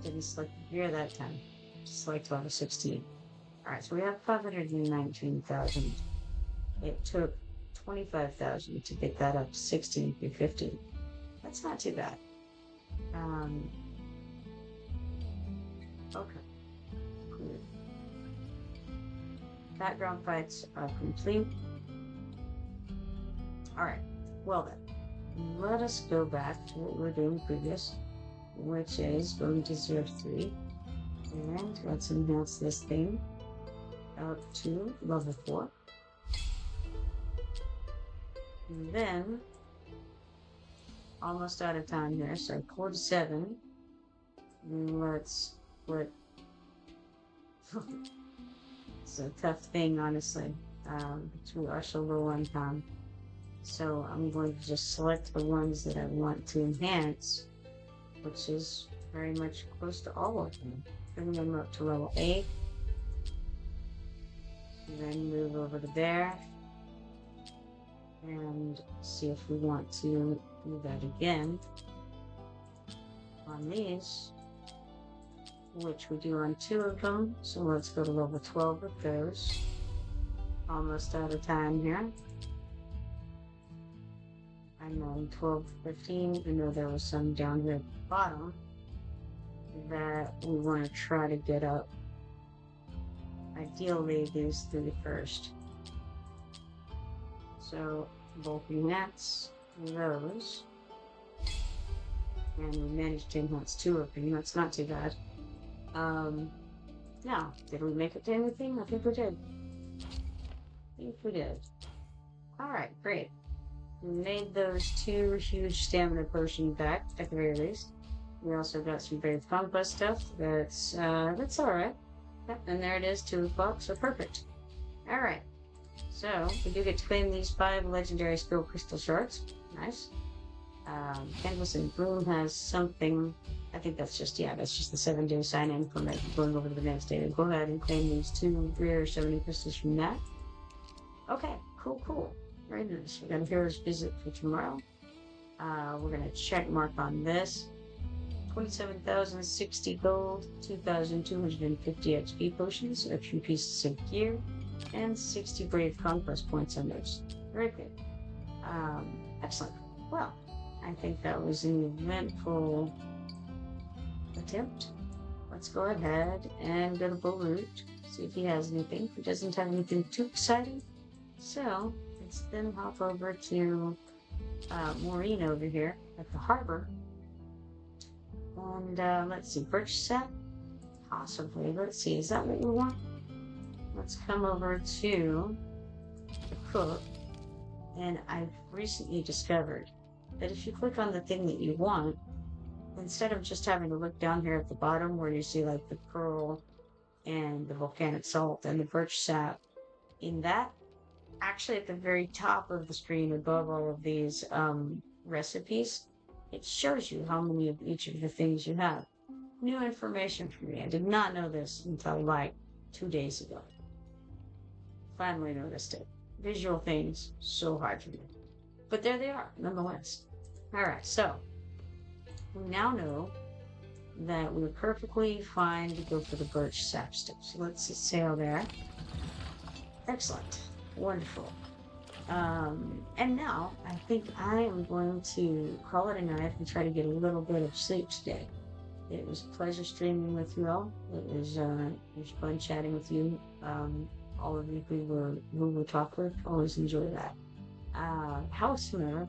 Didn't select the gear that time. Select level 16. Alright, so we have 519,000. It took 25,000 to get that up to 16 through 50. That's not too bad. Okay. Cool. Background fights are complete. Alright, well then, let us go back to what we were doing previous, which is going to 03, and let's enhance this thing up to level 4. And then, almost out of time here, so 4 to 7, let's put, it's a tough thing, honestly, we are so low on time. So I'm going to just select the ones that I want to enhance, which is very much close to all of them. Bring them up to level 8. And then move over to there. And see if we want to do that again on these, which we do on 2 of them. So let's go to level 12 with those. Almost out of time here. I'm on 12, 15. I know there was some down here at the bottom that we want to try to get up. Ideally, these 3 first. So, both nets, those. And we managed to enhance 2 of them. That's not too bad. Now, did we make it to anything? I think we did. Alright, great. We made those 2 huge stamina potions back, at the very least. We also got some very conquest stuff. That's alright. Yep, and there it is, 2 o'clock, so perfect. Alright. So, we do get to claim these 5 legendary skill crystal shards. Nice. Canvas and Bloom has something. I think that's just the 7-day sign-in from it, going over to the next day. Go ahead and claim these 2 rare 70 crystals from that. Okay, cool. Very nice. We got a hero's visit for tomorrow. We're gonna check mark on this. 27,060 gold, 2,250 XP potions, a few pieces of gear, and 60 brave conquest points on those. Very good. Excellent. Well, I think that was an eventful attempt. Let's go ahead and go to Beirut, see if he has anything. He doesn't have anything too exciting. So, let's then hop over to Maureen over here at the harbor. And let's see, birch sap? Possibly. Let's see, is that what we want? Let's come over to the cook. And I've recently discovered that if you click on the thing that you want, instead of just having to look down here at the bottom where you see like the pearl and the volcanic salt and the birch sap, in that, actually at the very top of the screen above all of these recipes, it shows you how many of each of the things you have. New information for me. I did not know this until like 2 days ago. Finally noticed it. Visual things, so hard for me. But there they are, nonetheless. Alright, so we now know that we're perfectly fine to go for the birch sap stick. So let's just sail there. Excellent. Wonderful. And now I think I am going to call it a night and try to get a little bit of sleep today. It was a pleasure streaming with you all. It was fun chatting with you. All of you who were talk with, always enjoy that. However,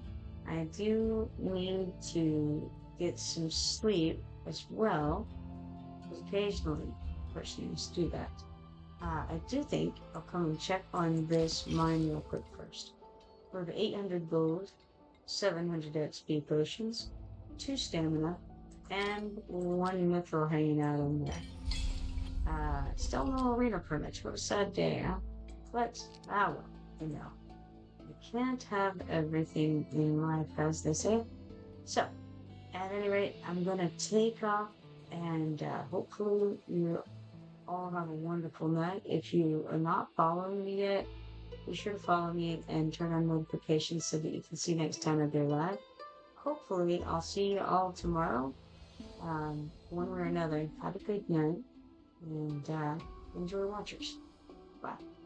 I do need to get some sleep as well. Occasionally, a person needs to do that. I do think I'll come and check on this mine real quick first. We have 800 gold, 700 XP potions, 2 stamina, and 1 mithril hanging out on there. Still no arena permits. What a sad day, huh? But, well. You know, you can't have everything in life, as they say. So, at any rate, I'm gonna take off, and hopefully you all have a wonderful night. If you are not following me yet, be sure to follow me and turn on notifications so that you can see next time I go live. Hopefully, I'll see you all tomorrow. One way or another. Have a good night and enjoy Watchers. Bye.